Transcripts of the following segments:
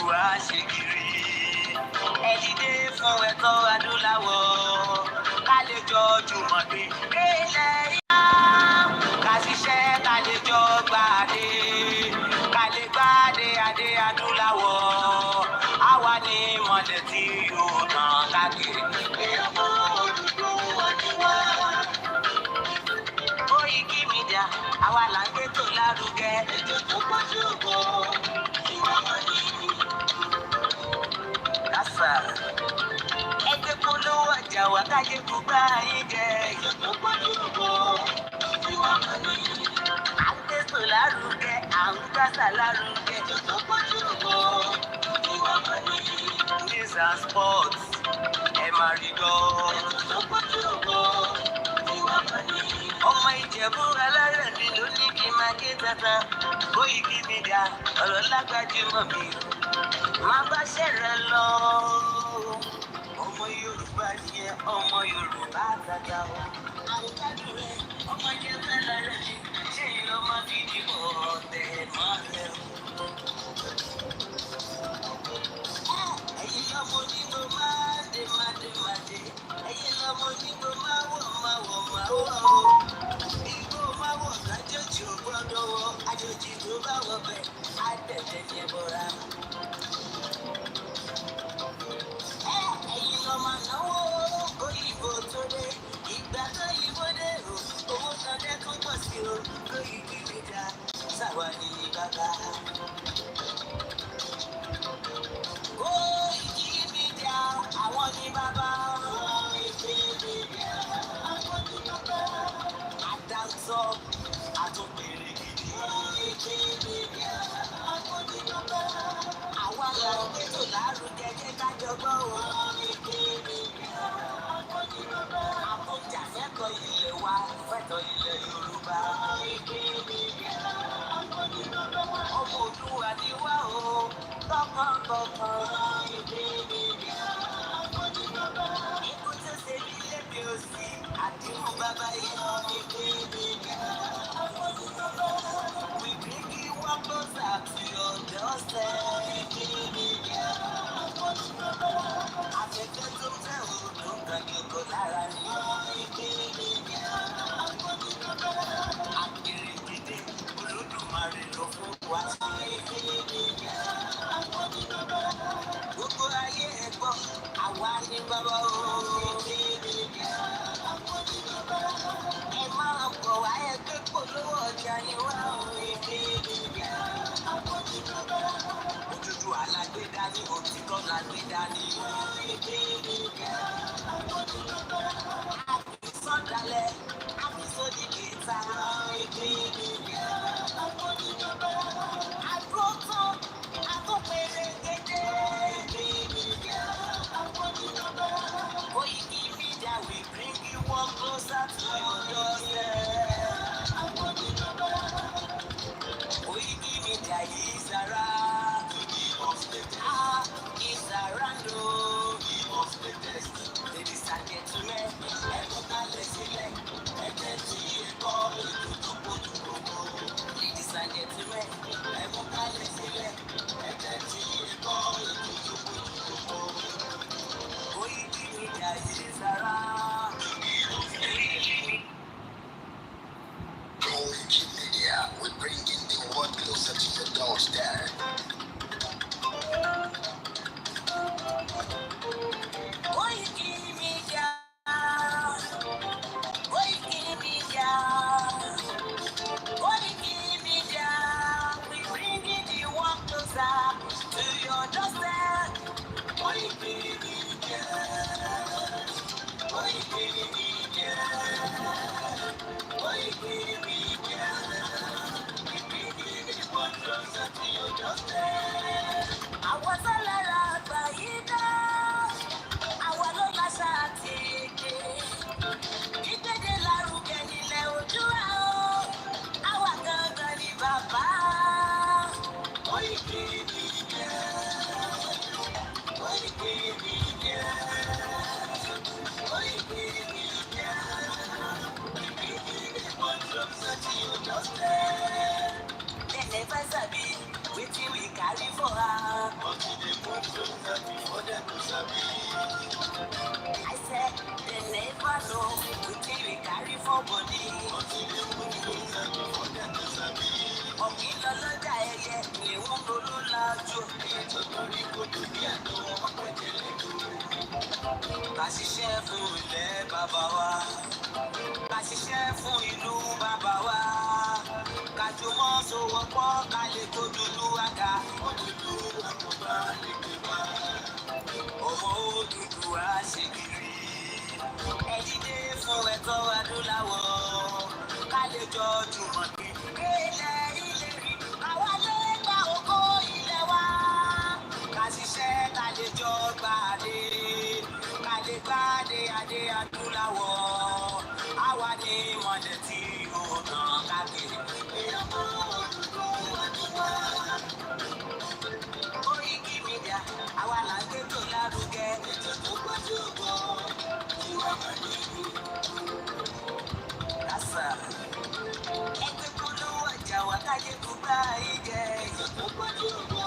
wá ṣe kiri. Ẹ dìde fún ẹ̀tọ́ adúláwọ̀. Ká lè jọ jùmọ̀ gbé ilẹ̀ yá. Ká ṣiṣẹ́ ká lè jọ gbàdé. Ká lè gbàdé adé adúláwọ̀. Àwa ni ìmọ̀lẹ̀ tí yóò tàn káàkiri. Ọmọ Odùduwà ni wá. Koikimedia, àwa là ń gbétò lárugẹ. Ètò tó pọ̀jù ògo, ìwà mọ̀ni. Kásá, ẹgbẹ́ polówó ọjà wà káyé gbúgbà yín jẹ. Ètò tó pọ̀jù ògo, ìwà mọ̀ni. À ń gbétò lárugẹ, à ń gbàsà lárugẹ. Ètò tó pọ̀jù ògo, ìwà mọ̀ni. News and sports, ẹ máa rí gbọ́. Ètò tó pọ̀jù ògo, ìwà mọ̀ni. Ọmọ Ìjẹ̀bú alárẹ̀ mi ló ní kí n máa ké tantan. Koikimedia ọ̀rọ̀ lágbájúmọ̀ mi. Má bá ṣẹ̀rẹ̀ lọ. Ọmọ Yorùbá nìyẹn, ọmọ Yorùbá àtàtà o. Àwòkádùn rẹ̀, ọmọ Ìjẹ̀bú alárẹ̀ mi. Ṣé ìlú ọmọ fìdí bọ̀ ọ̀tẹ̀ mọ́ rẹ̀? Ẹ̀yin lọ́mọ onígbò máa dé. Ẹ̀yin lọ́mọ onígbò máa wọ̀. Ìgbò máa wọ̀ lájòjì ò gbọ́dọ̀ wọ. Àjòjì tó bá wọ bẹ̀ á tẹ̀lé ní ẹbọra. Ẹ̀yin lọ́mọ náwó òyìnbó tó dé. Ìgbà tó yìnbó dé o, owó kan dẹ́kun pọ̀ sí o. Koikimedia sáwà ní bàbá. Koikimedia àwọn ní bàbá. Koikimedia àwọn ní bàbá. Àdáńsọ àtúnpèrè gidi. Koikimedia àwọn ní bàbá. Àwa la ń gbètò lárugẹ jẹ́ ká jọgbọ́ o. Koikimedia àwọn ní bàbá. Àbújá fẹ́tọ̀ ilẹ̀ wa, fẹ́tọ̀ ilẹ̀ Yorùbá. Koikimedia àwọn ní bàbá. Ọmọ Olúwa ni wá o, tọkàntọkàn. Koikimedia àwọn ní bàbá. Ikú tó ṣe ní lébi òsì, àdìmú bàbá yìí. Koikimedia àwọn ní bàbá. We bring you one closer to your doorstep. Koikimedia àwọn ní bàbá. Afẹ́fẹ́ tó fẹ́ o, tó ń gbàgbé ògo lára ni. Koikimedia àwọn ní bàbá. Àkèrè dìde, Olódùmarè ló fún wa. Koikimedia àwọn ní bàbá. Gbogbo ayé ẹ gbọ́, àwa ní bàbá o. Koikimedia àwọn ní bàbá. Ẹ máa bọ̀ wá ẹgbẹ́ polówó ọjà ni wá o. Koikimedia àwọn ní bàbá. Òtútù alágbé dání, òtítọ́ lágbé dání. Koikimedia àwọn ní bàbá. Àfisọ́dalẹ̀, àfisọ́dìkìtà. Koikimedia àwọn ní bàbá. Àgọ́tàn, àtúnpèrè gèdè. Koikimedia àwọn ní bàbá. Koikimedia we bring you one closer to your doorstep. Àwọn ní bàbá. Koikimedia is around. Is around o. Ladies and gentlemen, ẹ kọ́ kalẹ̀ sílẹ̀. Ẹgbẹ́ tí ẹ kọ́ ètò tó bójú gbogbo. Ladies and gentlemen, ẹ kọ́ kalẹ̀ sílẹ̀. Ẹgbẹ́ tí ẹ kọ́ ètò tó bójú gbogbo. Koikimedia is around. Koikimedia, we're bringing the world closer to your doorstep. Koikimedia. Koikimedia. Koikimedia. We bringing the world closer to your doorstep. Koikimedia. Koikimedia. Koikimedia. We bringing the world closer to your doorstep. Àwọn sọ́lára àgbáyé náà, àwa ló láṣà àti èdè. Ìgbéde lárugẹ nílẹ̀ Oòduà o, àwa gangan ni bàbá. Koikimedia. Koikimedia. Koikimedia. We bring the world closer to your doorstep. Dem never sabi wetin we carry for her. I said they never know wetin we carry for body. Ọ̀gbìn lọ lọ́jà ẹyẹ ni wọ́n ronú lájú. Ká ṣiṣẹ́ fún ilẹ̀ bàbá wa. Ká ṣiṣẹ́ fún ìlú bàbá wa. Ká jùmọ̀ sowọ́pọ̀ ká lè tó dúdú àga. Ọmọ Odùduwà ṣe kiri. Ẹ dìde fún ẹ̀tọ́ adúláwọ̀. Ká lè jọ jùmọ̀ gbé. Ilẹ̀ ilé rí. Àwa lè gba ògo ilẹ̀ wa. Ká ṣiṣẹ́ ká lè jọ gbàdé. Ká lè gbàdé adé adúláwọ̀. Àwa ni ìmọ̀lẹ̀ tí ó tàn káàkiri. Ọmọ Odùduwà ni wá. Koikimedia, àwa là ń gbé tó lárugẹ. Ètò tó gbájú ògbó, ìwà màdì. Lásà, ẹgbẹ́ polówó ọjà wa káyé kú bá ìjẹ. Ètò tó gbájú ògbó,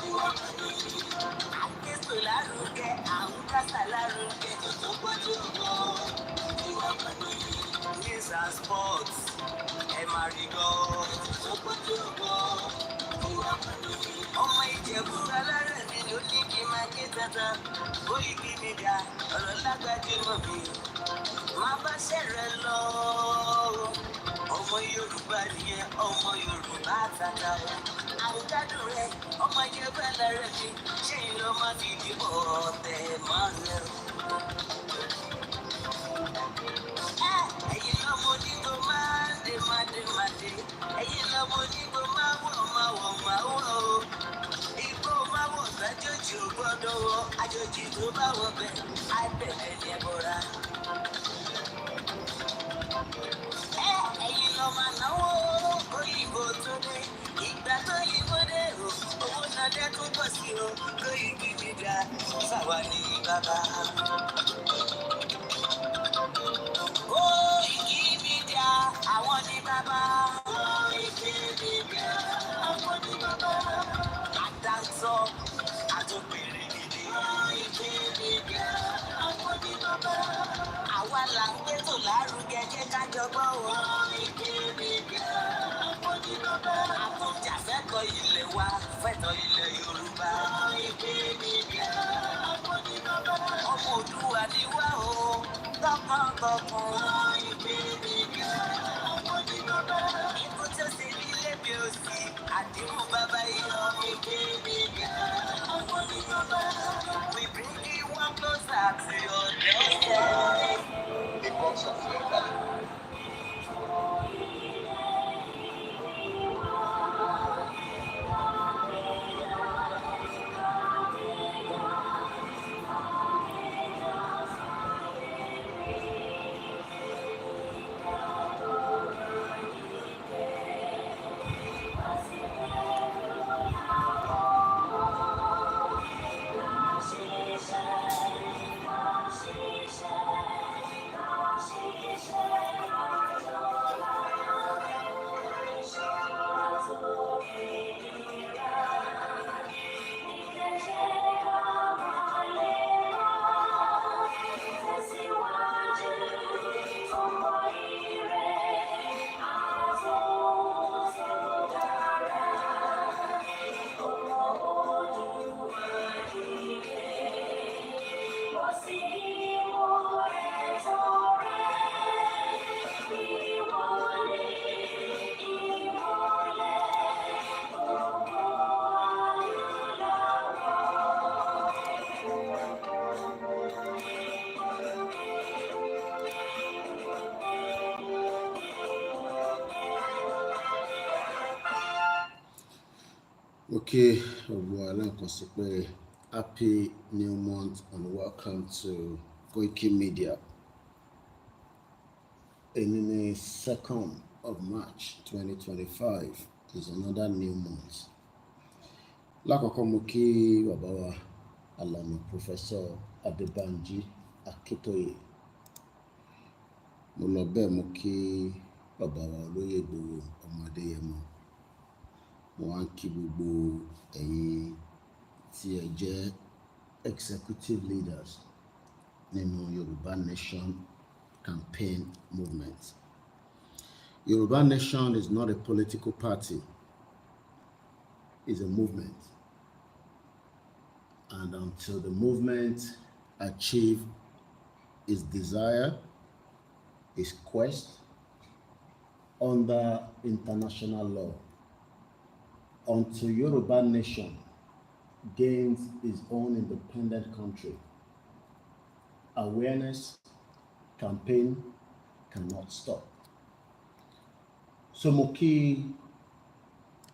ìwà màdì. À ń gbé tó lárugẹ, à ń kásà lárugẹ. Ètò tó gbájú ògbó, ìwà màdì. News and sports, ẹ máa rí gbọ́. Ètò tó gbájú ògbó, ìwà màdì. Ọmọ Ìjẹ̀bú alárẹ̀ mi ló ní kí n máa ké dandan. Koikimedia ọ̀rọ̀ lágbájú mọ̀ mi. Má bá ṣẹ̀rẹ̀ lọ. Ọmọ Yorùbá nìyẹn, ọmọ Yorùbá tata o. Àwùjádùn rẹ̀, ọmọ Ìjẹ̀bú alárẹ̀ mi. Ṣé ìlú máa fi dìbò ọ̀tẹ̀ máa ń lẹ̀? Ẹ̀yin lọ́mọ onígbò máa ń dé máa dé máa dé. Ẹ̀yin lọ́mọ onígbò máa wọ̀ máa wọ̀ máa wọ̀ o. Igbó máa wọ̀ sájòjì ò gbọ́dọ̀ wọ. Àjòjì tó bá wọ bẹ̀ á bẹ̀rẹ̀ ní ẹ̀bọ̀ra. Ẹ̀yin lọ máa náwó òyìnbó tó dé. Ìgbà tó yìnbó dé o, owó náà dẹ́ tún pọ̀ sí o. Koikimedia sáwa ní bàbá. Koikimedia àwọn ní bàbá. Koikimedia àwọn ní bàbá. Àdáńtọ́ àtòpèrè gidi. Koikimedia àwọn ní bàbá. Àwa là ń gbé tó lárugẹ jẹ́ ká jọgbọ́ o. Koikimedia àwọn ní bàbá. Àtúnjà fẹ́tọ̀ ilẹ̀ wa fẹ́tọ̀ ilẹ̀ Yorùbá. Koikimedia àwọn ní bàbá. Ọmọ Oòduà ni wá o. Tọkàntọkàn. Koikimedia àwọn ní bàbá. Ikú tó ṣe ní lébi òsì, àdéhùn bàbá iyọ̀. Koikimedia àwọn ní bàbá. We bring you one closer to your doorstep. The box of flavor. Okay, happy new month and welcome to Koikimedia. In the 2nd of March 2025 is another new month. Lákọ̀ọ́kọ́ mo kí bàbá wa Alàmì Professor Adébánjí Akíntóyè. Mo lọ bẹ́ẹ̀ mo kí bàbá wa Olóyè Ìgbòho ọmọ Adéyẹmọ. Mo wá ń kí gbogbo ẹ̀yin tí ẹ jẹ́ executive leaders nínú Yorùbá Nation campaign movement. Yorùbá Nation is not a political party, it's a movement. And until the movement achieve its desire, its quest under international law, until Yoruba Nation gains its own independent country, awareness campaign cannot stop. So Moki,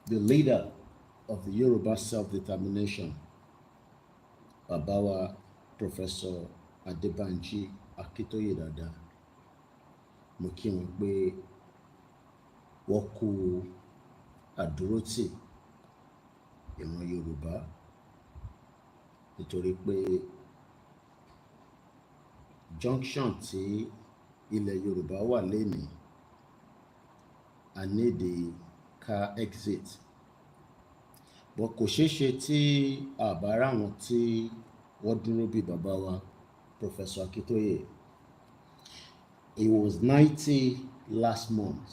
the leader of the Yoruba self-determination, Babawa Professor Adebanji Akintoye Dada, mo kí wọn pé wọ́n kú àdúrótì ìran Yorùbá, nítorí pé junction tí ilẹ̀ Yorùbá wà lénìí, a nídi ká exit. But kò ṣeé ṣe tí àbára wọn tí wọ́n dúró bí bàbá wa Professor Akintoye. He was 90 last month,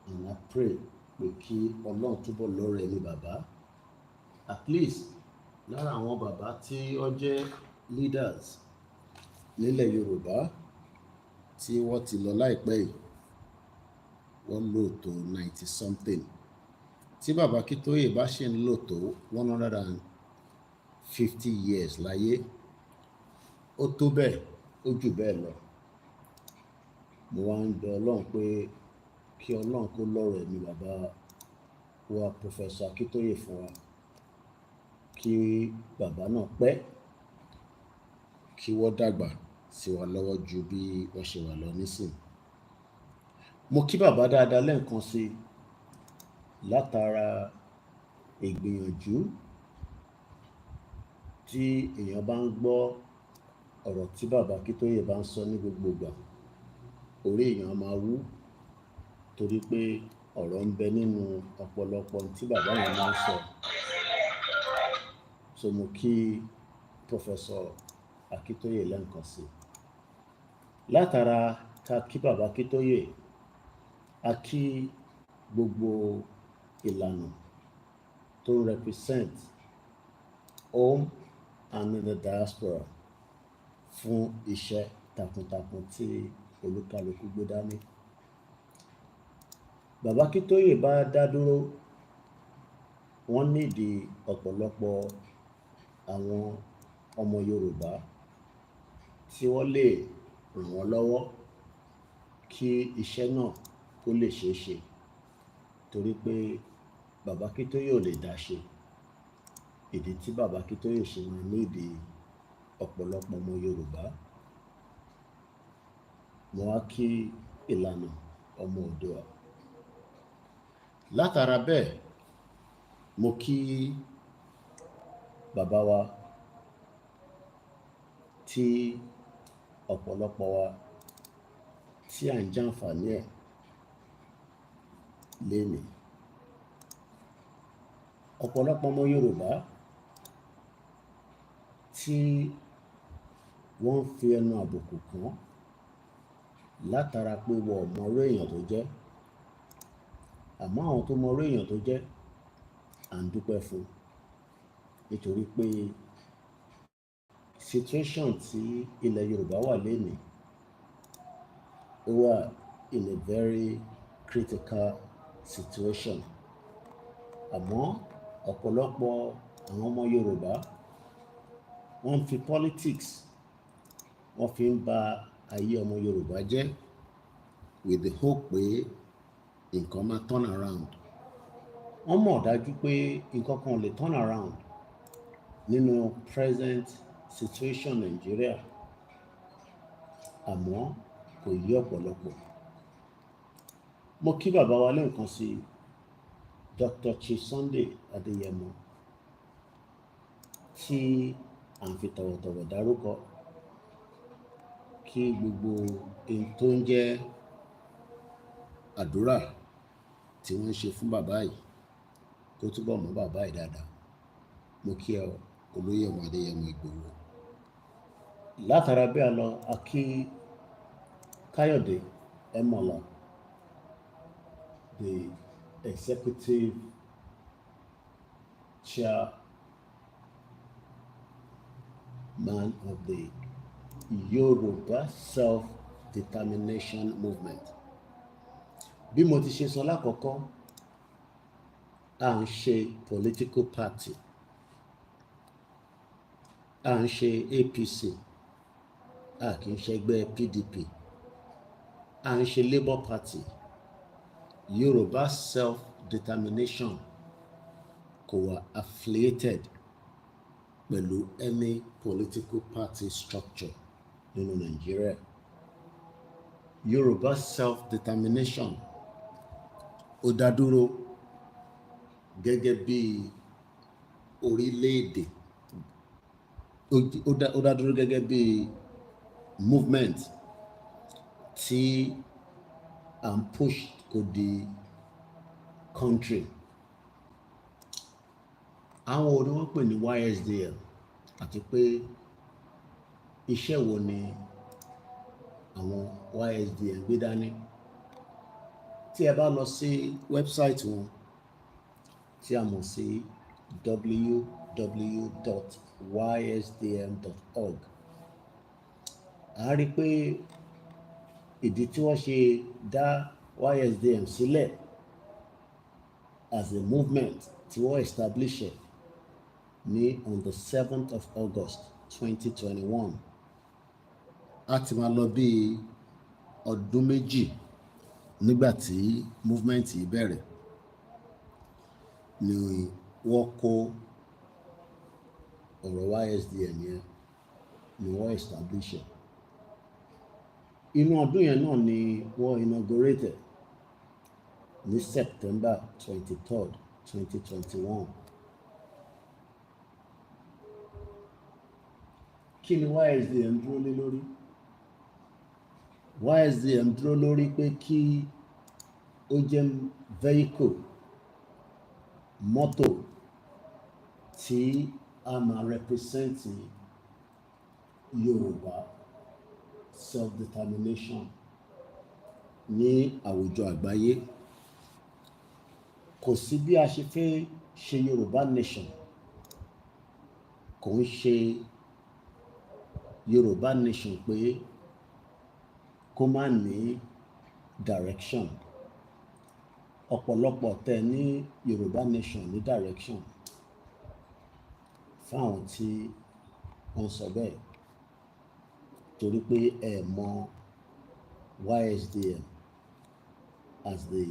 and I pray pé kí Ọlọ́run túbọ̀ lọ́rẹ̀ ní bàbá. At least lára àwọn bàbá tí ó jẹ́ leaders nílẹ̀ Yorùbá tí wọ́n ti lọ láìpẹ́ yìí, wọ́n lò tó 90 something. Tí bàbá Akintoye bá ṣe ń lò tó 150 years láyé, ó tó bẹ́ẹ̀, ó jù bẹ́ẹ̀ lọ. Mo wá ń bẹ Ọlọ́run pé kí Ọlọ́run kó lọ́rọ̀ ẹ̀mí bàbá wa Professor Akintoye fún wa, kí bàbá náà pẹ́, kí wọ́n dàgbà sí wa lọ́wọ́ ju bí wọ́n ṣe wà lọ nísìn. Mo kí bàbá dáadáa lẹ́ẹ̀kan sí látara ìgbìyànjú tí èèyàn bá ń gbọ́ ọ̀rọ̀ tí bàbá Akintoye bá ń sọ ní gbogbo ìgbà, orí èèyàn máa wú, torí pé ọ̀rọ̀ ń bẹ nínú ọ̀pọ̀lọpọ̀ tí bàbá yẹn máa ń sọ. So mo kí Professor Akintoye lẹ́ẹ̀kan sí. Látara ká kí bàbá Akintoye, a kí gbogbo ìlànà tó represent home and in the diaspora fún iṣẹ́ takuntakun tí olúkálùkù gbé dání. Bàbá Akintoye bá dá dúró, wọ́n nídìí ọ̀pọ̀lọpọ̀ àwọn ọmọ Yorùbá tí wọ́n lè ràn wọ́n lọ́wọ́ kí iṣẹ́ náà kó lè ṣeé ṣe, torí pé bàbá Akintoye ò lè dá ṣe. Ìdí tí bàbá Akintoye ṣe máa nídìí ọ̀pọ̀lọpọ̀ ọmọ Yorùbá. Mo wá kí ìlànà ọmọ Oòduà. Látara bẹ́ẹ̀, mo kí bàbá wa tí ọ̀pọ̀lọpọ̀ wa tí à ń jàǹfààní ẹ̀ lénìí. Ọ̀pọ̀lọpọ̀ ọmọ Yorùbá tí wọ́n ń fi ẹnu àbùkù kàn látara pé wọ́n ò mọ irú èèyàn tó jẹ́. Àmọ́ àwọn tó mọ irú èèyàn tó jẹ́, à ń dúpẹ́ fún, nítorí pé situation tí ilẹ̀ Yorùbá wà lénìí, ó wà in a very critical situation. Àmọ́ ọ̀pọ̀lọpọ̀ àwọn ọmọ Yorùbá, wọ́n fi politics, wọ́n fi ń ba ayé ọmọ Yorùbá jẹ́ with the hope pé nǹkan máa turn around. Wọ́n mọ̀ dájú pé nǹkan kan lè turn around nínú present situation Nigeria, àmọ́ kò yí ọ̀pọ̀lọpọ̀. Mo kí bàbá wa lẹ́ẹ̀kan sí Dr. Chief Sunday Adéyẹmọ, tí à ń fi tọ̀wọ̀tọ̀wọ̀ dárúkọ, kí gbogbo ohun tó ń jẹ́ àdúrà tí wọ́n ń ṣe fún bàbá yìí kó túbọ̀ mọ́ bàbá yìí dáadáa. mo kí ẹ olóyè Adéyẹmọ Ìgbòho. Látara bí a lọ akí Káyọ̀dé Ẹmọ̀lá, the executive chairman of the Yoruba Self-Determination Movement. Bí mo ti ṣe sọ lákọ̀ọ́kọ́, à ń ṣe political party, à ń ṣe APC, à kì í ṣe ẹgbẹ́ PDP, à ń ṣe Labour Party. Yoruba Self-Determination kò wà affiliated pẹ̀lú any political party structure nínú Nàìjíríà. Yoruba Self-Determination ó dá dúró gẹ́gẹ́ bí orílẹ̀-èdè, ó dá dúró gẹ́gẹ́ bí movement tí à ń push kó di country. Àwọn wo ni wọ́n pè ní YSDM àti pé iṣẹ́ wo ni àwọn YSDM gbé dání? Tí ẹ bá lọ sí website wọn tí a mọ̀ sí www.ysdm.org, a rí pé ìdí tí wọ́n ṣe dá YSDM sílẹ̀ as a movement tí wọ́n establish it ní on the 7th of August 2021. A ti máa lọ bí ọdún méjì nígbà tí movement yìí bẹ̀rẹ̀ ni wọ́n kó ọ̀rọ̀ YSDM yẹn ni wọ́n establish it. Inú ọdún yẹn náà ni wọ́n inaugurate ní September 23rd, 2021. Kí ni YSDM dúró lé lórí? YSDM dúró lórí pé kí ó jẹ́ vehicle, mọ́tò tí a máa represent Yorùbá self-determination ní àwùjọ àgbáyé. Kò sí bí a ṣe fẹ́ ṣe Yorùbá nation, kò ń ṣe Yorùbá nation pé kó má ní direction. Ọ̀pọ̀lọpọ̀ tẹ̀ ní Yorùbá nation ní direction fáwọn tí wọ́n sọ bẹ́ẹ̀, torí pé ẹ mọ YSDM as the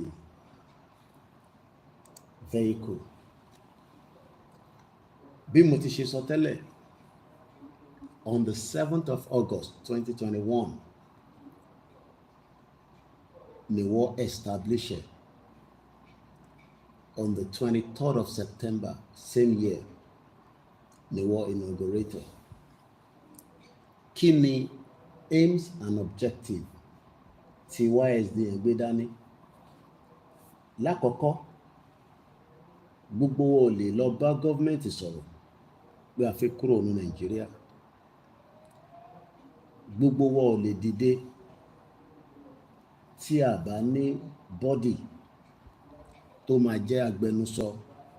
vehicle. Bí mo ti ṣe sọ tẹ́lẹ̀, on the 7th of August 2021 ni wọ́n establish it. On the 23rd of September same year ni wọ́n inaugurate. Kí ni aims and objectives tí YSDM gbé dání? Lákọ̀ọ́kọ́, gbogbo wa ò lè lọ bá gọ́ọ̀mẹ̀ntì sọ̀rọ̀ pé a fẹ́ kúrò ní Nàìjíríà. Gbogbo wa ò lè dìde tí a bá ní body tó máa jẹ́ agbẹnusọ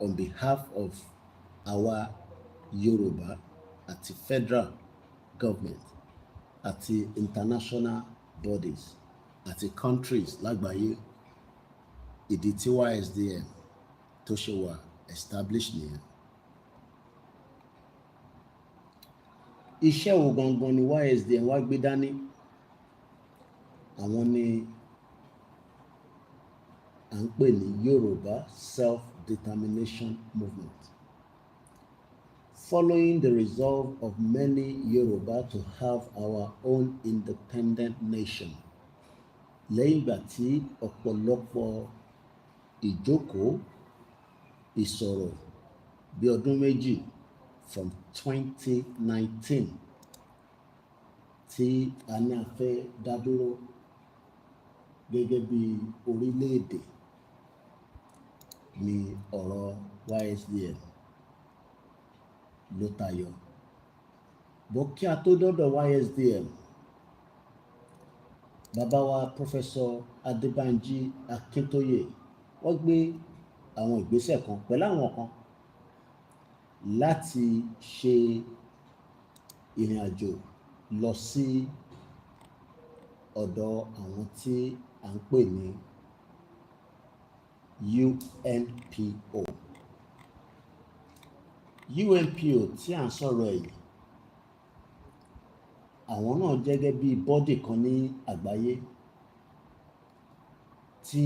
on behalf of our Yorùbá àti federal government àti international bodies àti countries lágbàáyé. Ìdí tí YSDM tó ṣe wà establish nìyẹn. Iṣẹ́ wo gangan ni YSDM wá gbé dání? Àwọn ni à ń pè ní Yoruba Self-Determination Movement. Following the resolve of many Yoruba to have our own independent nation, lẹ́yìn ìgbà tí ọ̀pọ̀lọpọ̀ ìjókòó ìsọ̀rọ̀ bí ọdún méjì from 2019 tí a ní a fẹ́ dá dúró gẹ́gẹ́ bí orílẹ̀-èdè ni ọ̀rọ̀ YSDM ló tayọ. Bó kí a tó dọ́dọ̀ YSDM, bàbá wa Professor Adébánjí Akíntóyè wọ́n gbé àwọn ìgbésẹ̀ kan pẹ̀lú àwọn kan láti ṣe ìrìn àjò lọ sí ọ̀dọ̀ àwọn tí à ń pè ní UNPO. UNPO tí à ń sọ̀rọ̀ yìí, àwọn náà jẹ́gẹ́ bí bọ́dì kan ní àgbáyé tí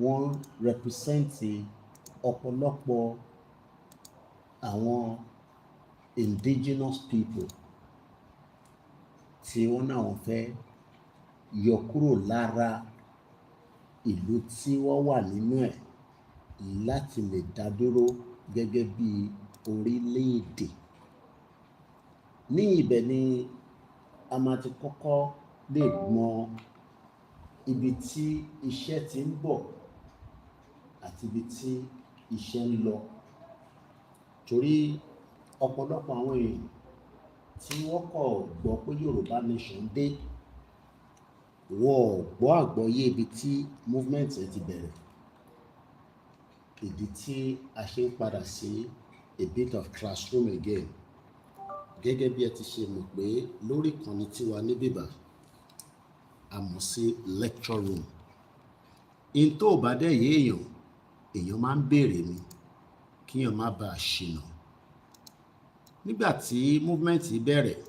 wọ́n rẹpísẹ́ǹtì ọ̀pọ̀lọpọ̀ àwọn indigenous people tí wọ́n náà wọ́n fẹ́ yọ kúrò lára ìlú tí wọ́n wà nínú ẹ̀ láti lè dá dúró gẹ́gẹ́ bí orílẹ̀-èdè. Ní ibẹ̀ ni a máa ti kọ́kọ́ lè mọ ibi tí iṣẹ́ ti ń bọ̀ àti ibi tí iṣẹ́ ń lọ. Torí ọ̀pọ̀lọpọ̀ àwọn èèyàn tí wọ́n kọ̀ gbọ́ pé Yorùbá Nation dé, wọ́n gbọ́ àgbọ́yé ibi tí movement ẹ̀ ti bẹ̀rẹ̀. Ìdí tí a ṣe ń padà sí a bit of classroom again. Gẹ́gẹ́ bí ẹ ti ṣe mọ̀ pé lórí ìkànnì tiwa ní bíbá, a mọ̀ sí lecture room. In tó bá dẹ̀ yé èèyàn máa ń béèrè ni kí èèyàn má bàa ṣìnà. Nígbà tí movement bẹ̀rẹ̀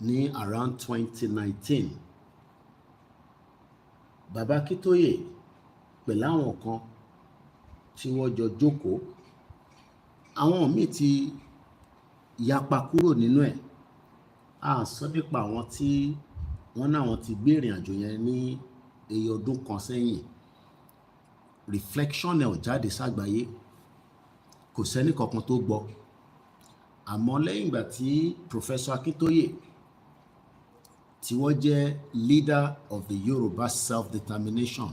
ní around 2019, bàbá Akíntóyè pẹ̀lú àwọn kan tí wọ́n jọ jókòó, àwọn míì ti yapa kúrò nínú ẹ̀. A sọ nípa àwọn tí wọ́n náà wọ́n ti gbé ìrìn àjò yẹn ní èyí ọdún kan sẹ́yìn. Reflection ẹ̀ ò jáde ságbáyé, kò sẹ́ni kankan tó gbọ́. Àmọ́ lẹ́yìn ìgbà tí Professor Akíntóyè tí wọ́n jẹ́ leader of the Yoruba self-determination,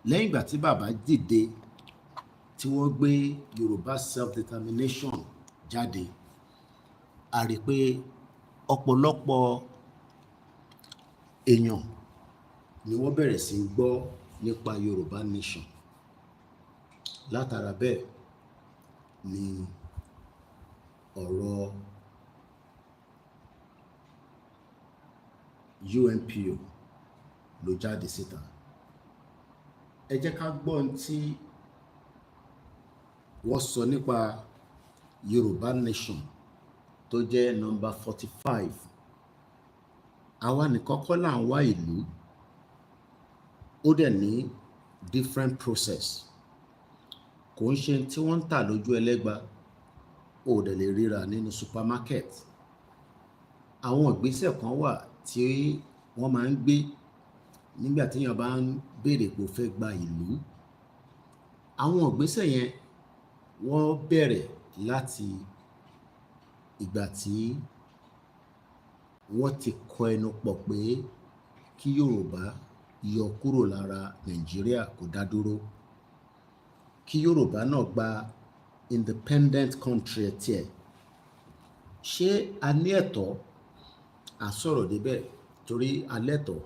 lẹ́yìn ìgbà tí bàbá dìde tí wọ́n gbé Yoruba self-determination jáde, a rí pé ọ̀pọ̀lọpọ̀ èèyàn ni wọ́n bẹ̀rẹ̀ sí gbọ́ nípa Yoruba Nation. Látara bẹ́ẹ̀ ni ọ̀rọ̀ UNPO ló jáde síta. Ẹ jẹ́ ká gbọ́ ohun tí wọ́n sọ nípa Yoruba Nation tó jẹ́ number 45. Àwa nìkan kọ́ là ń wá ìlú, ó dẹ̀ ní different process. Kò ń ṣe tí wọ́n ń tà lójú ẹlẹ́gba, ó dẹ̀ lè ríra nínú supermarket. Àwọn ìgbésẹ̀ kan wà tí wọ́n máa ń gbé nígbà tí èèyàn bá ń béèrè pé ó fẹ́ gba ìlú. Àwọn ìgbésẹ̀ yẹn wọ́n bẹ̀rẹ̀ láti ìgbà tí wọ́n ti kọ ẹnu pọ̀ pé kí Yorùbá yọ kúrò lára Nàìjíríà kó dá dúró, kí Yorùbá náà gba independent country tiẹ̀. Ṣé a ní ẹ̀tọ́? À sọ̀rọ̀ débẹ̀ torí alẹ́tọ̀.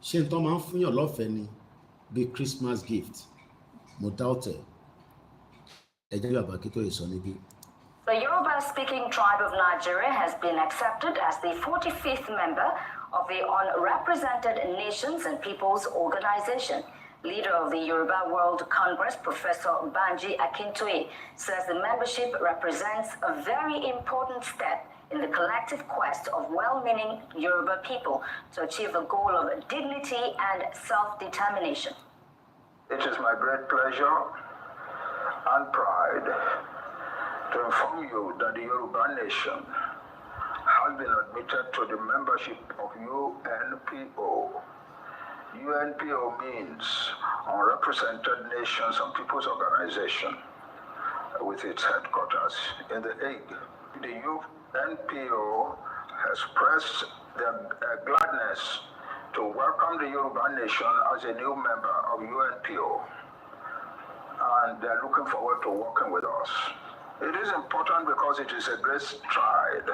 Ṣé n tó máa ń fúnyàn lọ́fẹ̀ẹ́ ni bí Christmas gift? Mo doubt it. Ẹ jẹ́ bàbá Akíntóyè sọ níbí. The Yoruba-speaking tribe of Nigeria has been accepted as the 45th member of the Unrepresented Nations and Peoples Organization. Leader of the Yoruba World Congress, Professor Banji Akintoye, says the membership represents a very important step in the collective quest of well-meaning Yoruba people to achieve the goal of dignity and self-determination. It is my great pleasure and pride to inform you that the Yoruba Nation has been admitted to the membership of UNPO. UNPO means Unrepresented Nations and Peoples Organization, with its headquarters in The Hague. The UNPO has expressed their gladness to welcome the Yoruba Nation as a new member of UNPO, and they're looking forward to working with us. It is important because it is a great stride,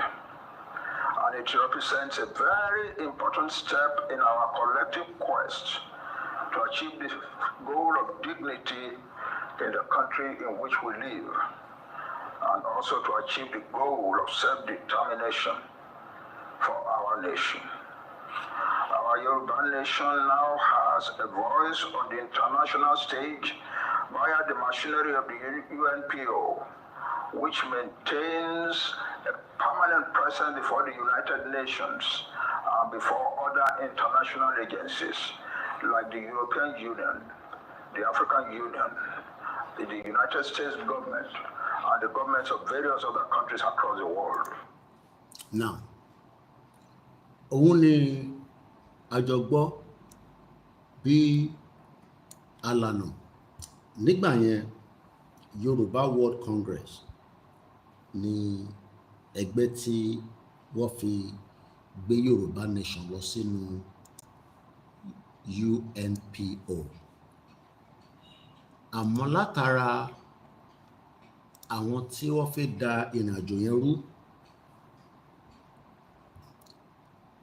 and it represents a very important step in our collective quest to achieve the goal of dignity in the country in which we live, and also to achieve the goal of self-determination for our nation. Our Yoruba nation now has a voice on the international stage via the machinery of the UNPO, which maintains a permanent presence before the United Nations and before other international agencies like the European Union, the African Union, the United States government, and the governments of various other countries across the world. Now, òun ni àjọgbọ́ bí alànà nígbà yẹn Yorùbá World Congress ni ẹgbẹ́ tí wọ́n fi gbé Yorùbá Nation lọ sínú UNPO. Àmọ́ látara àwọn tí wọ́n fẹ́ da ìrìnàjò yẹn rú,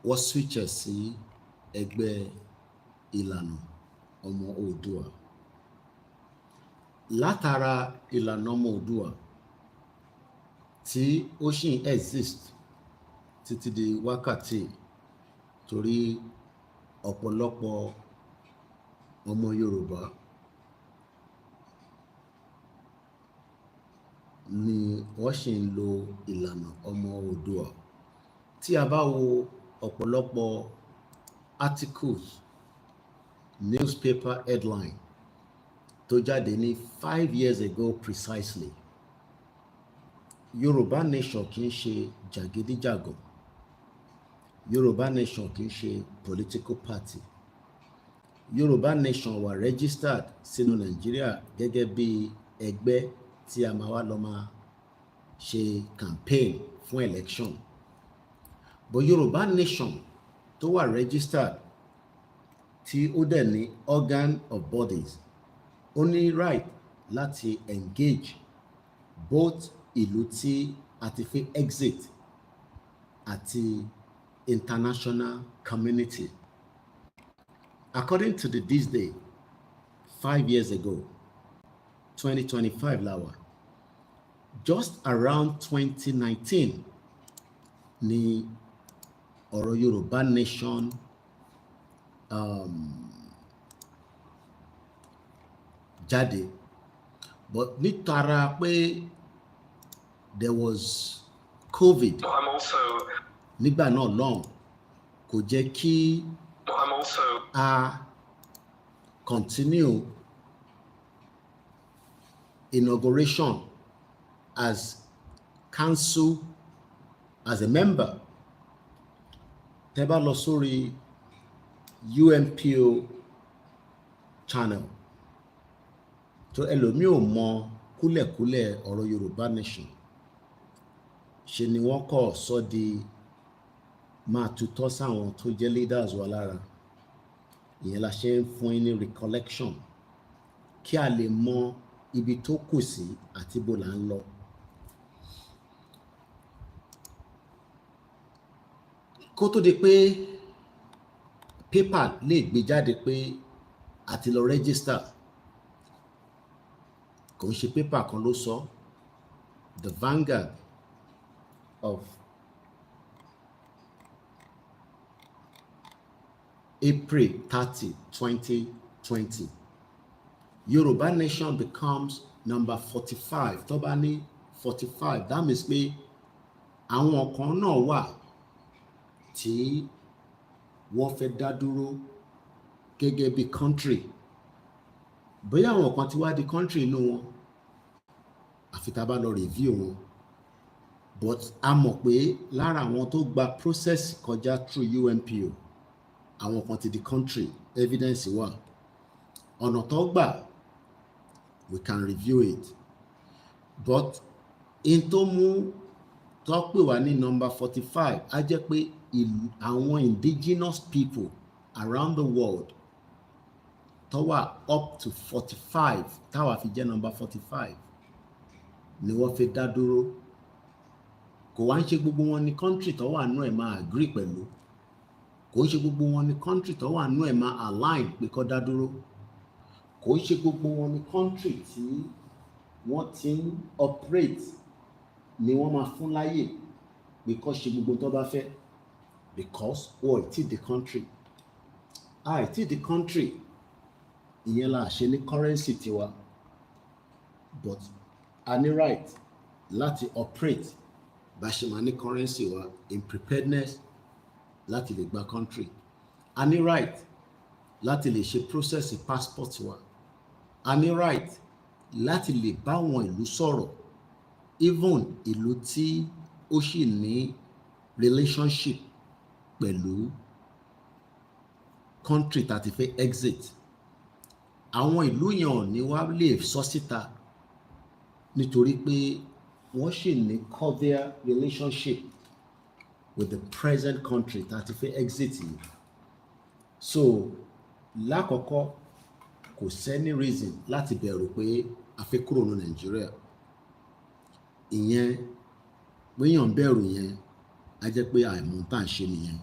wọ́n switch sí ẹgbẹ́ ìlànà ọmọ Oòduà. Látara ìlànà ọmọ Oòduà tí ó ṣì ń exist títí di wákàtí, torí ọ̀pọ̀lọpọ̀ ọmọ Yorùbá ni wọ́n ṣì ń lo ìlànà ọmọ Oòduà. Tí a bá wo ọ̀pọ̀lọpọ̀ articles, newspaper headline tó jáde ní 5 years ago precisely, Yorùbá Nation kì í ṣe jàgídíjàgan. Yorùbá Nation kì í ṣe political party. Yorùbá Nation wà registered sínú Nàìjíríà gẹ́gẹ́ bí ẹgbẹ́ tí a máa wá lọ máa ṣe campaign fún election. But Yorùbá Nation tó wà registered tí ó dẹ̀ ní organ of bodies, ó ní right láti engage both ìlú tí a ti fi exit àti international community. According to this day, 5 years ago, 2025 lawa, just around 2019 ni ọ̀rọ̀ Yorùbá Nation jáde, but nítara pé there was COVID nígbà náà lọ́hùn, kò jẹ́ kí a continue inauguration as council, as a member. Tẹ́ bá lọ sórí UNPO channel, tó ẹlòmíì ò mọ kúlẹ̀kúlẹ̀ ọ̀rọ̀ Yorùbá Nation, ṣe ni wọ́n kọ̀ sọ di máa tutọ́ sáwọn tó jẹ́ leaders wa lára. Ìyẹn la ṣe ń fún yín ní recollection kí a lè mọ ibi tó kù sí àti bó là ń lọ. Kó tó di pé paper lè gbé jáde pé àti lọ register, kò ń ṣe paper kan ló sọ. The Vanguard of April 30, 2020. Yoruba Nation becomes number 45. Tó bá ní 45, that means pé àwọn kan náà wà tí wọ́n fẹ́ dá dúró gẹ́gẹ́ bí country. Bóyá àwọn kan ti wá di country inú wọn, àfi tá bá lọ review wọn. But a mọ̀ pé lára àwọn tó gba process kọjá through UNPO, àwọn kan ti di country, evidence wà. Ọ̀nà tó gbà, we can review it. But in tó mú tó pè wá ní number 45, á jẹ́ pé àwọn indigenous people around the world tó wà up to 45, táwa fi jẹ́ number 45. ni wọ́n fi dá dúró. Kò wá ń ṣe gbogbo wọn ní country tó wà nú ẹ̀ máa agree pẹ̀lú. Kò ń ṣe gbogbo wọn ní country tó wà nú ẹ̀ máa align pé kó dá dúró. Kò ń ṣe gbogbo wọn ní country tí wọ́n ti ń operate ni wọ́n máa fún láyè pé kó ṣe gbogbo tó bá fẹ́, because wọ́n ti the country. Ti the country, ìyẹn la ṣe ní currency tiwa, but a ní right láti operate bá ṣe máa ní currency wa in preparedness láti lè gba country. A ní right láti lè ṣe process passport wa. A ní right láti lè bá àwọn ìlú sọ̀rọ̀, even ìlú tí ó sì ní relationship pẹ̀lú country tá ti fẹ́ exit. Àwọn ìlú yẹn ò ní wá lè sọ síta nítorí pé wọ́n sì ní cordial relationship with the present country tá ti fẹ́ exit yìí. So lákọ̀ọ́kọ́ kò sẹ́ni reason láti bẹ̀rù pé a fẹ́ kúrò ní Nàìjíríà. Ìyẹn gbéyàn bẹ̀rù yẹn á jẹ́ pé àìmọ̀ tá à ń ṣe nìyẹn.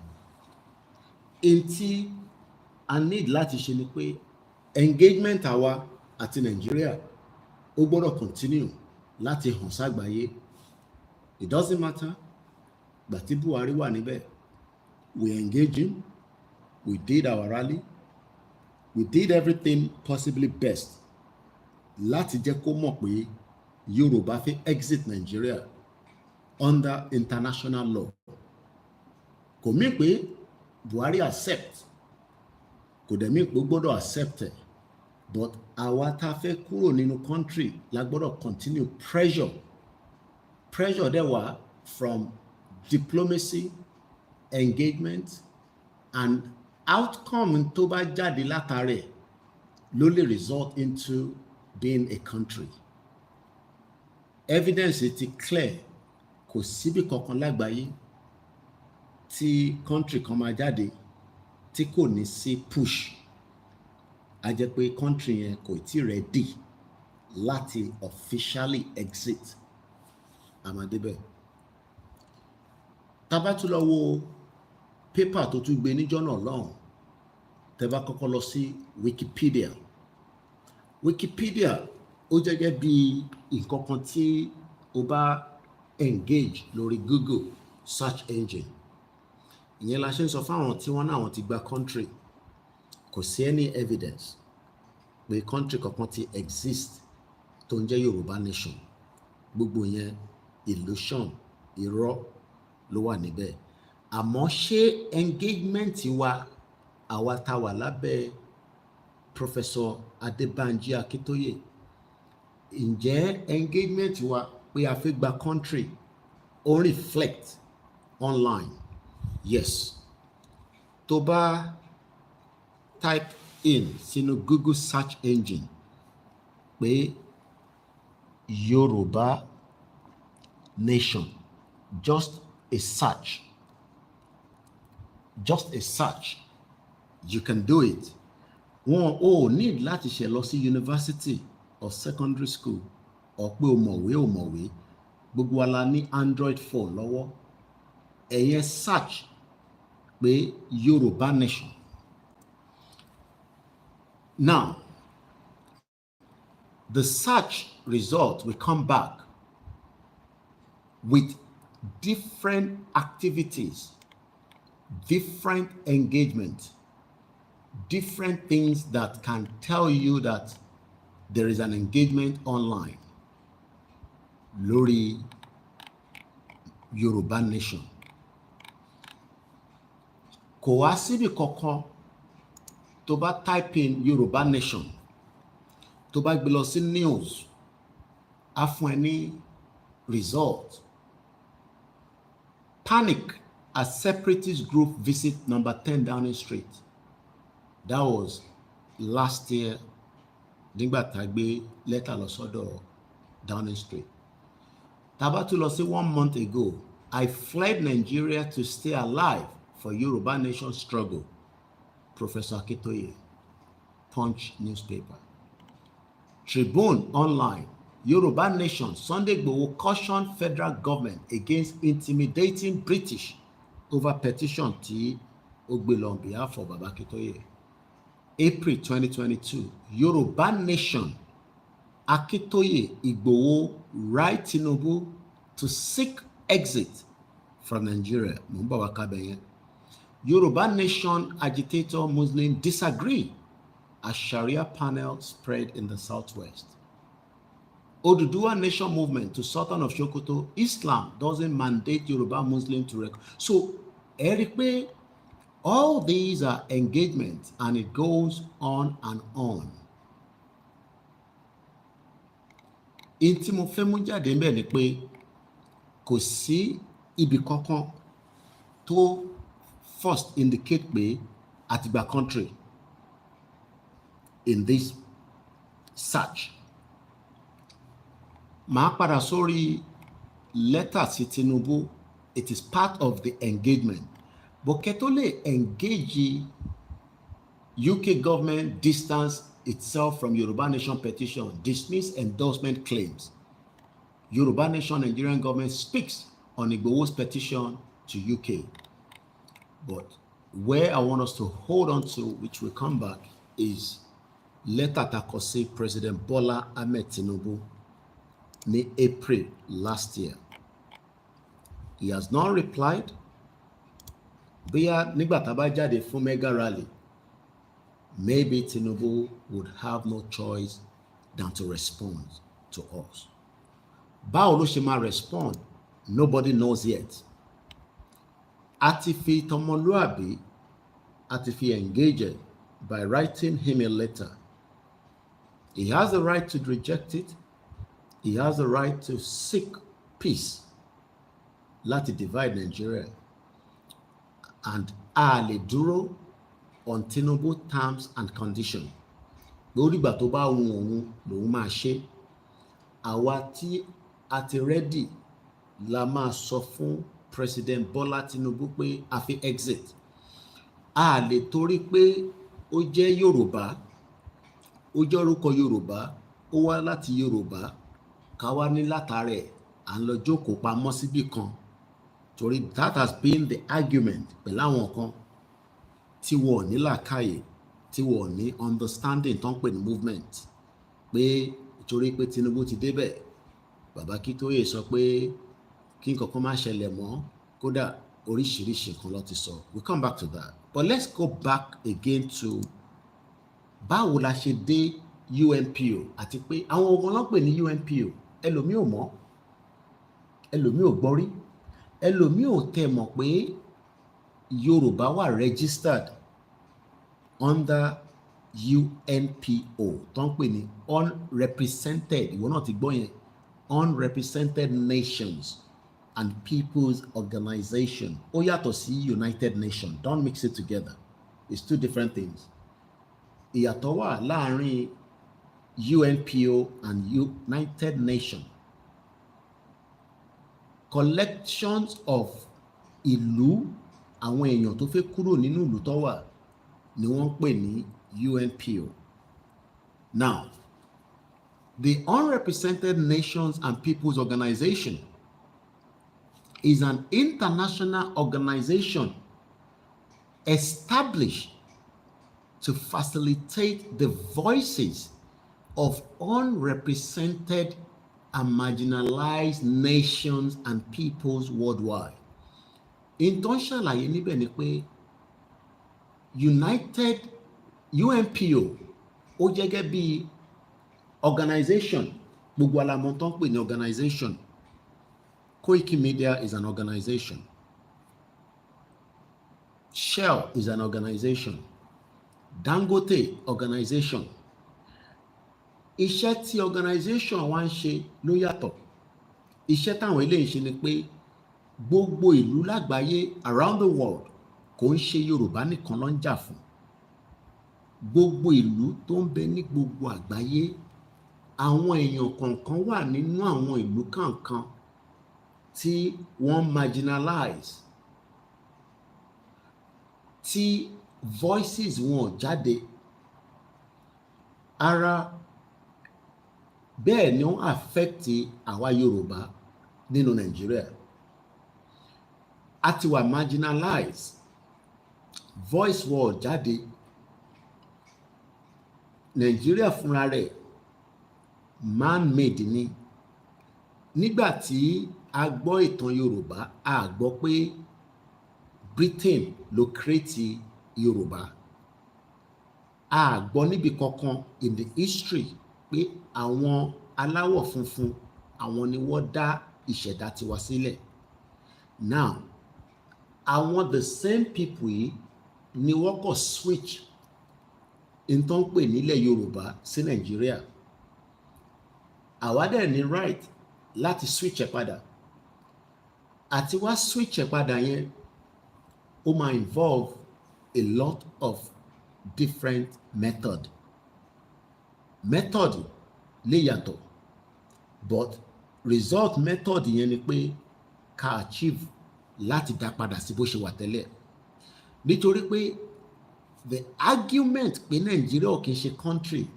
Èyí tí a need láti ṣe ni pé engagement àwa àti Nàìjíríà ó gbọ́dọ̀ continue láti hàn ságbáyé. It doesn't matter gbà tí Buhari wà níbẹ̀, we engage him, we did our rally, we did everything possibly best láti jẹ́ kó mọ̀ pé Yorùbá fẹ́ exit Nigeria under international law. Kò mí pé Buhari accept, kò dẹ̀ mí pé ó gbọ́dọ̀ accept ẹ̀, but àwa tá fẹ́ kúrò nínú country la gbọ́dọ̀ continue pressure dẹ̀ wá from diplomacy, engagement, and outcome tó bá jáde látàrí ló lè result into being a country. Evidence ti clear, kò síbi kankan lágbàáyé tí country kan máa jáde tí kò ní sí push. A jẹ́ pé country yẹn kò tí ready láti officially exit. Àmàdébẹ̀. Tá bá tún lọ wo paper tó tún gbé níjọ́ náà lọ́hùn, tẹ́ bá kọ́kọ́ lọ sí Wikipedia. Wikipedia ó jẹ́gẹ́ bí nǹkan kan tí o bá engage lórí Google search engine. Ìyẹn la ṣe ń sọ fáwọn tí wọ́n náà ti gba country. Kò sí any evidence pé country kankan ti exist tó ń jẹ́ Yorùbá nation. Gbogbo yẹn illusion, irọ́ ló wà níbẹ̀. Àmọ́ ṣé engagement wa àwa tá wà lábẹ́ Professor Adébánjí Akíntóyè, ǹjẹ́ engagement wa pé a fẹ́ gba country ó reflect online? Yes. Tó bá type in sínú Google search engine pé Yorùbá nation, just a search, you can do it. Wọn ò need láti ṣe lọ sí university or secondary school or pé o mọ̀wé. Gbogbo wa la ní Android phone lọ́wọ́. Ẹ̀yẹn search pé Yorùbá nation. Now, the search result will come back with different activities, different engagement, different things that can tell you that there is an engagement online lórí Yorùbá nation. Kò wá síbi kankan tó bá type in Yorùbá nation, tó bá gbé lọ sí news, á fún ẹ ní result. Panic as separatist group visit number 10 Downing Street. That was last year. Nígbà tá gbé lẹ́tà lọ sọ́dọ̀ Downing Street. Tá bá tún lọ sí 1 month ago, I fled Nigeria to stay alive for Yoruba nation struggle. Professor Akintoye, Punch newspaper. Tribune online, Yoruba Nation, Sunday Igboho cautioned federal government against intimidating British over petition tí ó gbé lọ on behalf of Baba Akintoye. April 2022, Yoruba Nation, Akintoye, Igboho write TINUBU to seek exit from Nigeria. Yoruba Nation agitator Muslim disagree as Sharia panel spread in the southwest. Oduduwa Nation movement to Sultan of Sokoto, Islam doesn't mandate Yoruba Muslim to record. So, Eric, all these are engagements and it goes on and on. Intí mo fẹ́ mú jáde ńbẹ̀ ni pé kò sí ibi kankan tó first indicate pé àtìgbà country in this search. Màá padà sórí lẹ́tà sí Tinubu. It is part of the engagement. But kẹ́ tó lè engage UK government distance itself from Yoruba Nation petition, dismiss endorsement claims. Yoruba Nation Nigerian government speaks on Igboho's petition to UK. But where I want us to hold on to, which will come back, is letter takose President Bola Ahmed Tinubu in April last year. He has not replied. Bóyá nígbà tá bá jáde fún mega rally, maybe Tinubu would have no choice than to respond to us. Báwo ló ṣe máa respond? Nobody knows yet. A ti fi tọmọlúàbí, a ti fi engage by writing him a letter. He has the right to reject it. He has the right to seek peace láti divide Nigeria. And a lè dúró on Tinubu terms and conditions. Lórí ìgbà tó bá wù òun lòun máa ṣe. Àwa tí a ti ready la máa sọ fún President Bola Tinubu pé a fi exit. A lè torí pé ó jẹ́ Yorùbá, ó jẹ́ orúkọ Yorùbá, ó wá láti Yorùbá, ká wá ní látàrẹ̀ à ń lọ jókòó pamọ́ síbì kan. Torí that has been the argument pẹ̀lú àwọn kan tí wọ́n ní làákàyè, tí wọ́n ní understanding tó ń pè ní movement, pé torí pé Tinubu ti débẹ̀, Baba Akintoye sọ pé kí nǹkan kan má ṣẹlẹ̀ mọ́, kódà oríṣiríṣi nǹkan ló ti sọ. We'll come back to that. But let's go back again to báwo la ṣe dé UNPO àti pé àwọn ogun ló pè ní UNPO. Ẹlòmíì ò mọ̀, ẹlòmíì ò gbọ́ rí, ẹlòmíì ò tẹ̀ mọ̀ pé Yorùbá wà registered under UNPO tó ń pè ní unrepresented, ìwọ náà ti gbọ́ yẹn, unrepresented nations and people's organization. Ó yàtọ̀ sí United Nations. Don't mix it together. It's two different things. Ìyàtọ̀ wà láàrin UNPO and United Nations. Collections of ìlú, àwọn èèyàn tó fẹ́ kúrò nínú ìlú tó wà ni wọ́n pè ní UNPO. Now, the Unrepresented Nations and People's Organization is an international organization established to facilitate the voices of unrepresented and marginalized nations and peoples worldwide. In tó ń ṣàlàyé níbẹ̀ ni pé UNPO ó jẹ́ gẹ́gẹ́ bí organization, gbogbo alamọ̀ tó ń pè ní organization. Koikimedia is an organization. Shell is an organization. Dangote organization. Iṣẹ́ tí organization wa ń ṣe ló yàtọ̀. Iṣẹ́ táwọn eléyìí ṣe ni pé gbogbo ìlú lágbàáyé around the world kò ń ṣe Yorùbá nìkan ló ń jà fún. Gbogbo ìlú tó ń bẹ ní gbogbo àgbáyé, àwọn èèyàn kọ̀ọ̀kan wà nínú àwọn ìlú kọ̀ọ̀kan tí wọ́n marginalize, tí voices wọn jáde. Ara bẹ́ẹ̀ ni ó affect àwa Yorùbá nínú Nàìjíríà. A ti wà marginalized, voice wọ̀ jáde. Nàìjíríà fúnra rẹ̀ man-made ni. Nígbà tí a gbọ́ ìtàn Yorùbá, a gbọ́ pé Britain ló create Yorùbá. A gbọ́ níbi kankan in the history pé àwọn aláwọ̀ funfun àwọn ni wọ́n dá ìṣẹ̀dá tiwa sílẹ̀. Now, àwọn the same people yìí ni wọ́n kọ̀ switch in tó ń pè nílẹ̀ Yorùbá sí Nàìjíríà. Àwa dẹ̀ ní right láti switch ẹ̀ padà. Àti wá switch ẹ̀ padà yẹn, ó máa involve a lot of different method. Method lè yàtọ̀, but result method yẹn ni pé ká achieve láti dá padà sí bó ṣe wà tẹ́lẹ̀. Nítorí pé the argument pé Nàìjíríà ò kìí ṣe country,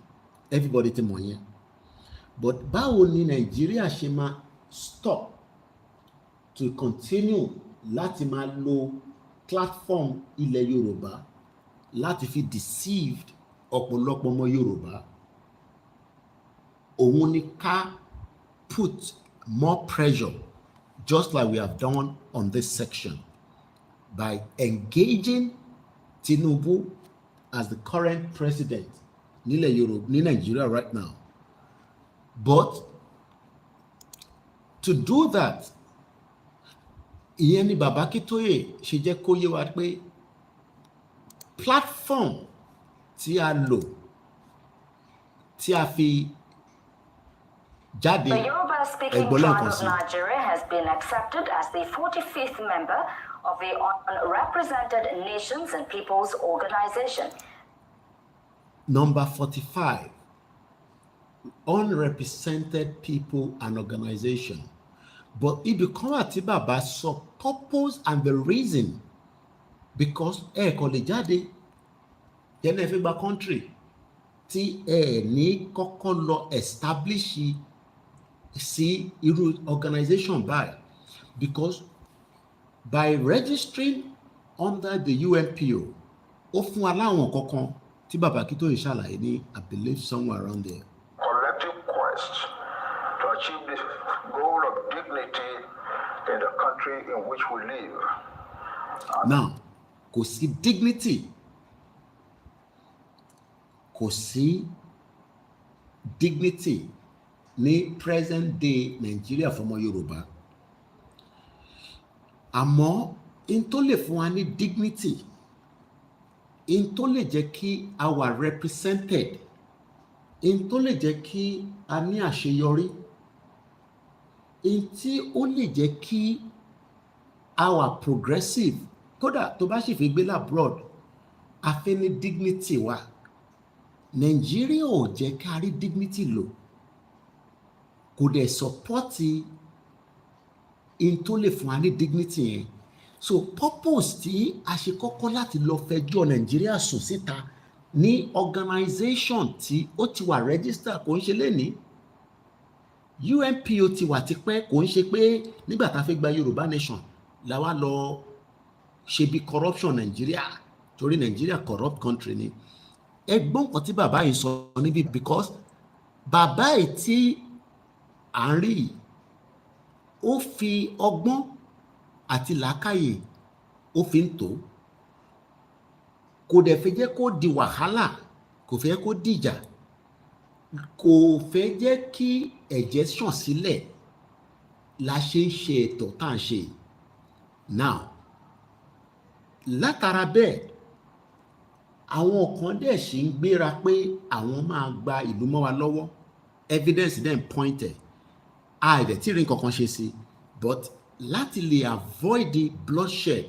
everybody ti mọ̀ yẹn. But báwo ni Nàìjíríà ṣe máa stop to continue láti máa lo platform ilẹ̀ Yorùbá láti fi deceived ọ̀pọ̀lọpọ̀ ọmọ Yorùbá? Òun ni ká put more pressure, just like we have done on this section, by engaging TINUBU as the current president nílẹ̀ Yorùbá ní Nigeria right now. But to do that, ìyẹn ni Bàbá Akíntóyè ṣe jẹ́ kó yé wa pé platform tí a lò tí a fi jáde. The Yoruba-speaking tribe of Nigeria has been accepted as the 45th member of the Unrepresented Nations and Peoples Organization. Number 45, Unrepresented People and Organization. But it become àti bàbá sọ purpose and the reason, because kò lè jáde tẹ́lẹ̀ fi gba country tí ní kọ́kọ́ lọ establish sí irú organization báyìí, because by registering under the UNPO ó fún wa láwọn kankan tí Bàbá Akíntóyè ṣàlàyé ní I believe somewhere around there. Collective quest to achieve the goal of dignity in the country in which we live. Now, kò sí dignity, kò sí dignity ní present day Nigeria fọmọ Yorùbá. Àmọ́ in tó lè fún wa ní dignity, in tó lè jẹ́ kí a wà represented, in tó lè jẹ́ kí a ní àṣeyọrí, in tí ó lè jẹ́ kí a wà progressive, kódà tó bá sì fi gbé labroad, a fẹ́ ní dignity wa. Nàìjíríà ò jẹ́ ká rí dignity lò, kò dẹ̀ support in tó lè fún wa ní dignity yẹn. So purpose tí a ṣe kọ́kọ́ láti lọ fẹjọ́ Nàìjíríà sùn síta ní organization tí ó ti wà register, kò ń ṣe lénìí. UNPO ti wà tipẹ́, kò ń ṣe pé nígbà tá a fẹ́ gba Yorùbá nation la wá lọ ṣe bí corruption Nàìjíríà, torí Nàìjíríà corrupt country ni. Ẹgbọ́n kan tí bàbá yìí sọ níbi, because bàbá yìí tí à ń rí ó fi ọgbọ́n àti làákàyè ó fi ń tò, kò dẹ̀ fẹ́ jẹ́ kó di wàhálà, kò fẹ́ kó dìjà, kò fẹ́ jẹ́ kí ẹ̀jẹ̀ ṣàn sílẹ̀, la ṣe ń ṣe ètò tá à ń ṣe. Now, látara bẹ́ẹ̀, àwọn kan dẹ̀ ṣì ń gbéra pé àwọn máa gba ìlú mọ́ wa lọ́wọ́. Evidence then pointed, àìdẹ̀ tí rí nǹkan kan ṣe sí, but láti lè avoid the bloodshed,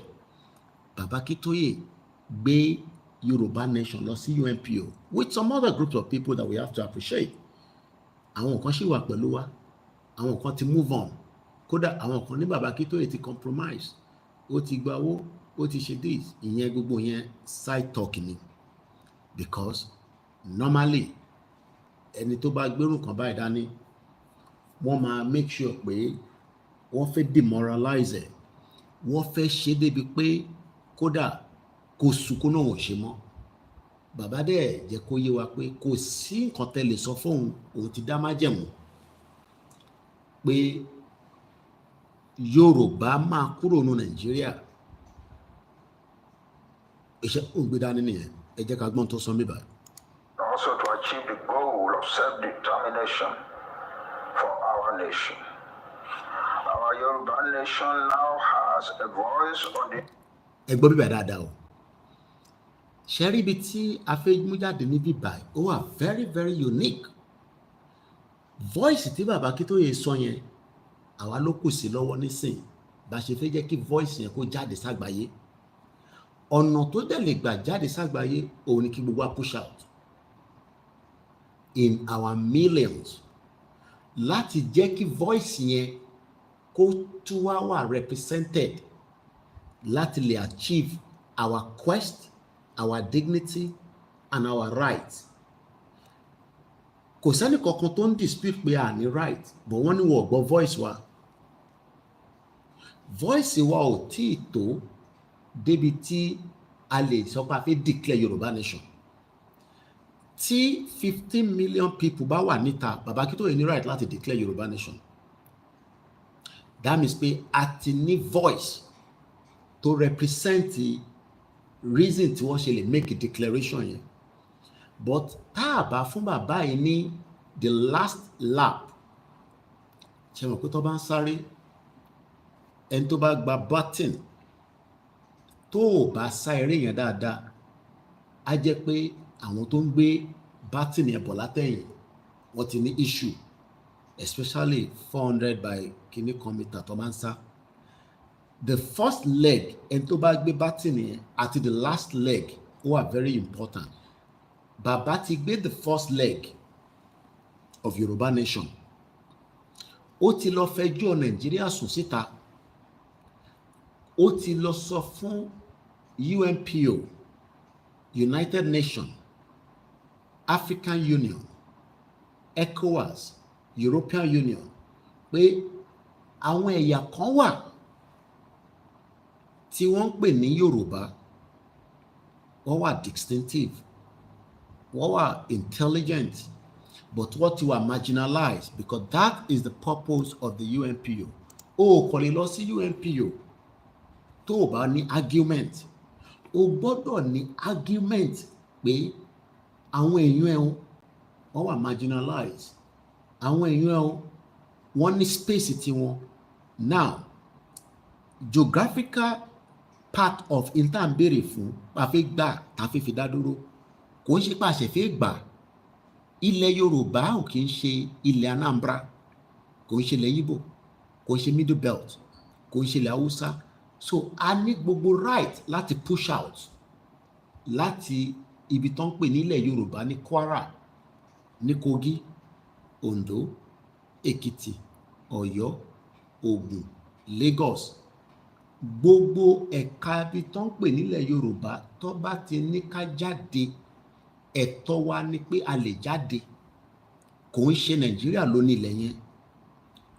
Bàbá Akíntóyè gbé Yorùbá nation lọ sí UNPO with some other groups of people that we have to appreciate. Àwọn kan ṣì wà pẹ̀lú wa, àwọn kan ti move on, kódà àwọn kan ní Bàbá Akíntóyè ti compromise, ó ti gba owó, ó ti ṣe this, ìyẹn gbogbo yẹn side talk ni, because normally ẹni tó bá gbérù kan báyìí dání wọ́n máa make sure pé wọ́n fẹ́ demoralize ẹ̀, wọ́n fẹ́ ṣe débi pé kódà kò sunkún náà ò ṣe mọ́. Bàbá dẹ̀ jẹ́ kó yé wa pé kò sí nǹkan tẹ́ lè sọ fóun, òun ti dá májẹ̀mú pé Yorùbá máa kúrò ní Nàìjíríà. Iṣẹ́ ògbé dání nìyẹn. Ẹ jẹ́ ká gbọ́n tó sọ mí báyìí. Also to achieve the goal of self-determination for our nation. Our Yoruba nation now has a voice on the... Ẹ gbọ́ bíbẹ̀ dáadáa o. Ṣé rí ibi tí a fẹ́ mú jáde ní bíbáyìí ó wà very very unique. Voice tí bàbá Akíntóyè sọ yẹn àwa ló kù sí lọ́wọ́ nísìn bá ṣe fẹ́ jẹ́ kí voice yẹn kó jáde ságbáyé. Ọ̀nà tó dẹ̀ lè gbà jáde ságbáyé òun ni kí gbogbo wa push out in our millions láti jẹ́ kí voice yẹn kó tún wá wà represented láti lè achieve our quest, our dignity and our rights. Kò sẹ́ni kankan tó ń dispute pé a ní right, but wọ́n ní wọ́n gbọ́ voice wa. Voice wa ò tíì tó débi tí a lè sọ pé a fẹ́ declare Yorùbá nation. Tí 15 million people bá wà níta, Bàbá Akíntóyè ní right láti declare Yorùbá nation. That means pé a ti ní voice to represent the reason tí wọ́n ṣe lè make a declaration yẹn. But tá a bá fún bàbá yìí ní the last lap, ṣe mọ̀ pé tó bá ń sáré, ẹni tó bá gba button tó ò bá sá eré yẹn dáadáa, á jẹ́ pé àwọn tó ń gbé button yẹn bọ̀ látẹ̀yìn wọ́n ti ní issue, especially 400 by kìíní kan mítà tó bá ń sá. The first leg ẹni tó bá gbé button yẹn àti the last leg ó wà very important. Bàbá ti gbé the first leg of Yorùbá nation. Ó ti lọ fẹjọ́ Nàìjíríà sùn síta. Ó ti lọ sọ fún UNPO, United Nations, African Union, ECOWAS, European Union pé àwọn ẹ̀yà kan wà tí wọ́n ń pè ní Yorùbá, wọ́n wà distinctive, wọ́n wà intelligent, but wọ́n ti wà marginalized because that is the purpose of the UNPO. O kò lè lọ sí UNPO tó o bá ní argument. O gbọ́dọ̀ ní argument pé àwọn èèyàn ẹ̀ wọ́n wà marginalized, àwọn èèyàn ẹ̀ wọ́n ní space tiwọn. Now, geographical part of intern béèrè fún pàfẹ́ gbà tàfẹ́ fi dá dúró kò ń ṣe pàṣẹ fẹ́ gbà. Ilẹ̀ Yorùbá ò kì í ṣe ilẹ̀ Anambra, kò ń ṣe ilẹ̀ Igbo, kò ń ṣe Middle Belt, kò ń ṣe ilẹ̀ Hausa. So a ní gbogbo right láti push out láti ibi tó ń pè nílẹ̀ Yorùbá ní Kwara, ní Kogi, Ondo, Èkìtì, Ọ̀yọ́, Ògùn, Lagos. Gbogbo ẹ̀ka ibi tó ń pè nílẹ̀ Yorùbá tó bá ti ní ká jáde, ẹ̀tọ́ wa ni pé a lè jáde. Kò ń ṣe Nàìjíríà ló ní ilẹ̀ yẹn,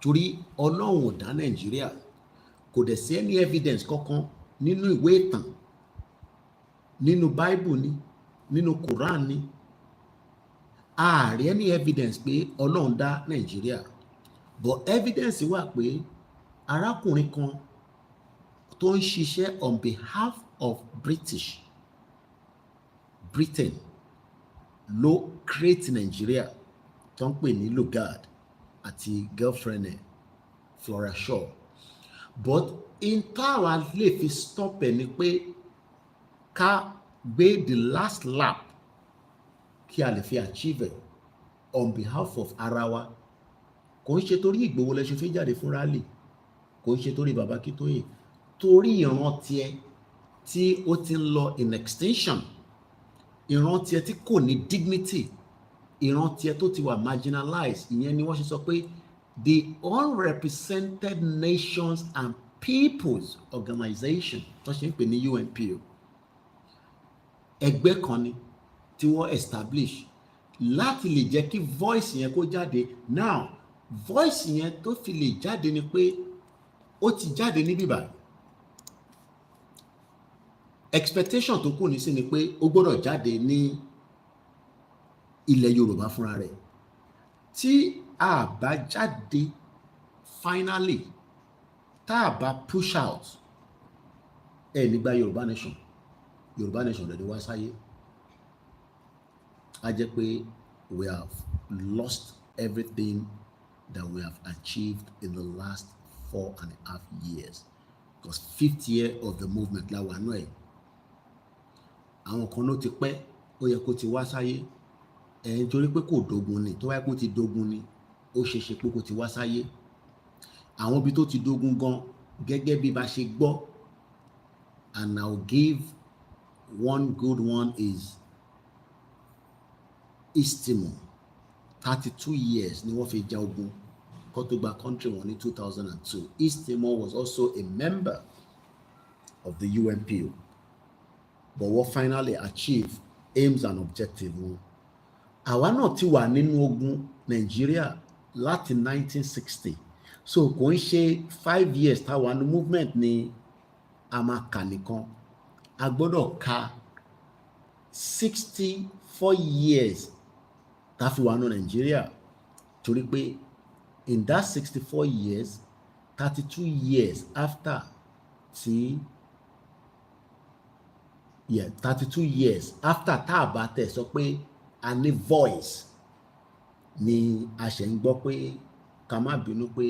torí Ọlọ́run ò dá Nàìjíríà. Kò dẹ̀ sí any evidence kankan nínú ìwé ìtàn, nínú Bible ni, nínú Quran ni. A rí any evidence pé Ọlọ́run dá Nàìjíríà, but evidence wà pé arákùnrin kan tó ń ṣiṣẹ́ on behalf of Britain ló create Nigeria tó ń pè ní Lugard àti girlfriend ẹ̀ Flora Shaw. But in táwa lè fi stop ẹ̀ ni pé ká gbé the last lap kí a lè fi achieve it on behalf of ara wa. Kò ń ṣe torí Ìgbòho lẹ ṣe fẹ́ jáde fún rally, kò ń ṣe torí Bàbá Akíntóyè, torí ìran tiẹ̀ tí ó ti ń lọ in extinction, ìran tiẹ̀ tí kò ní dignity, ìran tiẹ̀ tó ti wà marginalized. Ìyẹn ni wọ́n ṣe sọ pé the Unrepresented Nations and Peoples Organization tó ṣe ń pè ní UNPO, ẹgbẹ́ kan ni tí wọ́n establish láti lè jẹ́ kí voice yẹn kó jáde. Now voice yẹn tó fi lè jáde ni pé ó ti jáde ní bíbá. Expectation tó kù ní sí ni pé ó gbọ́dọ̀ jáde ní ilẹ̀ Yorùbá fúnra rẹ̀. Tí a bá jáde finally, tá a bá push out, nígbà Yorùbá nation rẹ̀ ni wá sáyé. A jẹ́ pé we have lost everything that we have achieved in the last 4.5 years, because 5th year of the movement la wà nú ẹ̀. Àwọn kan ló ti pẹ́, ó yẹ kó ti wá sáyé, nítorí pé kò dógun ni, tó wáyé kó ti dógun ni, ó ṣeéṣe pé kó ti wá sáyé. Àwọn ibi tó ti dógun gan, gẹ́gẹ́ bí bá ṣe gbọ́, and I'll give one good one is East Timor. 32 years ni wọ́n fi jà ogun kó tó gba country wọn ní 2002. East Timor was also a member of the UNPO, but what finally achieved aims and objectives wọn. Àwa náà ti wà nínú ogun Nàìjíríà láti 1960, so kò ń ṣe 5 years táwa ní movement ni a máa kà nìkan. A gbọ́dọ̀ ka 64 years tá fi wà ní Nàìjíríà, torí pé in that 64 years, 32 years after 32 years after tá a bá tẹ̀ sọ pé a ní voice ni a ṣe ń gbọ́ pé ká má bínú pé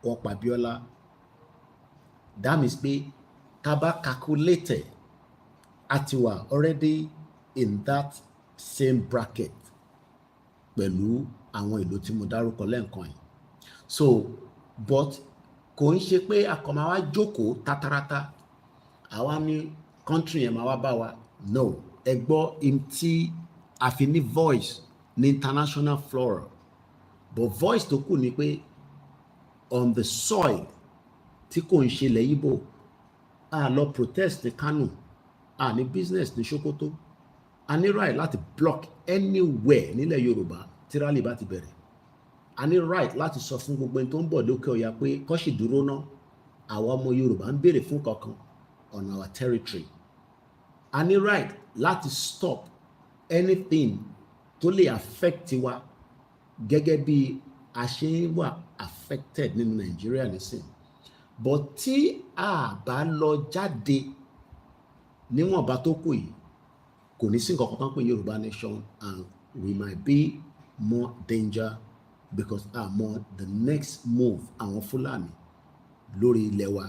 wọ́n pa Abíọ́lá. That means pé tá bá calculate, a ti wà already in that same bracket pẹ̀lú àwọn ìlú tí mo dárúkọ lẹ́ẹ̀kan yìí. So but kò ń ṣe pé a kàn máa wá jókòó tátáratá àwa ní country yẹn máa wá bá wa. No, ẹ gbọ́ im tí a fi ní voice ní international flora, but voice tó kù ni pé on the soil tí kò ń ṣe ilẹ̀ Ìgbò, a lọ protest ní Kano, a ní business ní Sokoto, a ní right láti block anywhere nílẹ̀ Yorùbá tí rally bá ti bẹ̀rẹ̀. A ní right láti sọ fún gbogbo ẹni tó ń bọ̀ lókè ọ̀yà pé kó sì dúró ná, àwa ọmọ Yorùbá ń béèrè fún kankan on our territory. A ní right láti stop anything tó lè affect wa gẹ́gẹ́ bí a ṣe wà affected nínú Nàìjíríà nísìn. But tí a bá lọ jáde níwọ̀nba tó kù yìí, kò ní sí nǹkan kan pé Yorùbá nation, and we might be more danger because more the next move àwọn Fúlàní lórí ilẹ̀ wa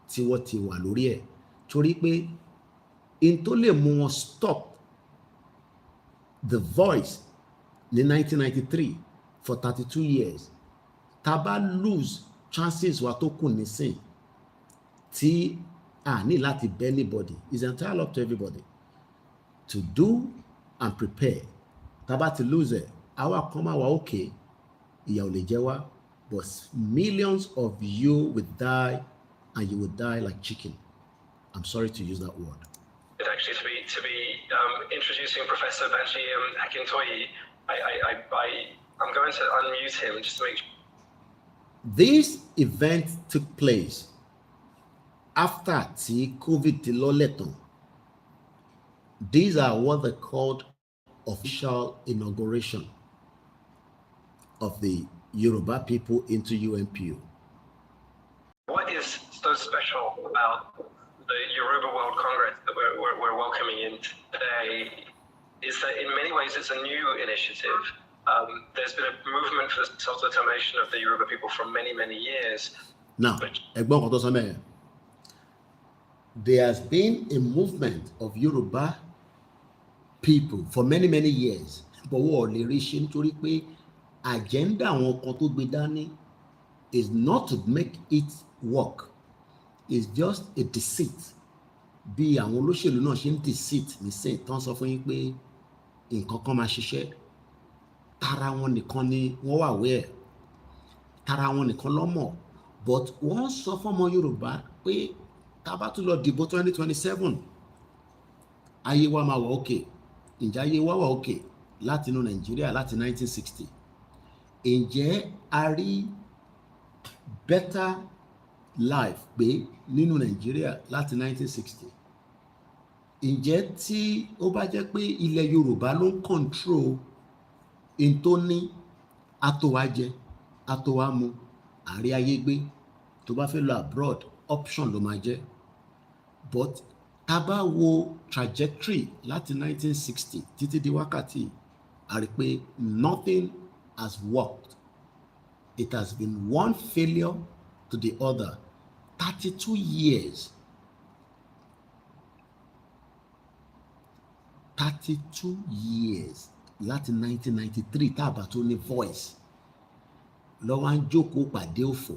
tí wọ́n ti wà lórí ẹ̀, torí pé in tó lè mú wọn stop the voice ní 1993 for 32 years, tá bá lose chances wa tó kù nísìn tí a ní láti bẹ anybody. It's entirely up to everybody to do and prepare. Tá bá ti lose it, àwa kan máa wà okay, ìyà ò lè jẹ wá, but millions of you will die, and you will die like chicken. I'm sorry to use that word. Actually, to be introducing Professor Banji Akintoye, I'm going to unmute him just to make sure. This event took place after the COVID lọ́lẹ̀. These are what they called official inauguration of the Yoruba people into UNPO. What is so special about the Yoruba World Congress that we're welcoming in today is that in many ways it's a new initiative. There's been a movement for the self-determination of the Yoruba people for many, many years. Now, there has been a movement of Yoruba people for many, many years. But what they reach nítorí pé agenda àwọn kan tó gbé dání is not to make it work. It's just a deceit. Bí àwọn olóṣèlú náà ṣe ń deceit nísìn tán sọ fún yín pé nǹkan kan máa ṣiṣẹ́. Tara wọn nìkan ni wọ́n wà wẹ́, tara wọn nìkan ló mọ̀, but wọ́n sọ fún ọmọ Yorùbá pé tá bá tún lọ dìbò 2027 ayé wa máa wà okay. Ǹjẹ́ ayé wa wà okay láti inú Nàìjíríà láti 1960? ǹjẹ́ a rí better life gbé nínú Nàìjíríà láti 1960? Ǹjẹ́ tí ó bá jẹ́ pé ilẹ̀ Yorùbá ló ń control in tó ní àtòwájẹ àtòwámu àrí ayé gbé, tó bá fẹ́ lọ abroad option ló máa jẹ́. But tá bá wo trajectory láti 1960 títí di wákàtí, a rí pé nothing has worked. It has been one failure to the other. 32 years. 32 years láti 1993 tá bá tó ní voice. Lọ́wọ́ ń jókòó pàdé òfò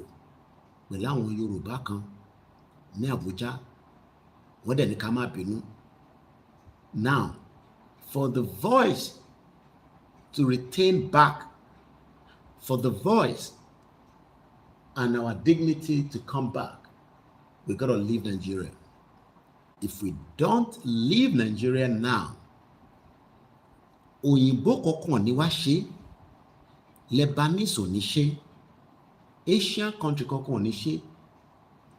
pẹ̀lú àwọn Yorùbá kan ní Abuja. Wọ́n dẹ̀ ní ká má bínú. Now, for the voice to retain back, for the voice and our dignity to come back, we got to leave Nigeria. If we don't leave Nigeria now, òyìnbó kọ̀ọ̀kan ni wá ṣe, Lebanese ò ní ṣe, Asian country kọ̀ọ̀kan ò ní ṣe.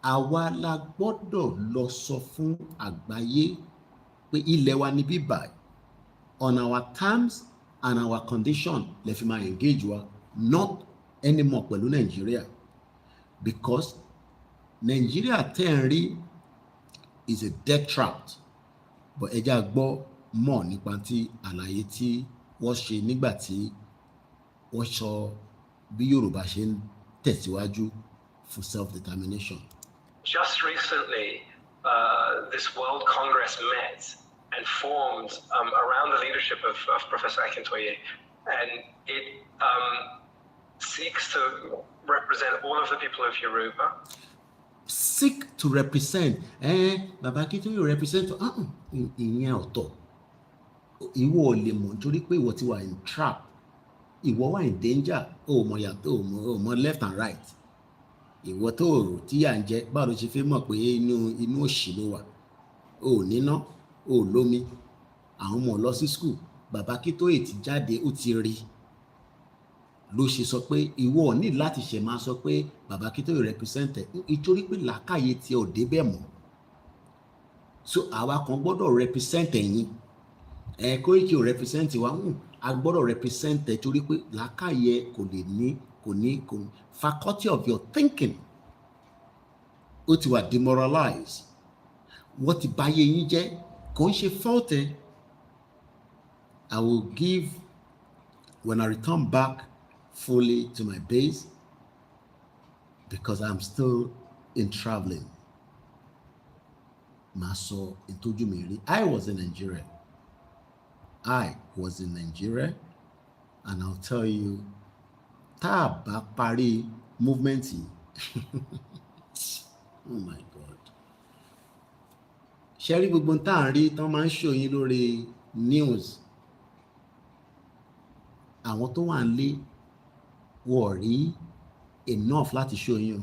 Àwa la gbọ́dọ̀ lọ sọ fún àgbáyé pé ilẹ̀ wa ni bíbà, on our terms and our condition lè fi máa engage wa, not anymore pẹ̀lú Nigeria, because Nigeria tẹ́ ń rí is a death trap. But ẹ já gbọ́ mọ̀ nípa tí àlàyé tí wọ́n ṣe nígbà tí wọ́n sọ bí Yorùbá ṣe ń tẹ̀síwájú for self-determination. Just recently, this World Congress met and formed around the leadership of Professor AKINTOYE, and it seeks to represent all of the people of Yoruba. Seek to represent. Baba AKINTOYE represent. Ìyẹn ọ̀tọ̀. Ìwọ ò lè mọ̀ nítorí pé ìwọ ti wà in trap. Ìwọ wà in danger. O mọ̀ yàtọ̀, o mọ̀ left and right. Ìwọ tó rò tí yà ń jẹ, báwo ló ṣe fẹ́ mọ̀ pé inú òṣì ló wà? O ò níná, o ò lómi. Àwọn ọmọ lọ sí school. Baba AKINTOYE ti jáde, ó ti rí. Ló ṣe sọ pé ìwọ ò ní láti ṣe máa sọ pé Baba AKINTOYE represent ẹ̀, nítorí pé làákàyè tí ò débẹ̀ mọ́. So àwa kan gbọ́dọ̀ represent ẹ̀yin. Koiki ò represent wa, a gbọ́dọ̀ represent ẹ̀ torí pé làákàyè kò ní faculty of your thinking ó ti wà demoralized. Wọ́n ti báyé yín jẹ́, kò ń ṣe fault ẹ̀. I will give, when I return back fully to my base, because I'm still in traveling. Maso ìtọ́jú mi rí. I was in Nigeria, and I'll tell you, tá a bá parí movement yìí, oh my God. Ṣé rí gbogbo tá à ń rí tán máa ń show yín lórí news? Àwọn tó wà nílé wọ́n rí enough láti show yín.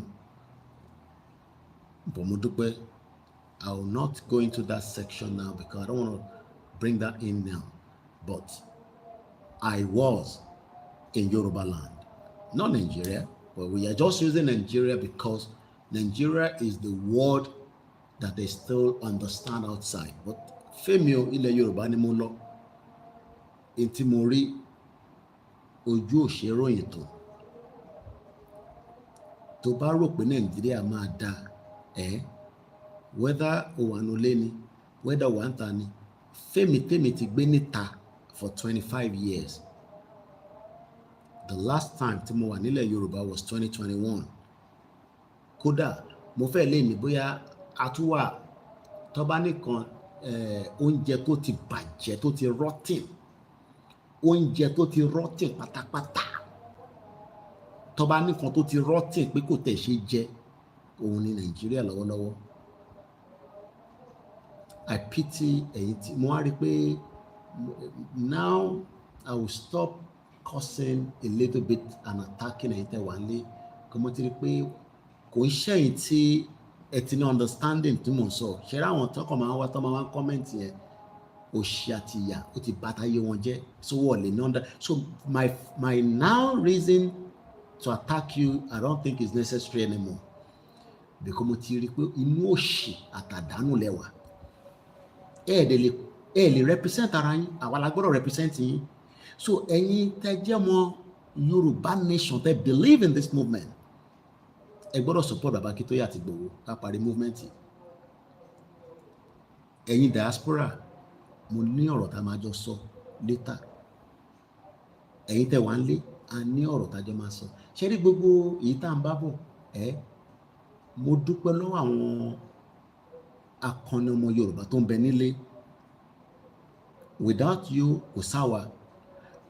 But mo dúpẹ́, I will not go into that section now because I don't want to bring that in now. But I was in Yoruba land, not Nigeria, but we are just using Nigeria because Nigeria is the word that they still understand outside. But Femio ilẹ̀ Yorùbá ni mo lọ. Ntí mo rí ojú òṣèrò yìí tó bá rò pé Nigeria máa dá whether o wà nulẹ̀ ni, whether wà ń ta ni, Fẹ́mi tèmi ti gbé níta for 25 years. The last time tí mo wà nílẹ̀ Yorùbá was 2021. Kódà mo fẹ́ lè ní bóyá àtúwà tó bá nìkan oúnjẹ tó ti bàjẹ́, tó ti rotten, oúnjẹ tó ti rotten pátápátá, tó bá nìkan tó ti rotten pé kò tẹ̀ ṣe jẹ, òun ní Nàìjíríà lọ́wọ́lọ́wọ́. I pity ẹ̀yin tí mo wá rí pé now I will stop cursing a little bit and attacking ẹ̀yin tẹ́ wà nílé, kò mo ti rí pé kò ń ṣẹ̀yìn tí ẹ ti ní understanding tí mo ń sọ. Ṣé ráwọn tọkàn máa ń wá tó máa ń comment yẹn, òṣì àti ìyà ó ti bàtà yé wọn jẹ́, so wọ́n lè ní under. So my now reason to attack you, I don't think is necessary anymore, because mo ti rí pé inú òṣì àtàdánù lẹ́wà. Ẹ lè represent ara yín, àwa la gbọ́dọ̀ represent yín. So ẹ̀yin tẹ́ jẹ́ mọ́ Yorùbá nation, tẹ́ believe in this movement, ẹ gbọ́dọ̀ support Baba Akintoye àti Igboho ká parí movement yìí. Ẹ̀yin diaspora, mo ní ọ̀rọ̀ tá a máa jọ sọ later. Ẹ̀yin tẹ́ wà ń lé, a ní ọ̀rọ̀ tá a jọ máa sọ. Ṣé rí gbogbo èyí tá à ń bá bọ̀, mo dúpẹ́ lọ́wọ́ àwọn akọni ọmọ Yorùbá tó ń bẹ nílé. Without you, kò sáwa.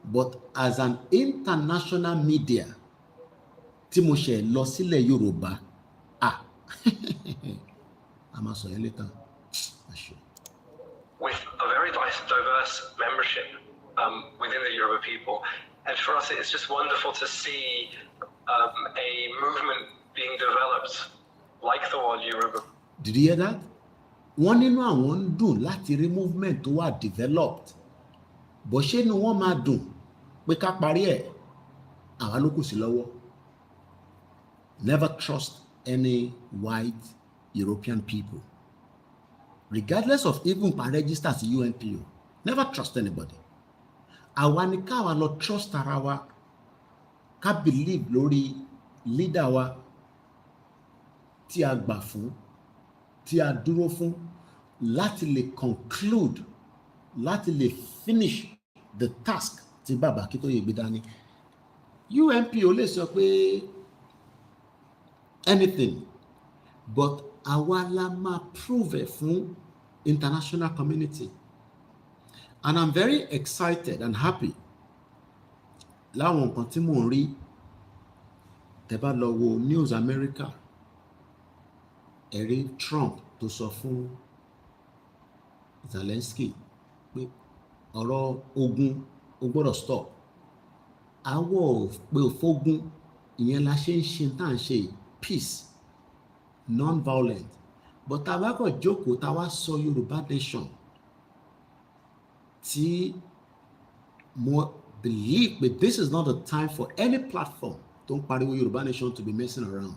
But as an international media, tí mo ṣe lọ sílẹ̀ Yorùbá, a máa sọ yẹn later. With a very diverse membership within the Yoruba people. And for us, it's just wonderful to see a movement being developed like the World Yoruba. Did you hear that? Wọ́n nínú àwọn ń dùn láti rí movement tó wà developed. Bó ṣe ni wọ́n máa dùn pé ká parí ẹ̀, àwa ló kù sí lọ́wọ́. Never trust any white European people, regardless of even per register sí UNPO. Never trust anybody. Àwa ni káwa lọ trust ara wa, ká believe lórí leader wa tí a gbà fún, tí a dúró fún, láti lè conclude, láti lè finish the task tí Baba Akintoye gbé dání. UNPO lè sọ pé anything, but àwa la máa prove ẹ̀ fún international community. And I'm very excited and happy láwọn nǹkan tí mò ń rí. Tẹ́ bá lọ wo News America, ẹ rí Trump tó sọ fún Zelensky pé ọ̀rọ̀ ogun ó gbọ́dọ̀ stop. Àwọ̀ pé òfógun, ìyẹn la ṣe ń ṣe tá à ń ṣe peace, non-violent. But tá a bá kàn jókòó tá a wá sọ Yorùbá nation, tí mo believe that this is not the time for any platform tó ń pariwo Yorùbá nation to be messing around.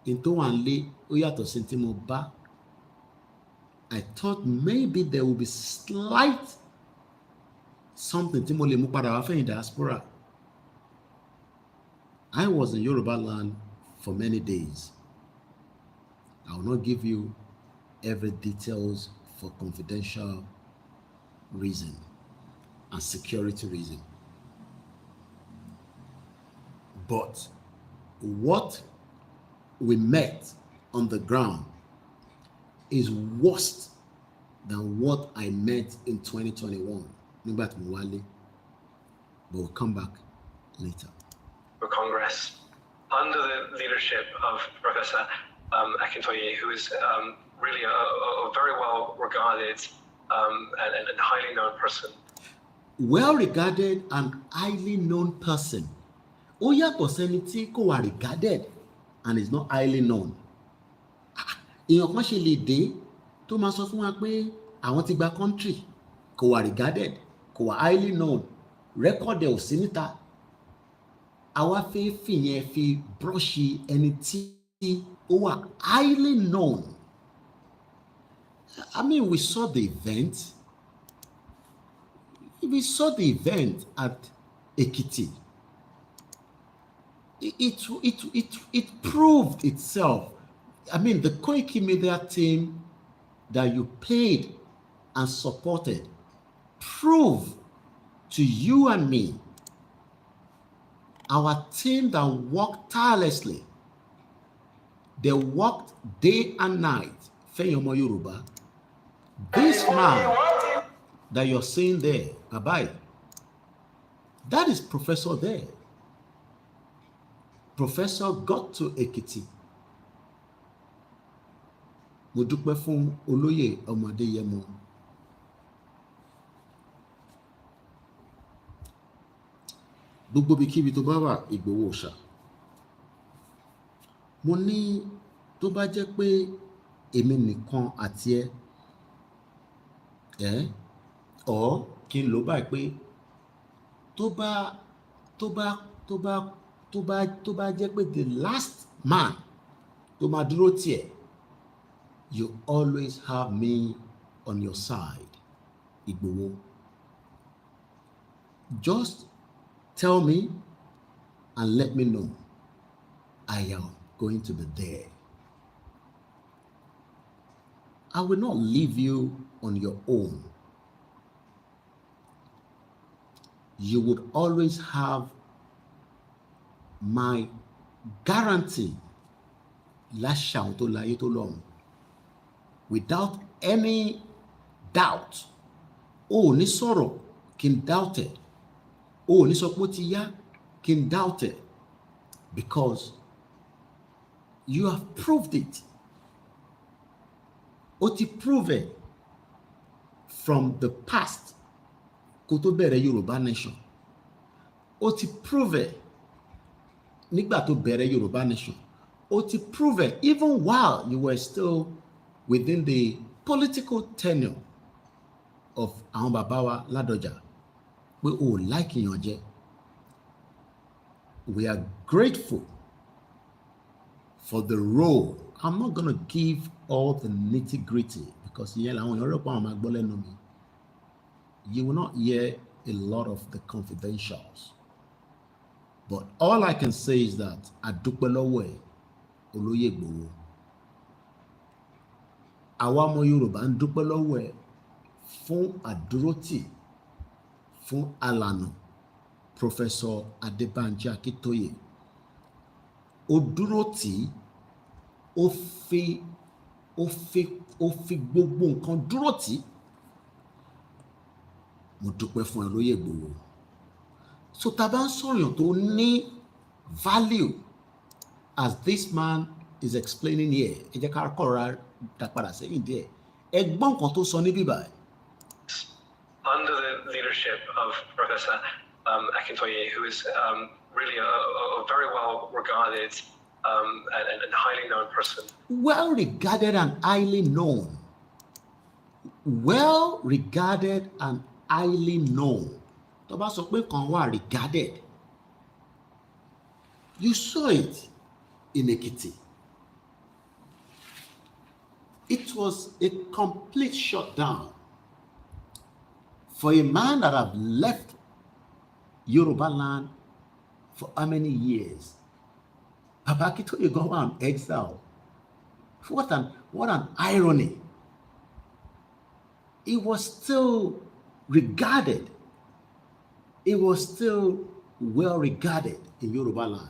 In tó wà ń lé ó yàtọ̀ sí tí mo bá. I thought maybe there will be slight something tí mo lè mú padà wá fẹ́yìn diaspora. I was in Yoruba land for many days. I will not give you every details for confidential reason and security reason. But what we met on the ground is worse than what I met in 2021. Nígbà tí mo wálé, but we'll come back later. For Congress, under the leadership of Professor Akintoye, who is really a very well regarded and highly known person. Well regarded and highly known person. Ó yàtọ̀ sẹ́ni tí kò wà regarded and is not highly known. Èèyàn kan ṣe lè dé tó máa sọ fún wa pé àwọn ti gba country, kò wà regarded, kò wà highly known, record ẹ̀ ò sí níta. Àwa fẹ́ fìyẹn fi brush ẹni tí ó wà highly known. I mean, we saw the event. We saw the event at Ekiti. It proved itself. I mean, the Koikimedia team that you paid and supported proved to you and me, our team that worked tirelessly, they worked day and night. Feyomo Yoruba. This man that you're seeing there, bye-bye, that is Professor there. Professor got to Ekiti. Mo dúpẹ́ fún Olóyè Ọmọdéyẹmọ. Gbogbo ibikíbi tó bá wà Ìgbòho Òòṣà. Mo ní tó bá jẹ́ pé èmi nìkan àti ẹ or kí n lò báyìí pé tó bá jẹ́ pé the last man tó máa dúró tiẹ̀, you always have me on your side, Igboho. Just tell me and let me know. I am going to be there. I will not leave you on your own. You would always have my guarantee, láṣà tó láyé tó lọ́run, without any doubt. O ò ní sọ̀rọ̀ kí n doubt it. O ò ní sọ pé ó ti yá kí n doubt it, because you have proved it. O ti prove it from the past kó tó bẹ̀rẹ̀ Yorùbá nation. O ti prove it nígbà tó bẹ̀rẹ̀ Yorùbá nation. O ti prove it even while you were still within the political tenure of àwọn bàbá wa Ládọjà, pé o ò like ìyànjẹ. We are grateful for the role. I'm not going to give all the nitty-gritty because ìyẹn làwọn èèyàn rẹ̀ pa àwọn máa gbọ́ lẹ́nu mi. You will not hear a lot of the confidentials. But all I can say is that adúpẹ́ lọ́wọ́ ẹ̀, Olóyè Ìgbòho. Àwa ọmọ Yorùbá ń dúpẹ́ lọ́wọ́ ẹ̀ fún àdúrótì, fún alànà Professor Adébánjí Akíntóyè. Ó dúró tì, ó fi gbogbo nǹkan dúró tì. Mo dúpẹ́ fún Olóyè Ìgbòho. So tá bá ń sọ̀rọ̀ tó ní value as this man is explaining here, ẹ jẹ́ ká kọ́ra dá padà sẹ́yìn díẹ̀. Ẹ gbọ́ nǹkan tó sọ níbí báyìí. Under the leadership of Professor Akintoye, who is really a very well regarded and highly known person. Well regarded and highly known. Well regarded and highly known. Tó bá sọ pé kan wà regarded, you saw it in Ekiti. It was a complete shutdown for a man that have left Yoruba land for how many years? Baba Akintoye go on exile. What an irony. It was still regarded. It was still well regarded in Yoruba land.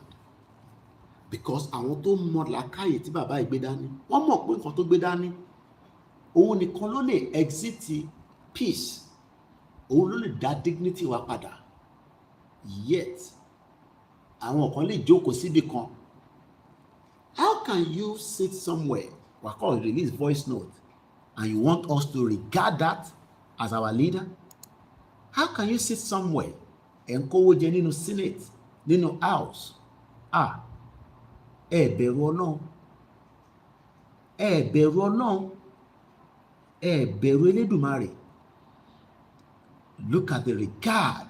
Because àwọn tó mọ làákàyè tí bàbá yìí gbé dání, wọ́n mọ̀ pé nǹkan tó gbé dání, òun nìkan ló lè exit peace, òun ló lè dá dignity wa padà. Yet, àwọn kan lè jókòó síbi kan. How can you sit somewhere, we call it release voice note, and you want us to regard that as our leader? How can you sit somewhere and kówó jẹ nínú Senate, nínú House? Ẹ bẹ̀rù Ọlọ́run. Ẹ bẹ̀rù Ọlọ́run. Ẹ bẹ̀rù Elédùmarè. Look at the regard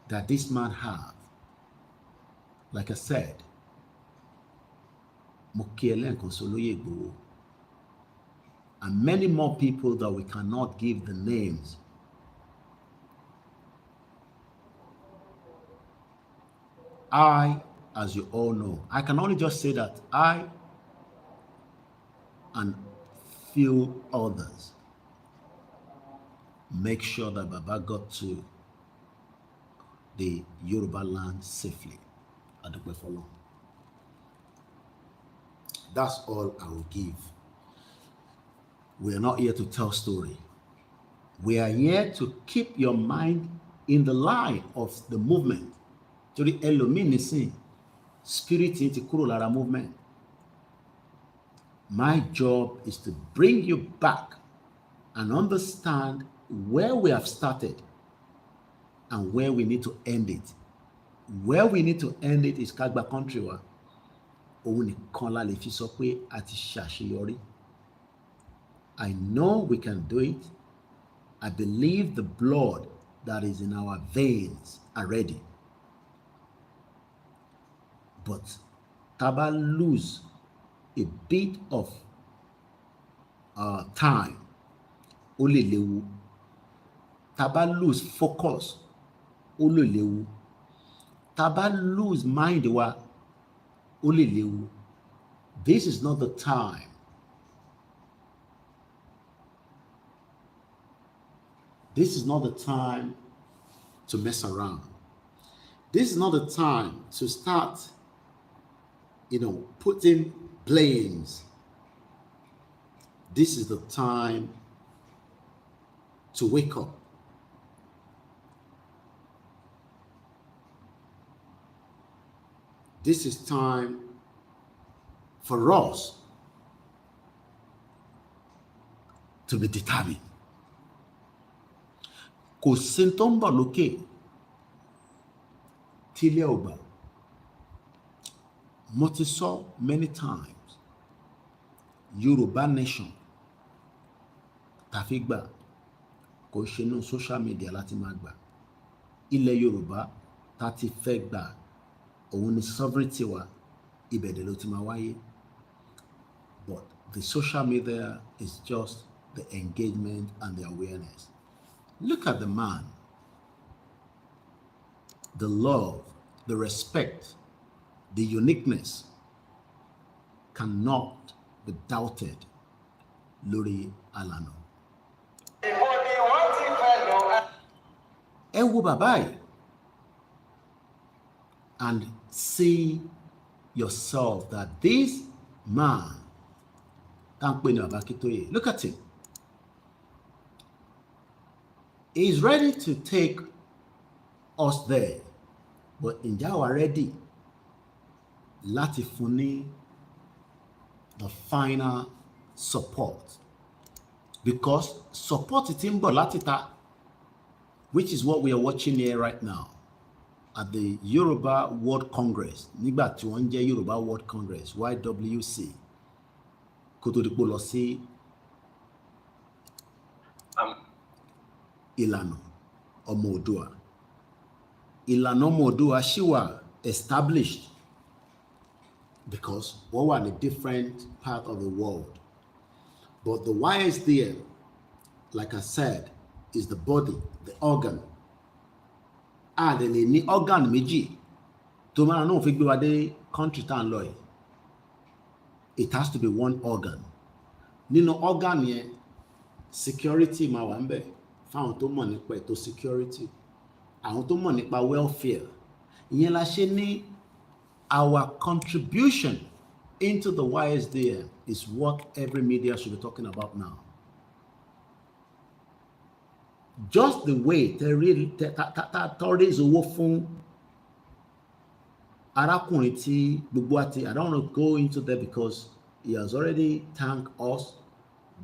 that this man have. Like I said, mo kí ẹ lẹ́ẹ̀kan sí Olóyè Ìgbòho, and many more people that we cannot give the names. I, as you all know, I can only just say that I and few others make sure that Baba got to the Yoruba land safely. That's all I will give. We are not here to tell story. We are here to keep your mind in the line of the movement. To the ẹlòmíì spirit ti kúrò lára movement. My job is to bring you back and understand where we have started and where we need to end it. Where we need to end it is ká gba country wa. Òun nìkan la lè fi sọ pé a ti ṣàṣeyọrí. I know we can do it. I believe the blood that is in our veins are ready. But Taba lose a bit of time, ó lè léwu. Taba lose focus, ó lè léwu. Taba lose mind wa, ó lè léwu. This is not the time. This is not the time to mess around. This is not the time to start, putting blames. This is the time to wake up. This is time for us to be determined. Kò sí tó ń bọ̀ lókè tílé ò gbà. Mo ti sọ many times, Yorùbá nation tàfi gbà kò ṣe inú social media láti máa gbà. Ilẹ̀ Yorùbá tá ti fẹ́ gbà òun ni sovereignty wa, ibẹ̀dẹ̀ ló ti máa wáyé. But the social media is just the engagement and the awareness. Look at the man, the love, the respect, the uniqueness cannot be doubted. Lórí Alano. Ẹ wo bàbá yìí and see yourself that this man, AKINTOYE, look at him. He's ready to take us there, but ǹjẹ́ àwa ready láti fún ní the final support? Because support ti ń bọ̀ láti ta, which is what we are watching here right now at the Yoruba World Congress. Nígbà tí wọ́n ń jẹ́ Yoruba World Congress, YWC, kó tó di pé lọ sí ìlànà ọmọ Oòduà. Ìlànà ọmọ Oòduà ṣì wà established because wọ́n wà ní different part of the world. But the YSDM, like I said, is the body, the organ. Then ní organ méjì tó máa náà fi gbé wa dé country tá ń lọ yìí. It has to be one organ. Nínú organ yẹn, security máa wà ń bẹ̀ fáwọn tó mọ̀ nípa ètò security, àwọn tó mọ̀ nípa welfare. Ìyẹn la ṣe ní our contribution into the YSDM is what every media should be talking about now. Just the way raise owó fún arákùnrin tí gbogbo àti, I don't want to go into that because he has already thanked us.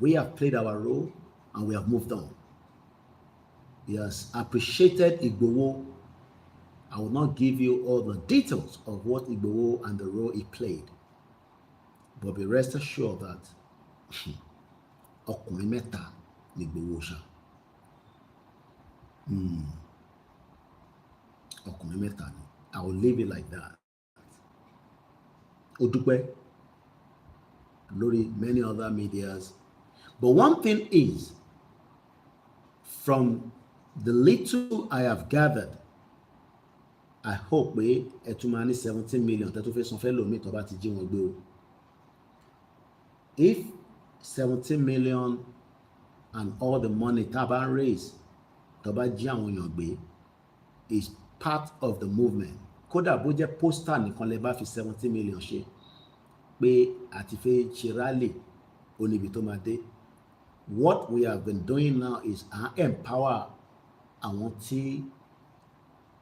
We have played our role and we have moved on. He has appreciated Igboho. I will not give you all the details of what Igboho and the role he played, but be rest assured that ọkùnrin mẹ́ta ni Igboho ṣá. Ọkùnrin mẹ́ta ni. I will leave it like that. Ó dúpẹ́ lórí many other medias, but one thing is, from the little I have gathered, I hope pé ẹ tún máa ní 17 million tẹ́tún fẹ́ san fẹ́ lòmí tó bá ti jí wọn gbé o. If 17 million and all the money tá a bá ń raise tó bá jí àwọn èèyàn gbé is part of the movement. Kódà bó jẹ́ poster nìkan lè bá fi 17 million ṣe pé àti fẹ́ ṣe rally oníbi tó máa dé. What we have been doing now is empower àwọn tí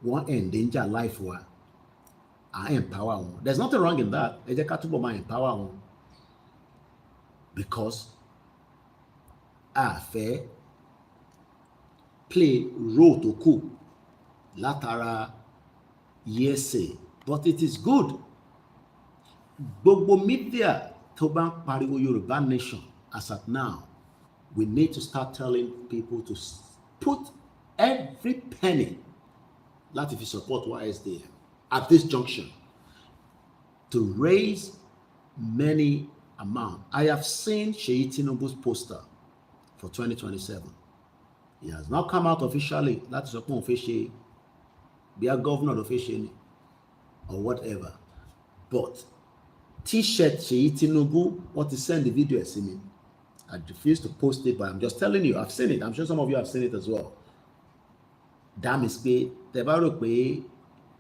wọ́n endanger life wa. Empower wọn. There's nothing wrong in that. Ẹ jẹ́ ká túbọ̀ máa empower wọn. Because a fẹ́ play role tó kù látara yẹ́sẹ̀, but it is good. Gbogbo media tó bá ń pariwo Yorùbá nation as at now, we need to start telling people to put every penny láti fi support YSDM at this junction to raise many amount. I have seen Seyi Tinubu's poster for 2027. He has not come out officially láti sọ pé òun fẹ́ ṣe bí a governor ló fẹ́ ṣe ni or whatever, but t-shirt Seyi Tinubu, what is send the video to me. I refuse to post it, but I'm just telling you, I've seen it. I'm sure some of you have seen it as well. Damn is pé tẹ́ bá rò pé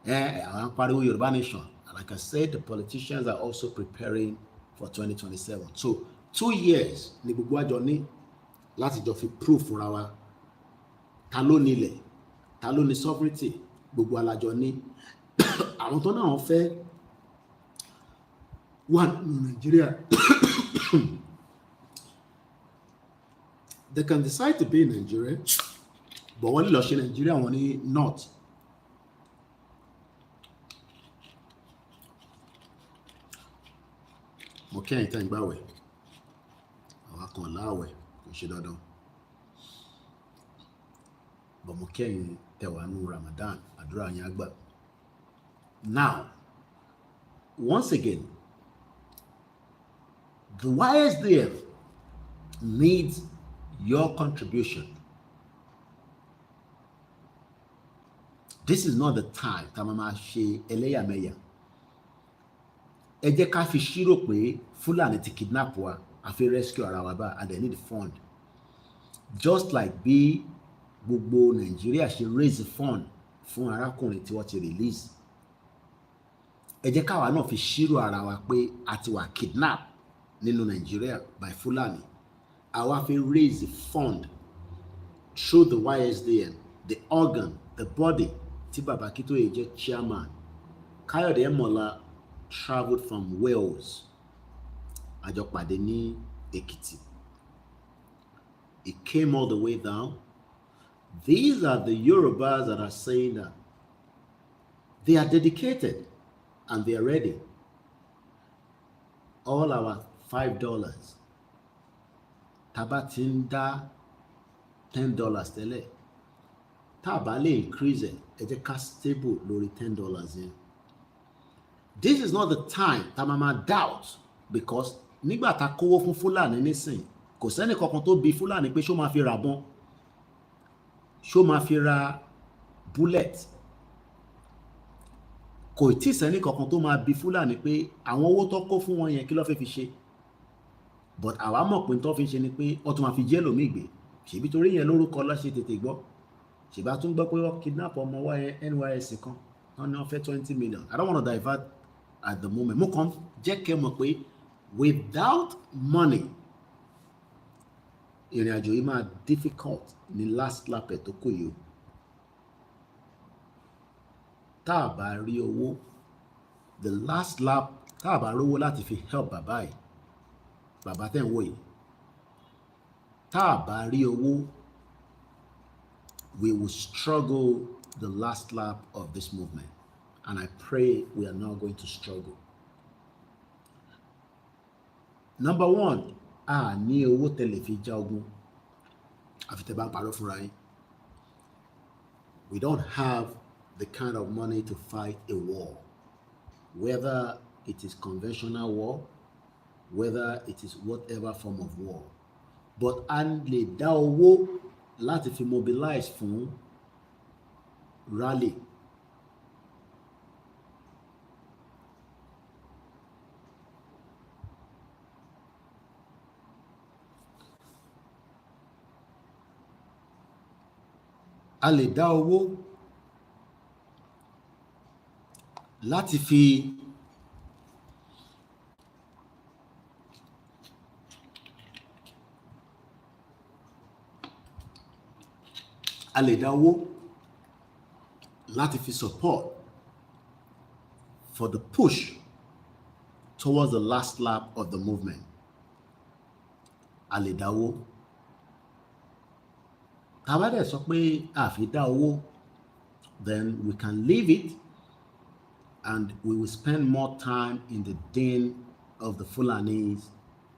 àwọn pariwo Yorùbá nation. And like I said, the politicians are also preparing for 2027. So 2 years ni gbogbo àjọ ní láti jọ fi proof fúnra wa. Ta ló nílẹ̀, ta ló ní sovereignty, gbogbo alájọ ní. Àwọn tó náà wọ́n fẹ́ wà ní Nigeria. They can decide to be in Nigeria, but wọ́n lè lọ ṣe Nigeria wọ́n ní north. Mo kẹ́yìn tẹ́ ń gbàwẹ̀, àwọn kan láwẹ̀ kò ṣe dandan. But mo kẹ́yìn tẹ̀wá nú Ramadan, àdúrà yín á gbà. Now, once again, the YSDF needs your contribution. This is not the time tá a máa ṣe ẹlẹ́yàmẹ̀yà. Ẹ jẹ́ ká fi ṣírò pé Fúlàní ti kidnap wa, a fi rescue ara wa bá, and they need fund. Just like bí gbogbo Nàìjíríà ṣe raise fund fún arákùnrin tí wọ́n ti release. Ẹ jẹ́ káwa náà fi ṣírò ara wa pé a ti wà kidnap nínú Nàìjíríà by Fúlàní. Àwa fi raise the fund through the YSDM, the organ, the body tí Baba Akintoye jẹ́ chairman. Kayode Emola traveled from Wales. Àjọpàdé ní Èkìtì. He came all the way down. These are the Yorubas that are saying that they are dedicated and they are ready. All our $5. Taba ti ń dá $10 tẹ́lẹ̀. Tá bá lè increase it, ẹ jẹ́ ká stable lórí $10 yẹn. This is not the time tá máa doubt, because nígbà tá kówó fún Fúlàní nísìn, kò sẹ́ni kankan tó bi Fúlàní pé ṣó máa fi ra bọn, ṣó máa fi ra bullet. Kò tí sẹ́ni kankan tó máa bi Fúlàní pé àwọn owó tó kó fún wọn yẹn kí ló fẹ́ fi ṣe. But àwa mọ̀ pé tó fi ṣe ni pé ó tún máa fi jẹ́ lòmíì gbé. Ṣèbí torí yẹn lórúkọ lọ́ṣẹ́ tètè gbọ́. Ṣèbá tún gbọ́ pé wọ́n kidnap ọmọ NYSC kan, wọ́n ní wọ́n fẹ́ 20 million. I don't want to divert at the moment. Mo kàn jẹ́ kẹ́ mọ̀ pé without money, ìrìn àjò yìí máa difficult ní last lap ẹ̀ tó kù yìí. Tá a bá rí owó, the last lap, tá a bá rówó láti fi help bàbá yìí, bàbá tẹ̀ ń wò yìí. Tá a bá rí owó, we will struggle the last lap of this movement. And I pray we are not going to struggle. Number one, a ní owó tẹ́lẹ̀ fi já ogun. Àfi tẹ́ bá ń parọ́ fúnra yín. We don't have the kind of money to fight a war, whether it is conventional war, whether it is whatever form of war. But a lè dá owó láti fi mobilize fún rally. A lè dá owó láti fi support for the push towards the last lap of the movement. A lè dá owó. Tá bá dẹ̀ sọ pé a fi dá owó, then we can leave it and we will spend more time in the den of the Fulanis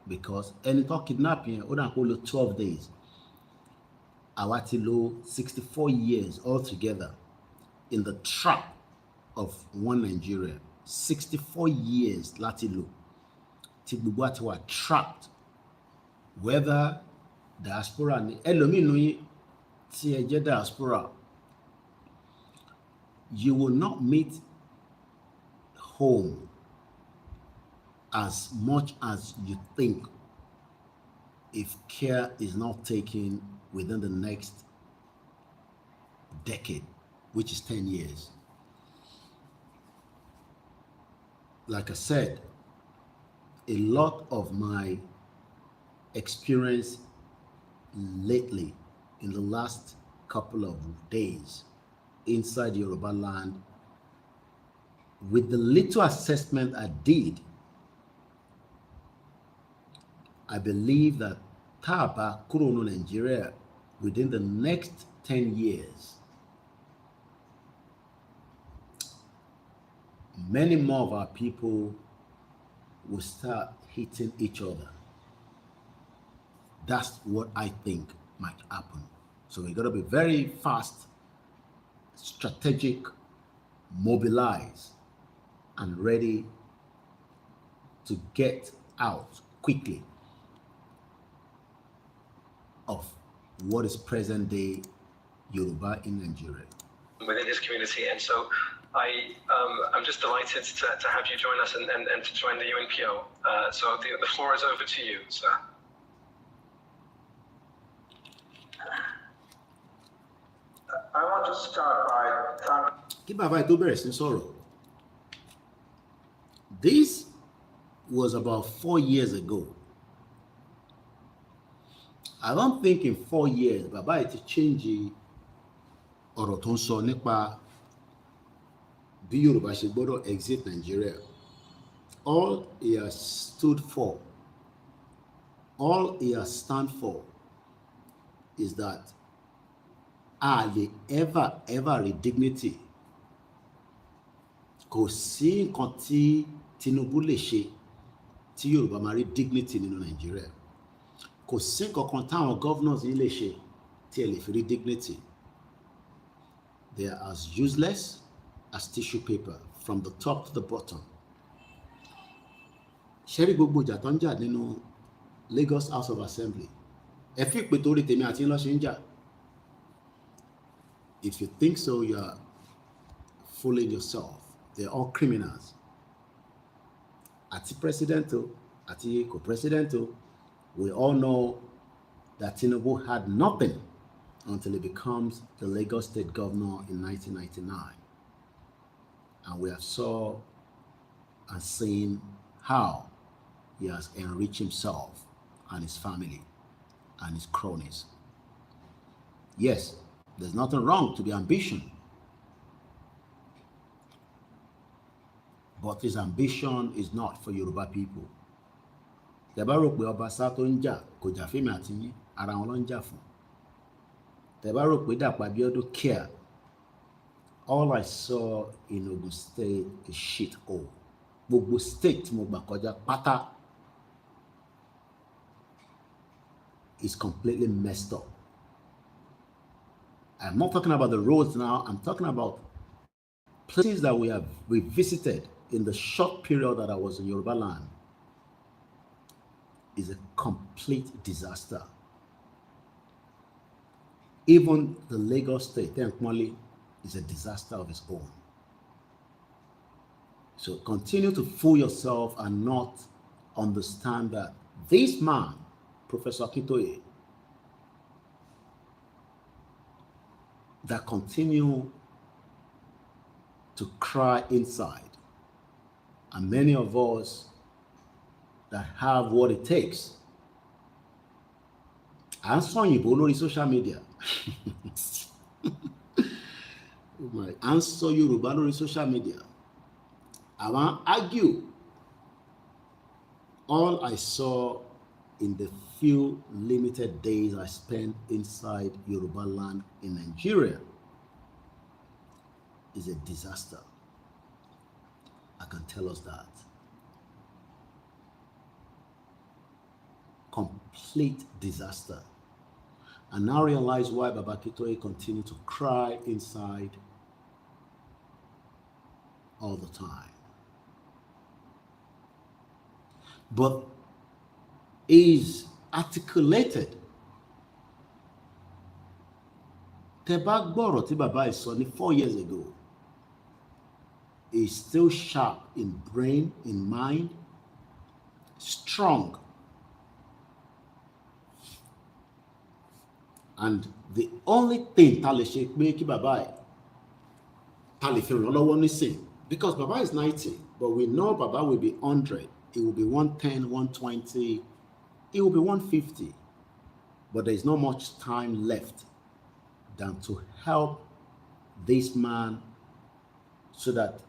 because ẹni tó kidnap yẹn ó dà kó lò 12 days. Àwa ti lò 64 years altogether in the trap of one Nigeria. 64 years láti lò tí gbogbo àti wà trapped, whether diaspora ni ẹlòmíì nù yín tí ẹ jẹ́ diaspora, you will not meet home as much as you think if care is not taken within the next decade, which is 10 years. Like I said, a lot of my experience lately in the last couple of days inside Yoruba land, with the little assessment I did, I believe that Taba Kurono Nigeria within the next 10 years, many more of our people will start hitting each other. That's what I think might happen. So we got to be very fast, strategic, mobilize, and ready to get out quickly of what is present day Yoruba in Nigeria. Within this community, and so I'm just delighted to have you join us and to join the UNPO. So the floor is over to you, sir. I want to start by thanking. This was about 4 years ago. I don't think in 4 years, Baba iti change ọ̀rọ̀ tó ń sọ nípa bí Yorùbá ṣe gbọ́dọ̀ exit Nigeria. All he has stood for, all he has stand for is that a lè ever rí dignity. Kò sí nǹkan tí Tinubu lè ṣe tí Yorùbá máa rí dignity nínú Nigeria. Kò sí nǹkan kan táwọn governors yìí lè ṣe tí ẹ lè fi rí dignity. They are as useless as tissue paper from the top to the bottom. Ṣẹ́rí gbogbo ìjà tó ń jà nínú Lagos House of Assembly. Ẹ fi pé torí tèmi àti ńlọ ṣe ń jà. If you think so, you are fooling yourself. They're all criminals. Àti presidento, àti co-presidento, we all know that Tinubu had nothing until he becomes the Lagos State Governor in 1999. And we have saw and seen how he has enriched himself and his family and his cronies. Yes, there's nothing wrong to be ambition. But his ambition is not for Yoruba people. Tẹ́ bá rò pé Ọbaṣá tó ń jà kò jà fẹ́mi àti yín, ara wọn ló ń jà fún. Tẹ́ bá rò pé Dàpọ̀ Abíọ́dún care. All I saw in Ogun State is shit hole. Gbogbo state mo gbà kọjá pátá is completely messed up. I'm not talking about the roads now. I'm talking about places that we visited in the short period that I was in Yoruba land. Is a complete disaster. Even the Lagos State, Tenkmali, is a disaster of its own. So continue to fool yourself and not understand that this man, Professor AKINTOYE, that continue to cry inside, and many of us that have what it takes. À ń sọ òyìnbó lórí social media. À ń sọ Yorùbá lórí social media. Àwọn argue. All I saw in the few limited days I spent inside Yoruba land in Nigeria is a disaster. I can tell us that. complete disaster. And now realize why Baba Akintoye continued to cry inside all the time. But is articulated. Tebak Boro tí Baba is sọ ní 4 years ago is still sharp in brain, in mind, strong. And the only thing ta lè ṣe pé kí Baba ta lè fi ràn lọ́wọ́ nísìn, because Baba is 90, but we know Baba will be 100, it will be 110, 120, it will be 150. But there is not much time left than to help this man so that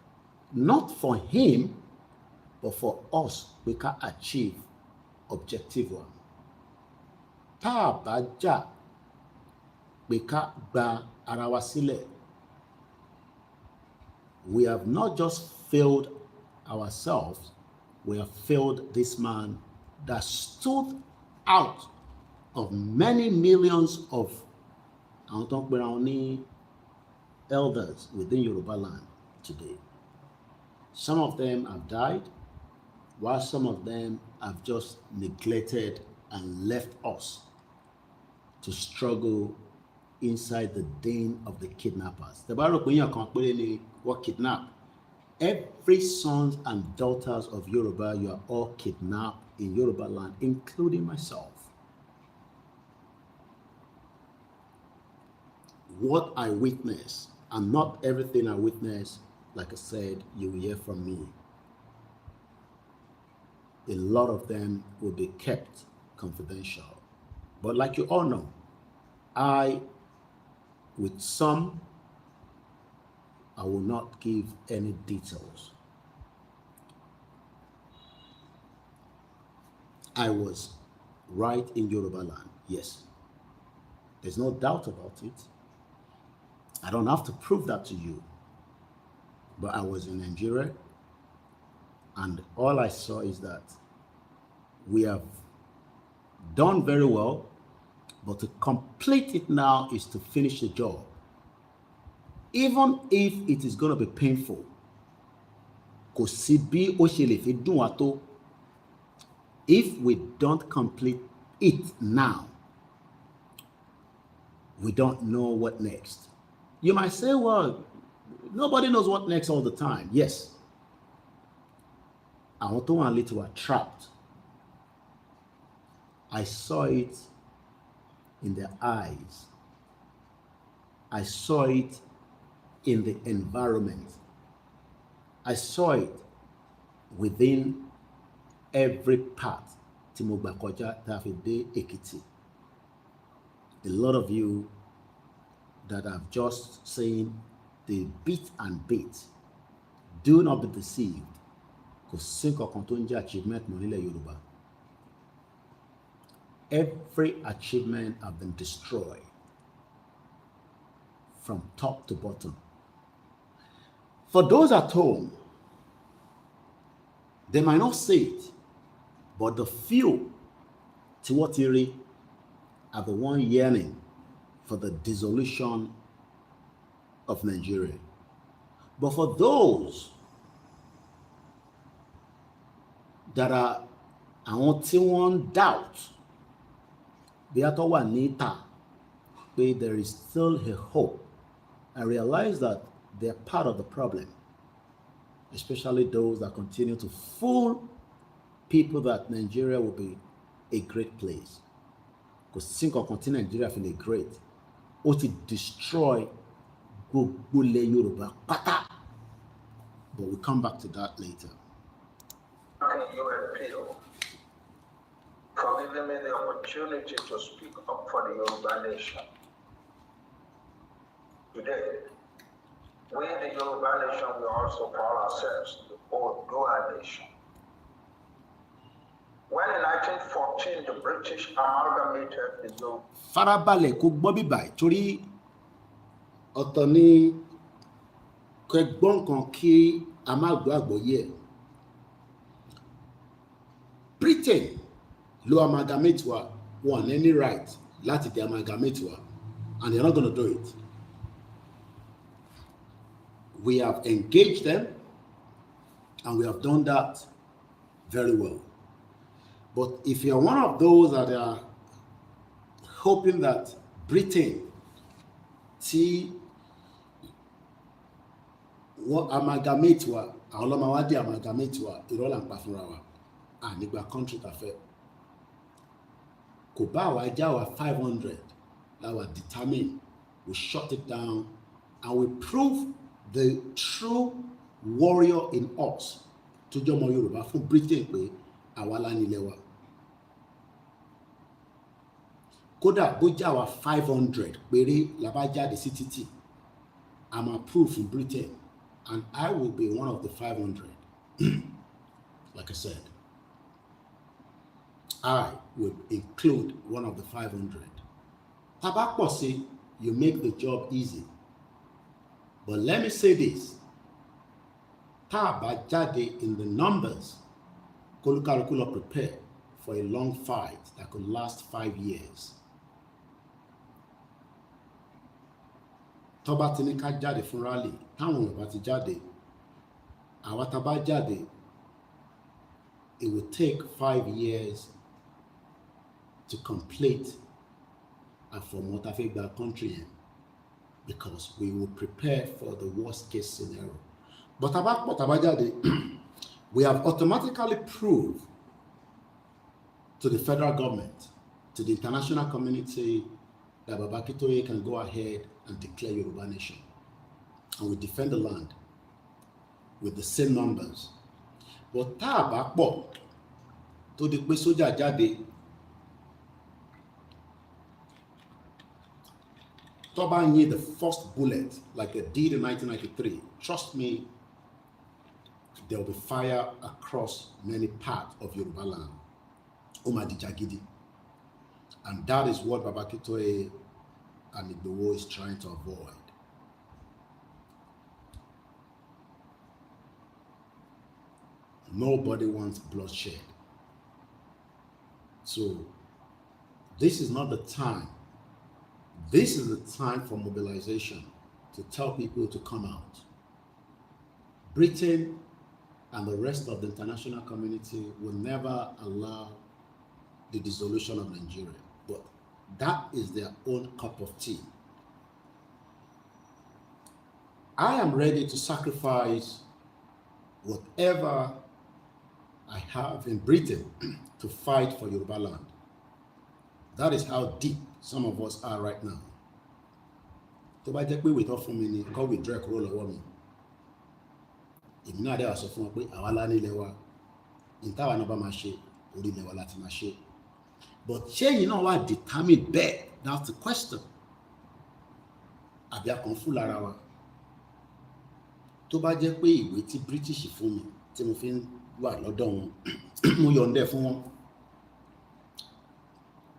not for him, but for us, we can achieve objective one. Tá a bá jà, we can gba ara wa sílẹ̀. We have not just failed ourselves, we have failed this man that stood out of many millions of elders within Yoruba land today. Some of them have died, while some of them have just neglected and left us to struggle inside the den of the kidnappers. The Bible what kidnap. Every sons and daughters of Yoruba, you are all kidnapped in Yoruba land, including myself. What I witness, and not everything I witness, like I said, you will hear from me. A lot of them will be kept confidential. But like you all know, with some, I will not give any details. I was right in Yoruba land, yes. There's no doubt about it. I don't have to prove that to you. But I was in Nigeria, and all I saw is that we have done very well, but to complete it now is to finish the job. Even if it is going to be painful, if we don't complete it now, we don't know what next. You might say, well, nobody knows what next all the time. Yes. I want to want little trapped. I saw it in their eyes. I saw it in the environment. I saw it within every part. A lot of you that have just seen the bit and bit, do not be deceived. Achievement Yoruba. Every achievement have been destroyed from top to bottom. For those at home, they might not see it, but the few Tiwatiri are the one yearning for the dissolution of Nigeria. But for those that are one doubt, there is still a hope. I realize that they're part of the problem, especially those that continue to fool people that Nigeria will be a great place. Because think of continent Nigeria feeling great, or to destroy Yoruba. But we'll come back to that later. UNPO for giving me the opportunity to speak up for the Yoruba nation. Today, we the Yoruba nation will also call ourselves the Odua nation. When in 1914 the British amalgamated the Yoruba. Farabalẹ̀ kó gbọ́ bíbà torí ọ̀tọ̀ ni kẹgbọ́n kan kí a má gbọ́ àgbọ́yé ẹ̀. Britain lo amalgamate wa, want any right láti di amalgamate wa, and they're not going to do it. We have engaged them, and we have done that very well. But if you're one of those that are hoping that Britain what amalgamate wa, àwọn ọlọ́mọ wa di amalgamate wa, irọ́ là ń pa fúnra wa, nígbà country ta fẹ́. Kò bá wa já wa 500, that was determined, we shut it down, and we prove the true warrior in us tó jẹ́ ọmọ Yorùbá fún Britain pé àwa la nílẹ̀ wa. Kódà bó já wa 500 péré la bá jáde sí títì, I'm approved in Britain, and I will be one of the 500. Like I said, I will include one of the 500. Tabakpo say you make the job easy. But let me say this. Taba Jade in the numbers, Kolukalukula prepare for a long fight that could last 5 years. Toba Tinika Jade fún rally, táwọn Yorùbá ti jáde, àwa tá bá jáde, it will take 5 years to complete and from what I think that country in, because we will prepare for the worst case scenario. But about Potabajade, we have automatically proved to the federal government, to the international community, that AKINTOYE can go ahead and declare Yoruba nation. And we defend the land with the same numbers. But Tabakbo, to the Soja Jade, Toba need the first bullet, like it did in 1993. Trust me, there will be fire across many parts of Yoruba land. Omadi Jagidi. And that is what AKINTOYE and Igboho is trying to avoid. Nobody wants bloodshed. So this is not the time. This is the time for mobilization to tell people to come out. Britain and the rest of the international community will never allow the dissolution of Nigeria, but that is their own cup of tea. I am ready to sacrifice whatever I have in Britain to fight for Yoruba land. That is how deep some of us are right now. Tó bá jẹ́ pé ìwé tó fún mi ni kó withdraw kúrò lọ́wọ́ mi. Èmi náà dé wá sọ fún wọn pé àwa la nílẹ̀ wa, ìtawà náà bá máa ṣe, orí ilẹ̀ wa láti máa ṣe. But ṣé náà wà determined bẹ́ẹ̀? That's the question. Àbí a kàn fún lára wa. Tó bá jẹ́ pé ìwé tí British fún mi tí mo fi ń wà lọ́dọ̀ wọn, mo yọ̀ǹdẹ̀ fún wọn.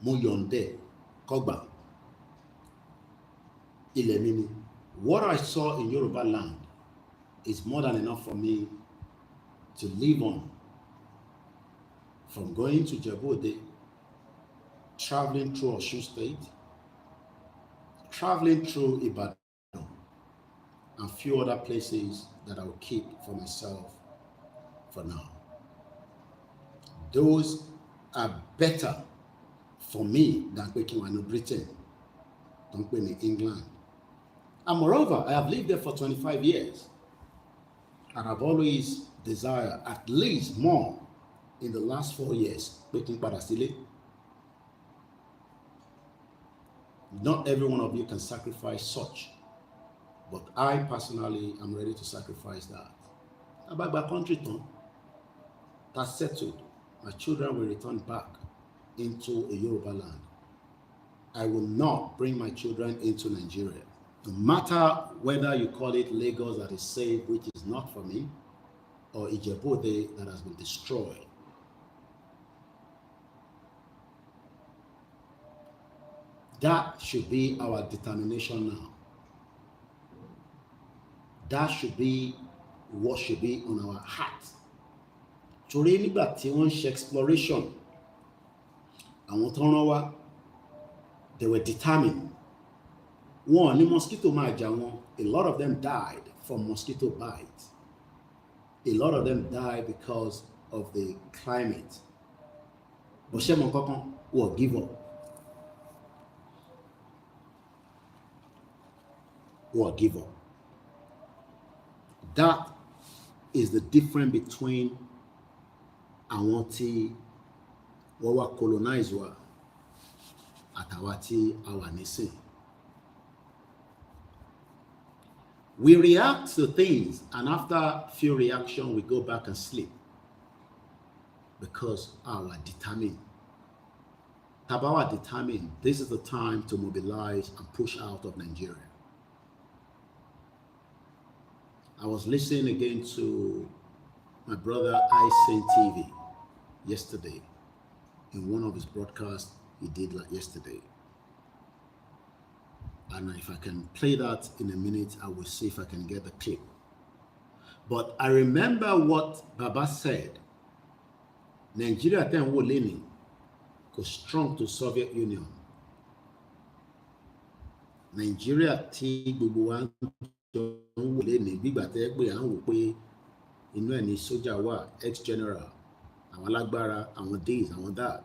Mo yọ̀ǹdẹ̀ kọ́gbà. Ilẹ̀ mi ni. What I saw in Yoruba land is more than enough for me to live on. From going to Ijebu-Ode, traveling through Osun State, traveling through Ibadan, and few other places that I will keep for myself for now. Those are better for me than Koikimedia in Britain, don't go in England. And moreover, I have lived there for 25 years. And I've always desired at least more in the last 4 years. Not every one of you can sacrifice such. But I personally am ready to sacrifice that. About my country, that's settled. My children will return back into a Yoruba land. I will not bring my children into Nigeria. No matter whether you call it Lagos that is safe, which is not for me, or Ijebu-Ode that has been destroyed. That should be our determination now. That should be what should be on our heart. Torí nígbà tí wọ́n ṣe exploration àwọn tó rán wá, they were determined. One, ní mosquito máa jà wọn. A lot of them died from mosquito bites. A lot of them died because of the climate. But ṣé mo kankan wọ́n give up. Wọ́n give up. That is the difference between àwọn tí wọ́n wá colonize wa àtàwa tí a wà nísìn. We react to things, and after few reaction, we go back and sleep because our determined. Tabawa determined, this is the time to mobilize and push out of Nigeria. I was listening again to my brother Isen TV yesterday in one of his broadcasts he did like yesterday. And if I can play that in a minute, I will see if I can get the clip. But I remember what Baba said. Nigeria then was leaning, was strong to Soviet Union. Nigeria tí gbogbo wa ń wò lẹ́ni gbígbà tẹ́ pé à ń wò pé inú ẹ̀ ní sójà wà, ex-general, àwọn alágbára, àwọn this, àwọn that.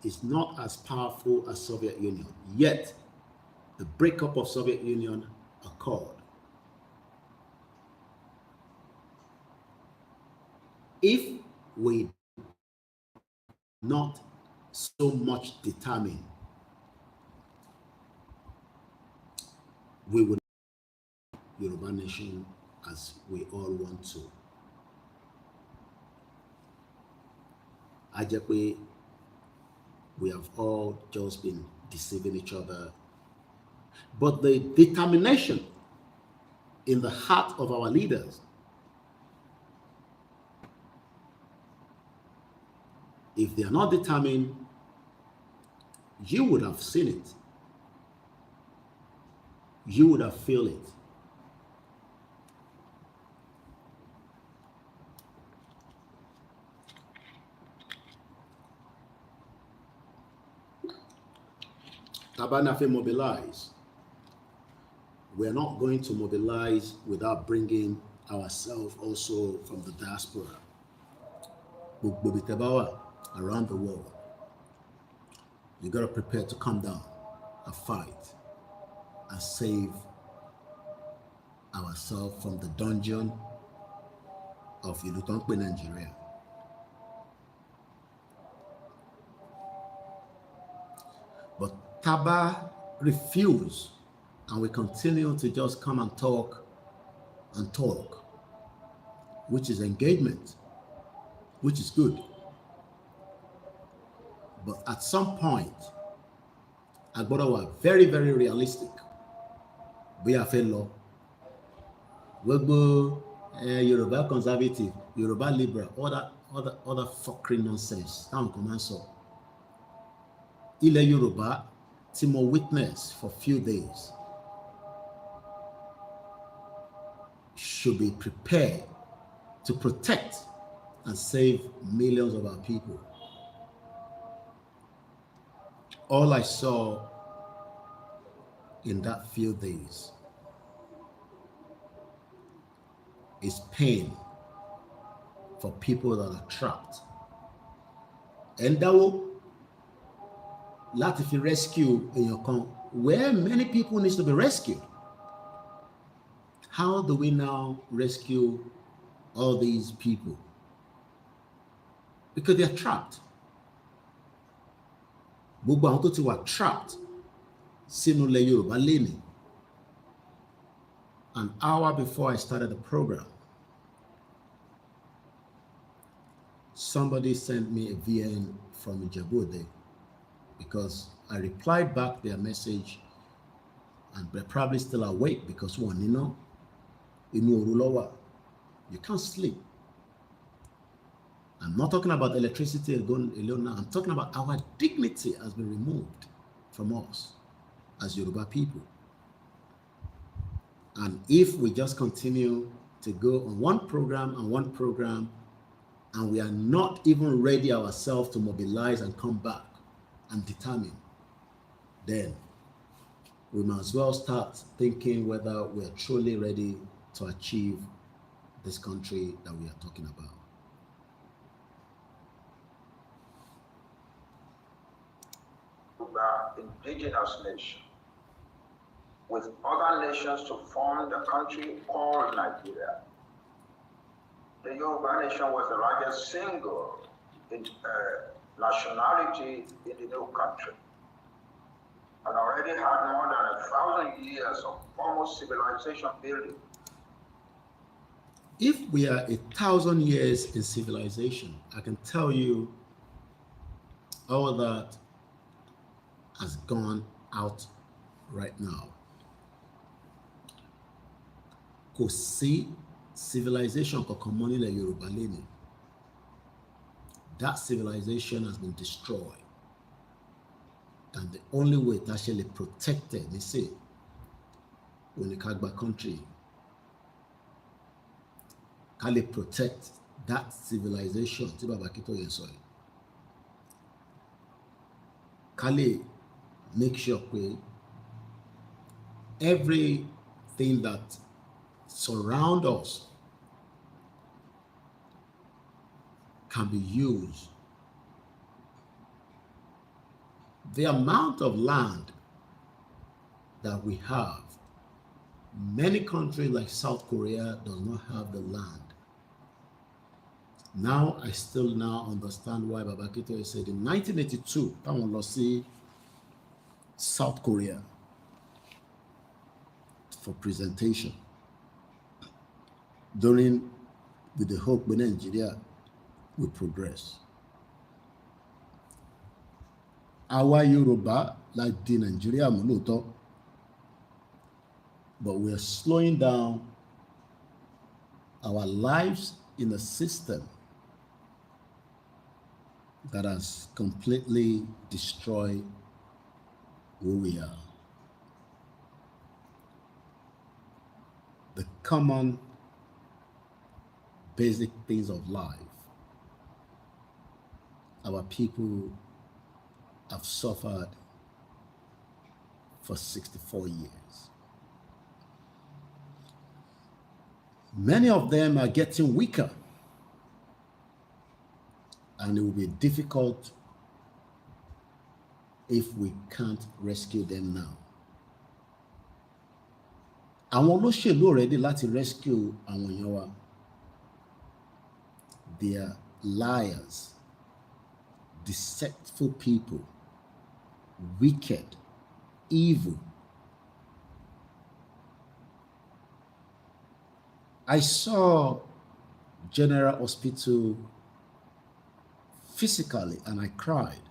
It's not as powerful as Soviet Union. Yet, the breakup of Soviet Union occurred. If we not so much determined, we would Yoruba nation as we all want to. Ajepe, we have all just been deceiving each other. But the determination in the heart of our leaders, if they are not determined, you would have seen it. You would have felt it. Tabanafe mobilize. We're not going to mobilize without bringing ourselves also from the diaspora. Around the world. You got to prepare to come down and fight and save ourselves from the dungeon of Ilutonkpe, Nigeria. But Taba refused, and we continue to just come and talk, which is engagement, which is good. But at some point, Agbora were very, very realistic. We are fellow. Wegbo, Yoruba conservative, Yoruba liberal, other fucking nonsense. That command so. Ile Yoruba, Timo witness for few days should be prepared to protect and save millions of our people. All I saw in that few days is pain for people that are trapped. And that will Latifi rescue in your con where many people need to be rescued. How do we now rescue all these people? Because they are trapped. Gbogbo àwọn tó ti wà trapped sínú ilẹ̀ Yorùbá lénìí. An hour before I started the program, somebody sent me a VN from Ijebu-Ode because I replied back their message, and they're probably still awake because one, inu oru lo wa. You can't sleep. I'm not talking about electricity alone now. I'm talking about our dignity has been removed from us as Yoruba people. And if we just continue to go on one program, and we are not even ready ourselves to mobilize and come back and determine, then we might as well start thinking whether we are truly ready to achieve this country that we are talking about. Indigenous nation with other nations to form the country called Nigeria. The Yoruba nation was the largest single nationality in the new country and already had more than 1,000 years of formal civilization building. If we are 1,000 years in civilization, I can tell you all that has gone out right now. Kò sí civilization kankan mọ́ nílẹ̀ Yorùbá lẹ́nu. That civilization has been destroyed. And the only way to actually protect it, they say, when the Kagba country, can they protect that civilization? Can they make sure everything that surrounds us can be used? The amount of land that we have, many countries like South Korea does not have the land. Now, I still now understand why Baba Akintoye said in 1982, táwọn lọ sí South Korea for presentation with the hope that Nigeria will progress. Àwa Yorùbá la di Nigeria mú lóòótọ́, but we are slowing down our lives in a system that has completely destroyed who we are. The common basic things of life, our people have suffered for 64 years. Many of them are getting weaker, and it will be difficult if we can't rescue them now. Àwọn olóṣèlú ready láti rescue àwọn èèyàn wa. They are liars, deceitful people, wicked, evil. I saw General Hospital physically and I cried.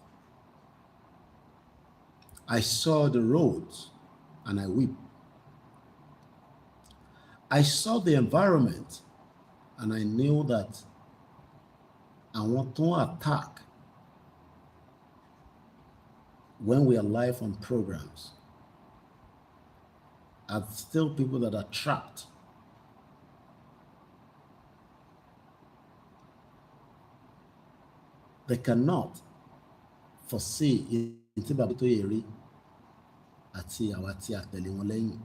I saw the roads and I wept. I saw the environment and I knew that I want to attack when we are live on programs are still people that are trapped. They cannot foresee ìtí bàbá tó yẹ rí àti àwa tí a tẹ̀lé wọn lẹ́yìn.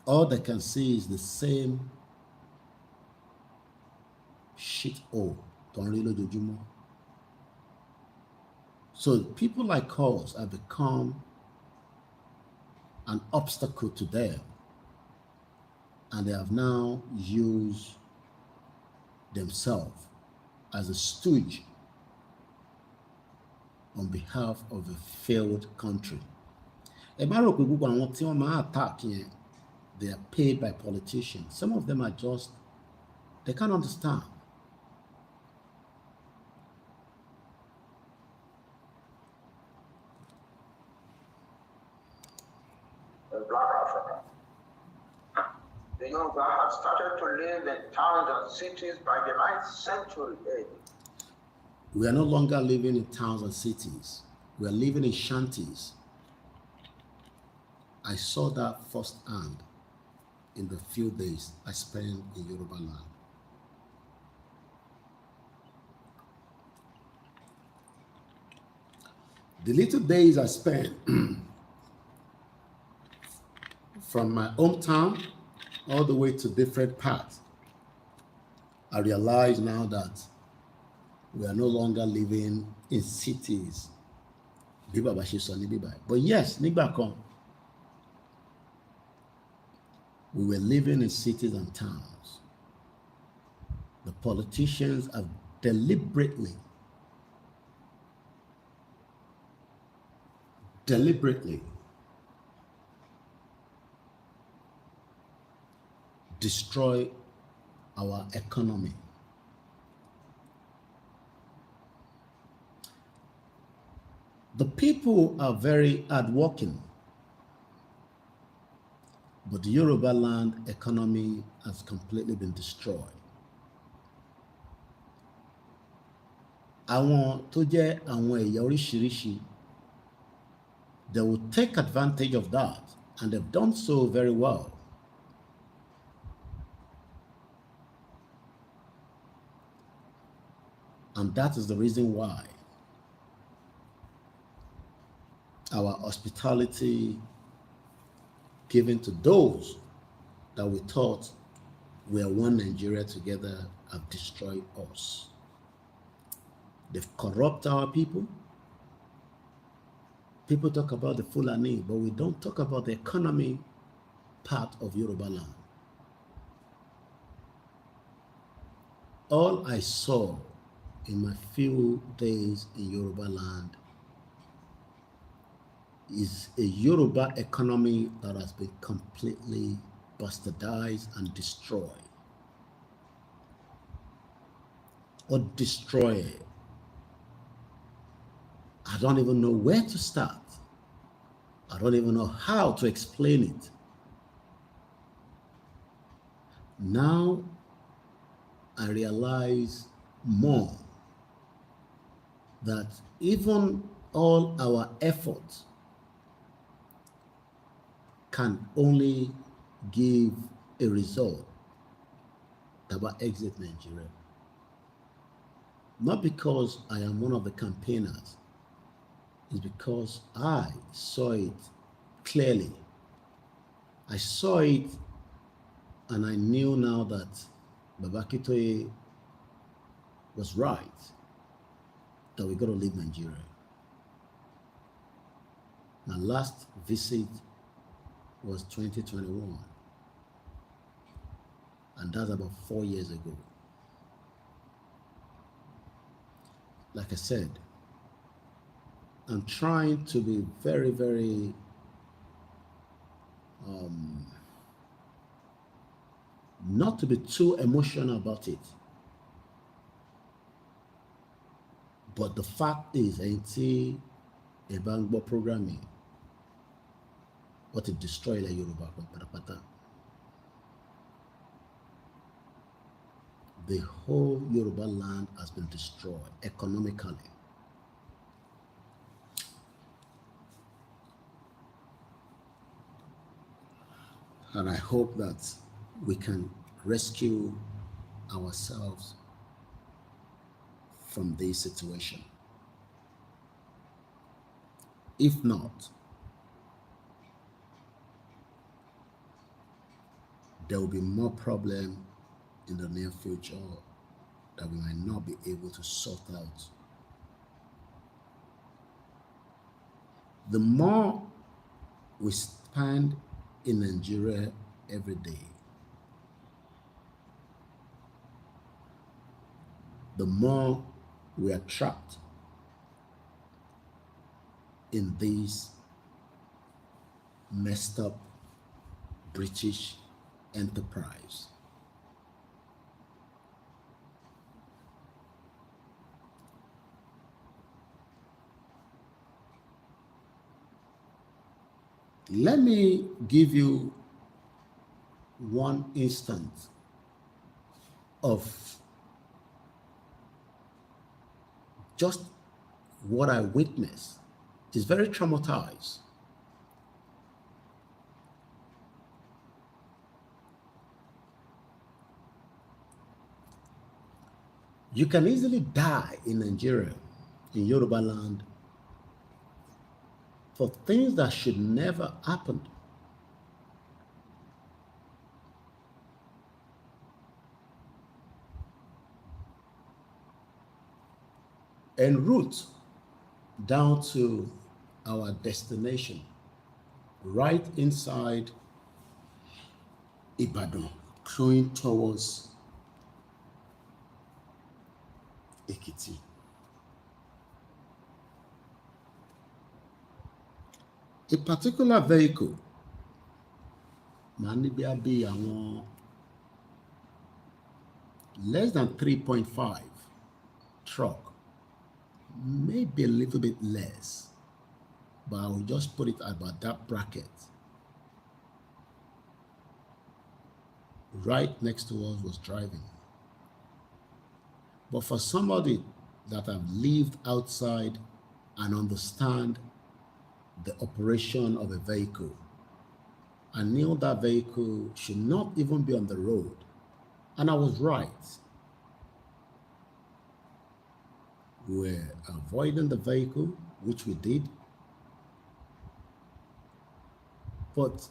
All they can see is the same shit hole tó ń rí lójoojúmọ́. So people like us have become an obstacle to them, and they have now used themselves as a stooge on behalf of a failed country. Ẹ má rò pé gbogbo àwọn tí wọ́n máa attack yẹn, they are paid by politicians. Some of them are just, they can't understand. In Black Africa, the Yoruba had started to live in towns and cities by the 9th century AD. We are no longer living in towns and cities. We are living in shanties. I saw that firsthand in the few days I spent in Yoruba land. The little days I spent from my hometown all the way to different parts, I realize now that we are no longer living in cities. But yes, nígbà kan, we were living in cities and towns. The politicians have deliberately destroy our economy. The people are very hardworking, but the Yoruba land economy has completely been destroyed. Àwọn tó jẹ́ àwọn ẹ̀yà oríṣiríṣi, they will take advantage of that, and they've done so very well. And that is the reason why our hospitality given to those that we thought were one Nigeria together have destroyed us. They've corrupted our people. People talk about the Fulani, but we don't talk about the economy part of Yoruba land. All I saw in my few days in Yoruba land is a Yoruba economy that has been completely bastardized and destroyed. Or destroyed. I don't even know where to start. I don't even know how to explain it. Now I realize more that even all our efforts can only give a result that will exit Nigeria. Not because I am one of the campaigners, it's because I saw it clearly. I saw it and I knew now that AKINTOYE was right, that we got to leave Nigeria. My last visit was 2021, and that's about 4 years ago. Like I said, I'm trying to be very, very not to be too emotional about it. But the fact is, ain't a bangbo programming what it destroyed the Yoruba. The whole Yoruba land has been destroyed economically. And I hope that we can rescue ourselves from this situation. If not, there will be more problem in the near future that we might not be able to sort out. The more we spend in Nigeria every day, the more we are trapped in this messed up British enterprise. Let me give you one instance of just what I witnessed. It's very traumatized. You can easily die in Nigeria, in Yoruba land, for things that should never happen. En route down to our destination, right inside Ibadan, going towards Ekiti. A particular vehicle, less than 3.5 truck, maybe a little bit less, but I will just put it about that bracket. Right next to us was driving. But for somebody that have lived outside and understand the operation of a vehicle, I knew that vehicle should not even be on the road. And I was right. We were avoiding the vehicle, which we did. But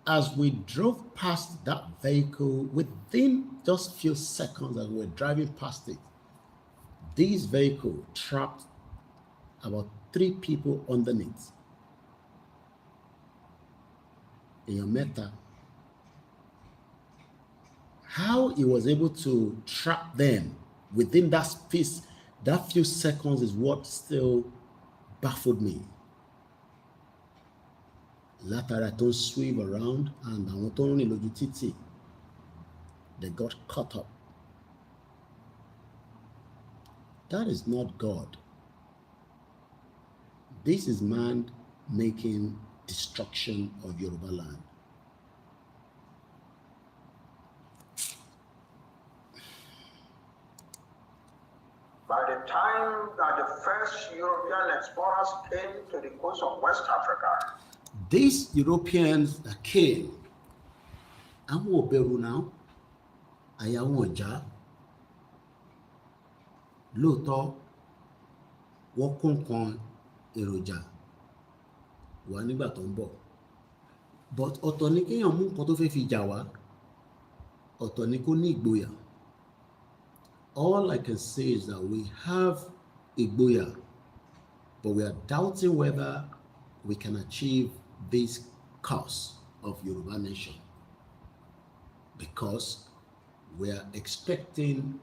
as we drove past that vehicle, within just few seconds as we were driving past it, this vehicle trapped about 3 people underneath. In your meta, how he was able to trap them within that space, that few seconds, is what still baffled me. Látara tó sweep around and àwọn tó rìn lójú títì, they got caught up. That is not God. This is man making destruction of Yoruba land. By the time that the first European explorers came to the coast of West Africa, these Europeans that came, àwọn ò bẹ̀rù náà, àyà wọn ò já. Lóòótọ́, wọ́n kó nǹkan èròjà wá nígbà tó ń bọ̀. But ọ̀tọ̀ ni kéèyàn mú nǹkan tó fẹ́ fi jà wá, ọ̀tọ̀ ni kó ní ìgboyà. All I can say is that we have ìgboyà, but we are doubting whether we can achieve this cause of Yoruba nation, because we are expecting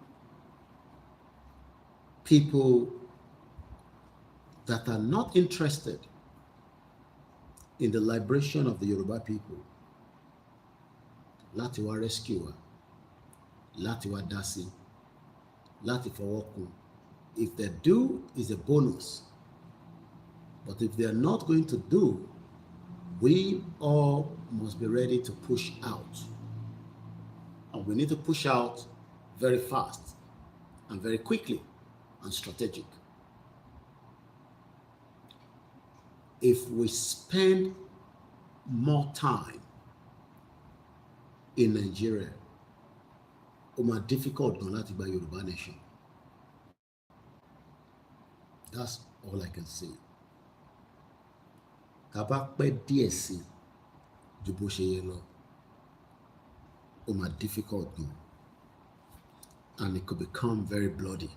people that are not interested in the liberation of the Yoruba people láti wá rescue wa, láti wá dá sí, láti fọwọ́ kún. If they do, is a bonus. But if they are not going to do, we all must be ready to push out. And we need to push out very fast and very quickly and strategic. If we spend more time in Nigeria, it's more difficult gan láti gba Yoruba nation. That's all I can say. Tá bá pẹ́ díẹ̀ sí ju bó ṣe yẹ lọ, it's more difficult gan, and it could become very bloody,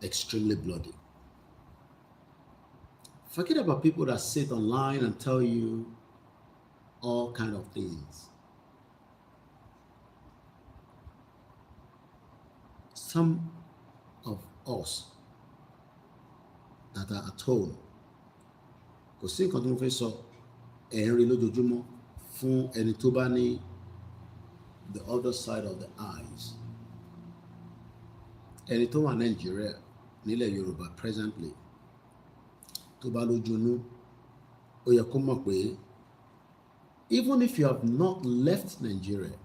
extremely bloody. Forget about people that sit online and tell you all kind of things. Some of us that are at home, kò sí nǹkan tó ń fẹ́ sọ, ẹ̀ ń rí lójoojúmọ́ fún ẹni tó bá ní the other side of the eyes. Ẹni tó wà Nàìjíríà nílẹ̀ Yorùbá presently, tó bá lójúnú, ó yẹ kó mọ̀ pé even if you have not left Nigeria,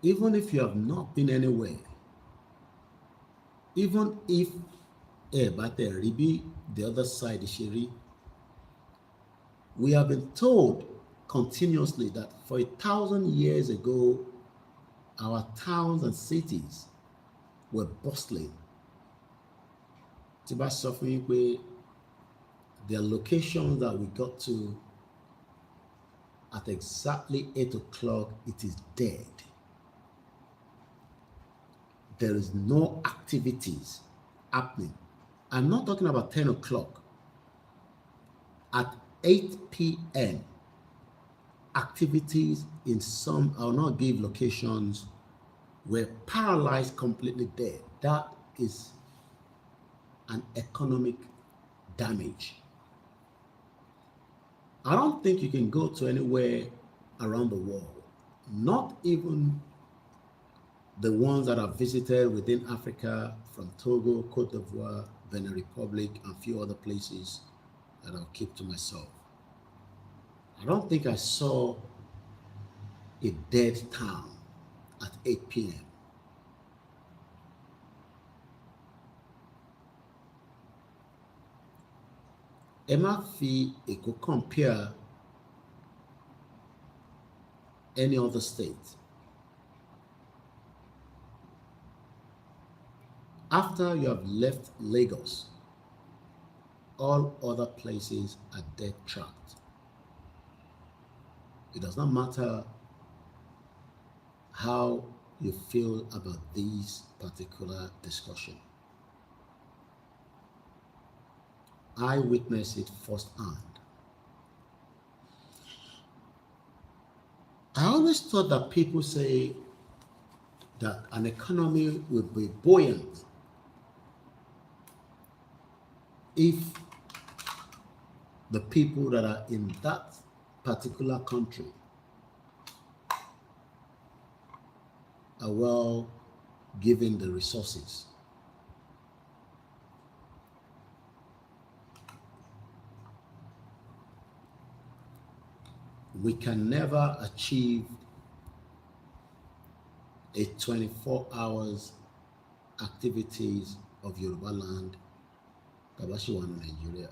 even if you have not been anywhere, even if the other side is shiri, we have been told continuously that for 1,000 years ago, our towns and cities were bustling. tí bá sọ fún yín pé the location that we got to at exactly 8 o'clock, it is dead. There is no activities happening. I'm not talking about 10 o'clock. At 8 p.m., activities in some, I will not give locations, were paralyzed, completely dead. That is an economic damage. I don't think you can go to anywhere around the world, not even the ones that I've visited within Africa, from Togo, Cote d'Ivoire, Benin Republic, and a few other places that I'll keep to myself. I don't think I saw a dead town at 8 p.m. Ẹ má fi Èkó compare any other state. After you have left Lagos, all other places are dead trapped. It does not matter how you feel about this particular discussion. I witnessed it firsthand. I always thought that people say that an economy will be buoyant if the people that are in that particular country are well given the resources. We can never achieve a 24 hours activities of Yoruba land, Tabashiwano, Nigeria.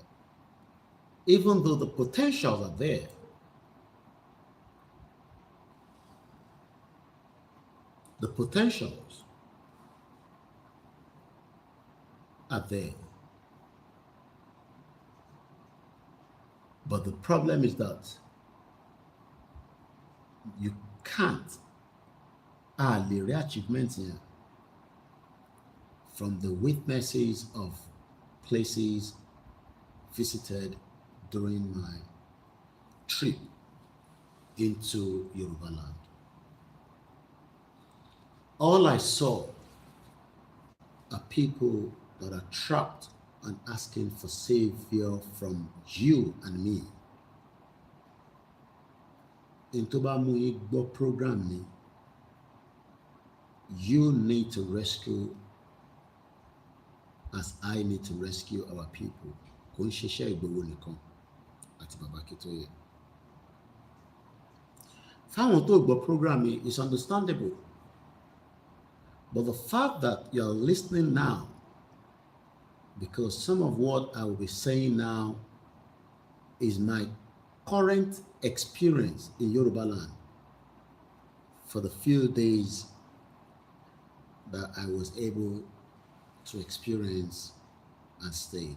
Even though the potentials are there, the potentials are there. But the problem is that you can't early achievements here from the witnesses of places visited during my trip into Yoruba land. All I saw are people that are trapped and asking for savior from you and me. In Toba Muigbo program me, you need to rescue as I need to rescue our people. Kò ń ṣiṣẹ́ Ìgbòho nìkan àti Bàbá Akintoye. Fáwọn tó gbọ́ program me is understandable. But the fact that you're listening now, because some of what I will be saying now is my current experience in Yoruba land for the few days that I was able to experience and stayed.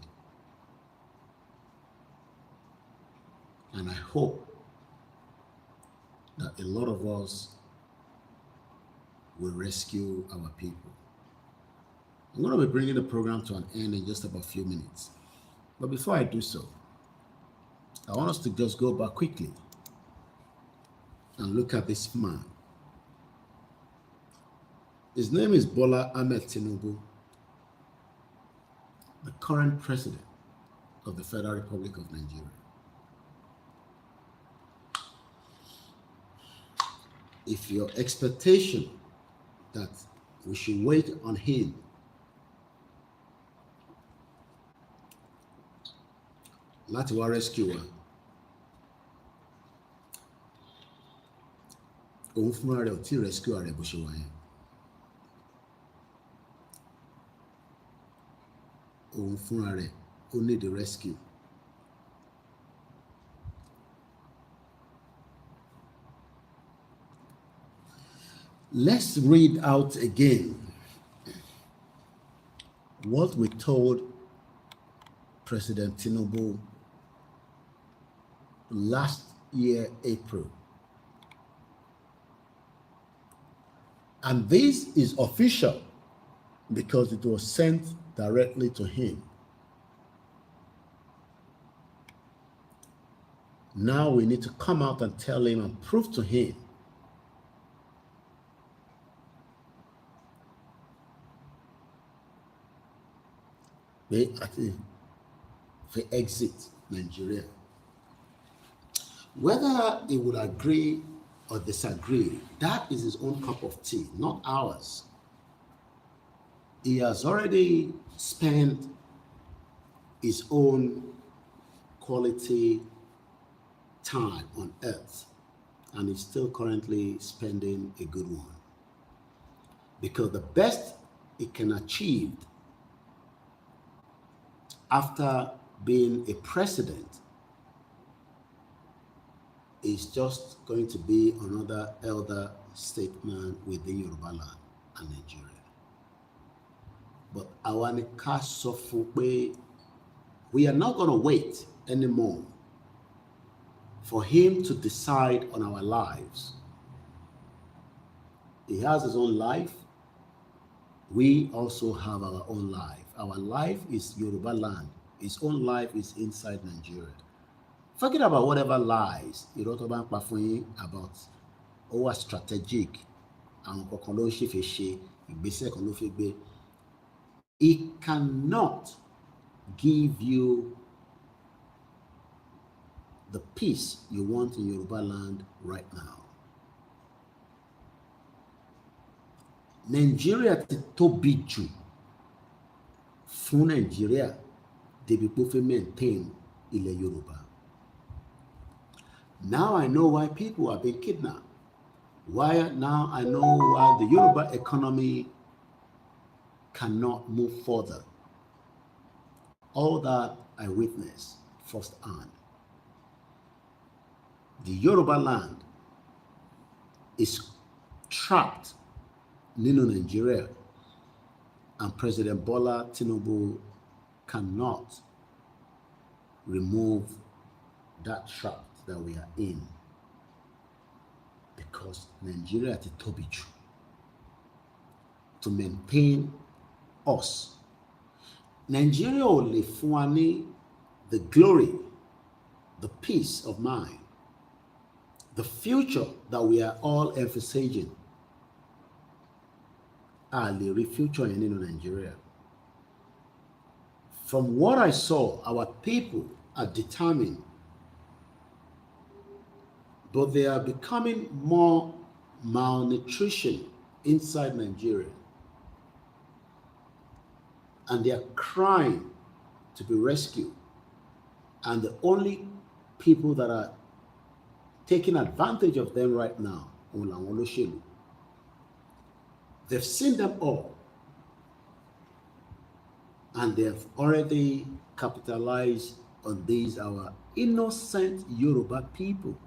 And I hope that a lot of us will rescue our people. I'm going to be bringing the program to an end in just about a few minutes. But before I do so, I want us to just go back quickly and look at this man. His name is Bola Ahmed Tinubu, the current president of the Federal Republic of Nigeria. If your expectation that we should wait on him láti wá rescue wa, òun fúnra rẹ̀ ò tí rescue rẹ̀ bó ṣe wà yẹn. Òun fúnra rẹ̀ ó need the rescue. Let's read out again what we told President TINUBU last year, April. And this is official because it was sent directly to him. Now we need to come out and tell him and prove to him they exit Nigeria. Whether he would agree or disagree, that is his own cup of tea, not ours. He has already spent his own quality time on earth, and is still currently spending a good one. Because the best he can achieve after being a president is just going to be another elder statesman within Yoruba land and Nigeria. But Awanika Sofupe, we are not going to wait anymore for him to decide on our lives. He has his own life. We also have our own life. Our life is Yoruba land. His own life is inside Nigeria. Forget about whatever lies he wrote about our strategic and he cannot give you the peace you want in Yoruba land right now. Nigeria ti tóbi jù fún Nigeria débi pé ó fẹ́ maintain ilẹ̀ Yoruba. Now I know why people are being kidnapped. Now I know why the Yoruba economy cannot move further. All that I witnessed firsthand. The Yoruba land is trapped in Nigeria, and President Bola Tinubu cannot remove that trap that we are in, because Nigeria is tóbi jù to maintain us. Nigeria ò lè fún wa ní the glory, the peace of mind, the future that we are all emphasizing. A lè rí future yẹn nínú Nigeria. From what I saw, our people are determined, but they are becoming more malnutrition inside Nigeria. And they are crying to be rescued. And the only people that are taking advantage of them right now, they've seen them all. And they have already capitalized on these, our innocent Yoruba people.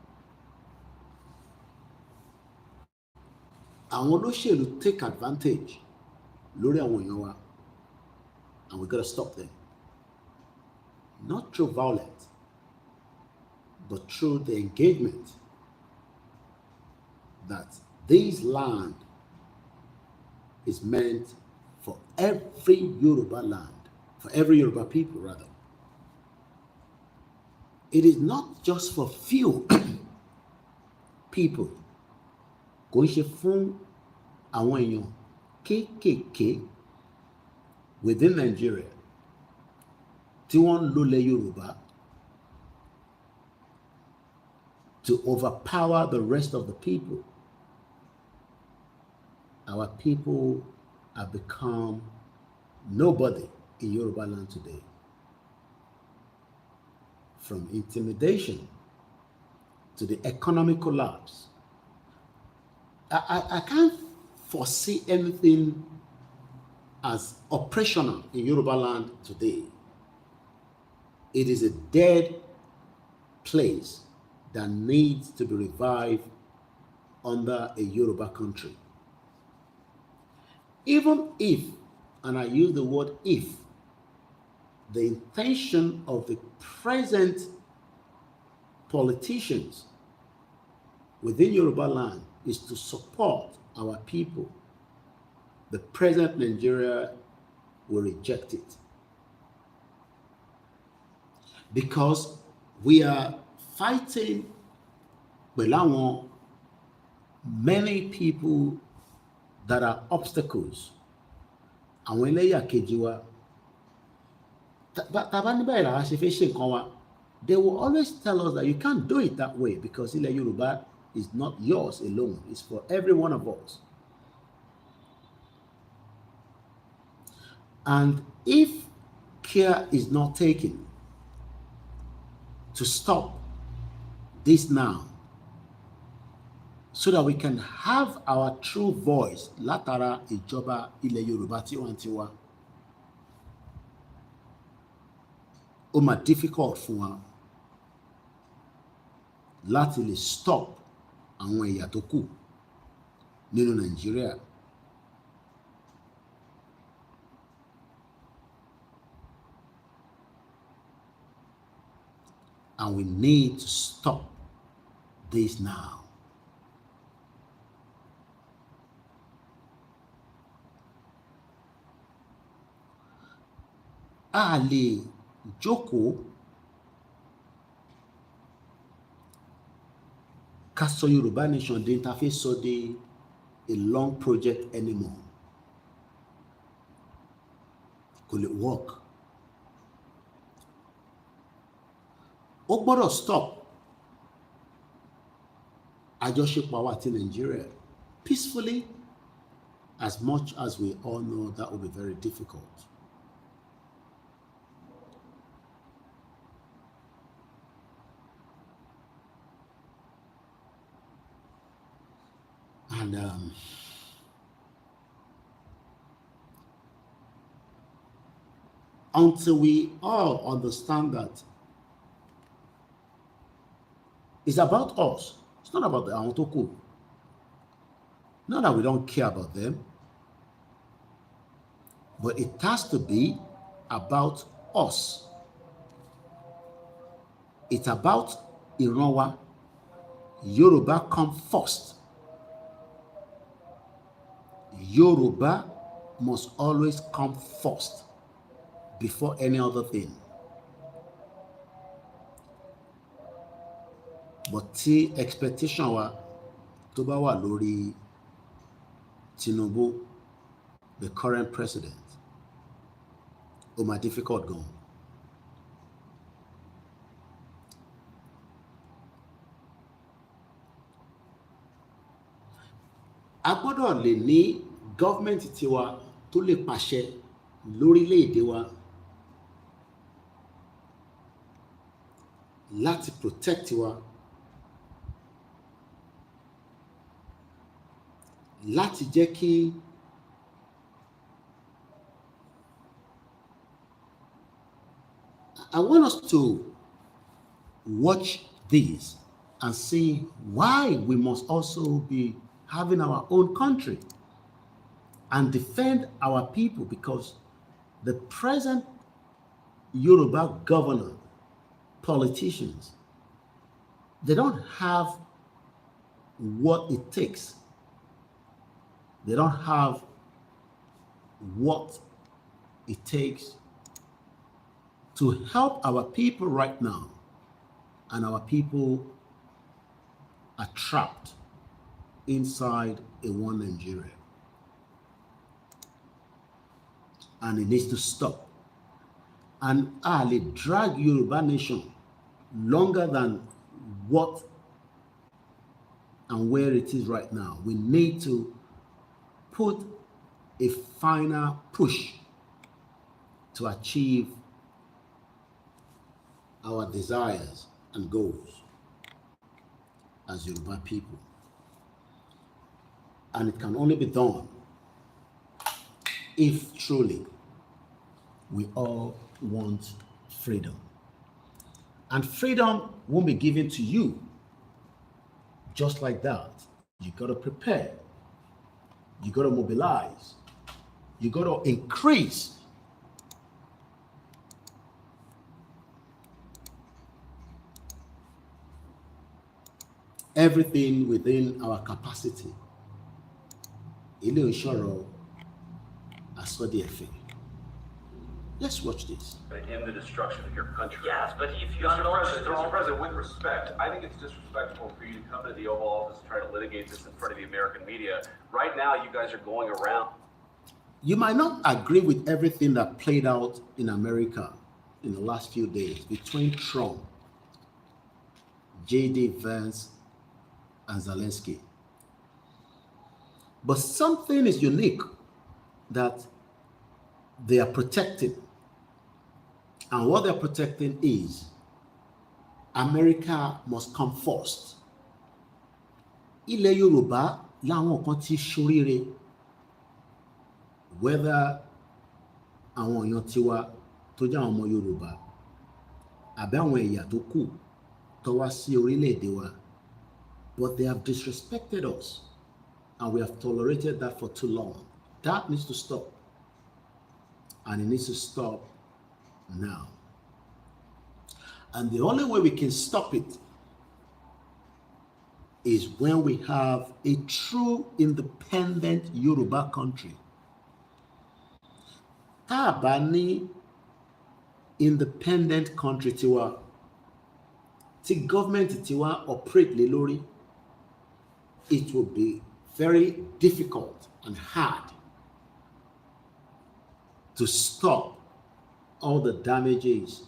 Àwọn olóṣèlú take advantage lórí àwọn èèyàn wa, and we got to stop them. Not through violence, but through the engagement that this land is meant for every Yoruba land, for every Yoruba people rather. It is not just for few people. Kò ń ṣe fún àwọn èèyàn kéékèèké within Nigeria tí wọ́n ń lólẹ̀ Yorùbá to overpower the rest of the people. Our people have become nobody in Yoruba land today. From intimidation to the economic collapse. I can't foresee anything as operational in Yoruba land today. It is a dead place that needs to be revived under a Yoruba country. Even if, and I use the word if the intention of the present politicians within Yoruba land is to support our people, the present Nigeria will reject it. Because we are fighting with many people that are obstacles. And when they will always tell us that you can't do it that way because Ile Yoruba is not yours alone, it's for every one of us. And if care is not taken to stop this now, so that we can have our true voice, látara ìjọba Ile Yoruba tiwantiwa, ó máa difficult fún wa láti lè stop àwọn ẹ̀yà tó kù nínú Nàìjíríà. And we need to stop this now. A lè jókòó ká sọ Yorùbá nation dé ta fẹ́ sọ dé a long project anymore. Kò lè work. Ó gbọ́dọ̀ stop àjọṣepọ̀ wa àti Nigeria peacefully. As much as we all know that will be very difficult. And until we all understand that it's about us, it's not about the àwọn tó kù. Not that we don't care about them, but it has to be about us. It's about ìran wa. Yoruba come first. Yoruba must always come first before any other thing. But tí expectation wa tó bá wà lórí TINUBU, the current president, ó máa difficult gan. A gbọ́dọ̀ lè ní gọ́ọ̀mẹ̀ntì tiwa tó lè pàṣẹ lórílẹ̀-èdè wa láti protect wa, láti jẹ́ kí I want us to watch this and see why we must also be having our own country and defend our people, because the present Yoruba governor, politicians, they don't have what it takes. They don't have what it takes to help our people right now, and our people are trapped inside a one Nigeria, and it needs to stop. And Ali drag Yoruba nation longer than what and where it is right now. We need to put a final push to achieve our desires and goals as Yoruba people. And it can only be done if truly we all want freedom. And freedom won't be given to you just like that. You got to prepare. You got to mobilize. You got to increase everything within our capacity. Ilé òṣòro àsọdí ẹ̀fẹ̀. Let's watch this. In the destruction of your country. Yes, but if you Mr. President, with respect, I think it's disrespectful for you to come to the Oval Office and try to litigate this in front of the American media. Right now, you guys are going around. You might not agree with everything that played out in America in the last few days between Trump, J.D. Vance, and Zelensky. But something is unique that they are protecting. And what they're protecting is America must come first. Ilẹ̀ Yorùbá làwọn kan ti ṣoríire, whether àwọn èèyàn tiwa tó jẹ́ àwọn ọmọ Yorùbá àbí àwọn ẹ̀yà tó kù tó wá sí orílẹ̀-èdè wa, but they have disrespected us and we have tolerated that for too long. That needs to stop, and it needs to stop now. And the only way we can stop it is when we have a true independent Yoruba country. Tá a bá ní independent country tiwa, tí government tiwa operate lé lórí, it will be very difficult and hard to stop all the damages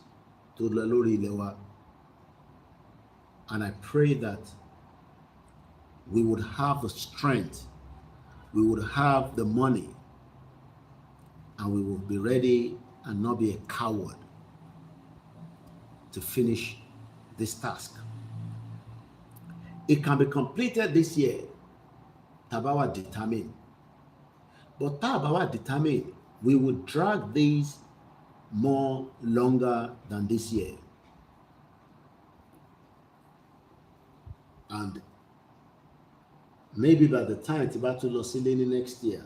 to the lórí ilẹ̀ wa. And I pray that we would have the strength, we would have the money, and we will be ready and not be a coward to finish this task. It can be completed this year, Tabawa determined. But Tabawa determined, we will drag these more longer than this year. And maybe by the time it's about to lose next year,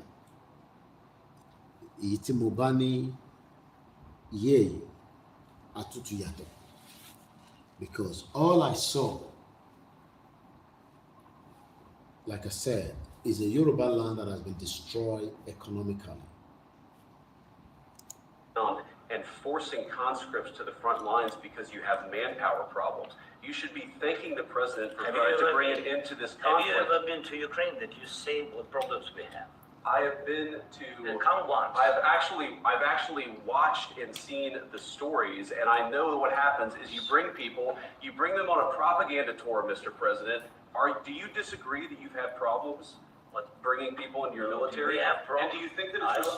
iti mo bá ní yé àtútù yàtọ̀, because all I saw, like I said, is a Yoruba land that has been destroyed economically. And forcing conscripts to the front lines because you have manpower problems. You should be thanking the president for trying to bring it into this conflict. Have you ever been to Ukraine that you see what problems we have? I have been to. Come once. I've actually watched and seen the stories, and I know what happens is you bring them on a propaganda tour, Mr. President. Do you disagree that you've had problems with bringing people into your military? We have problems. And do you think that it's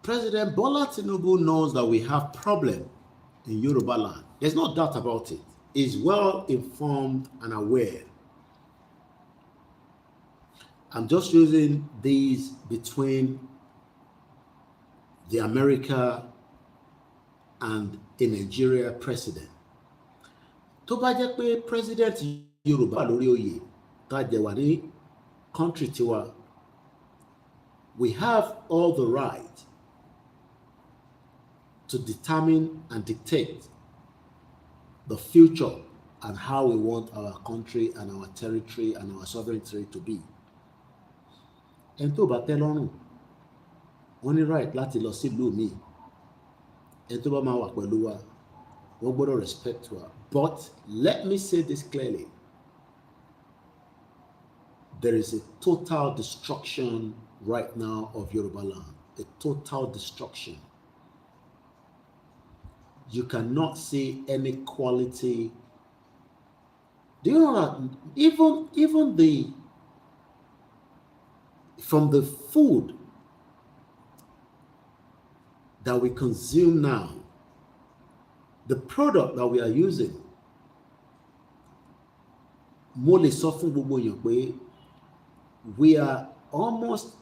President Bola Tinubu knows that we have problem in Yoruba land. There's no doubt about it. He's well informed and aware. I'm just using these between the America and the Nigeria president. Tó bá jẹ́ pé president Yoruba lórí oyè tá jẹ wà ní country tiwa, we have all the right to determine and dictate the future and how we want our country and our territory and our sovereignty to be. Ẹni tó bá tẹ́ lọ́rùn, wọ́n ní right láti lọ sílùú mi. Ẹni tó bá máa wà pẹ̀lú wa, wọ́n gbọ́dọ̀ respect wa. But let me say this clearly. There is a total destruction right now of Yoruba land. A total destruction. You cannot see any quality. Do you know that even from the food that we consume now, the product that we are using, mo lè sọ fún gbogbo èèyàn pé we are almost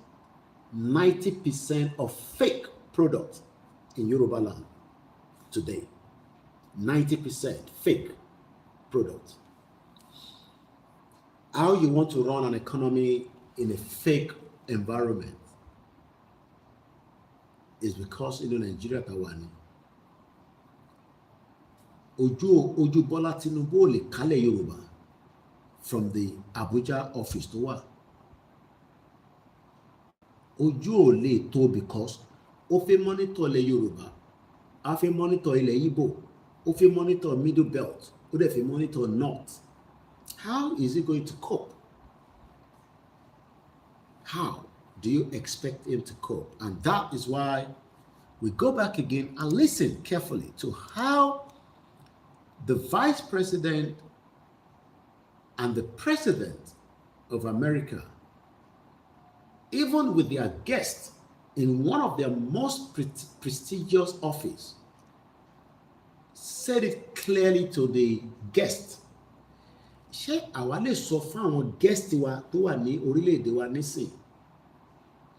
90% of fake products in Yoruba land today. 90% fake products. How you want to run an economy in a fake environment is because in Nigeria tawani ojú Bọ́lá Tinubu ò lè kálẹ̀ Yorùbá from the Abuja office tó wà. Ojú ò lè tó because ó fẹ́ monitor ilẹ̀ Yorùbá, a fẹ́ monitor ilẹ̀ Igbo, ó fẹ́ monitor middle belt, ó dẹ̀ fẹ́ monitor north. How is he going to cope? How do you expect him to cope? And that is why we go back again and listen carefully to how the vice president and the president of America, even with their guests in one of their most prestigious office, said it clearly to the guest. Ṣé àwa lè sọ fún àwọn guest wa tó wà ní orílẹ̀-èdè wa nísìn?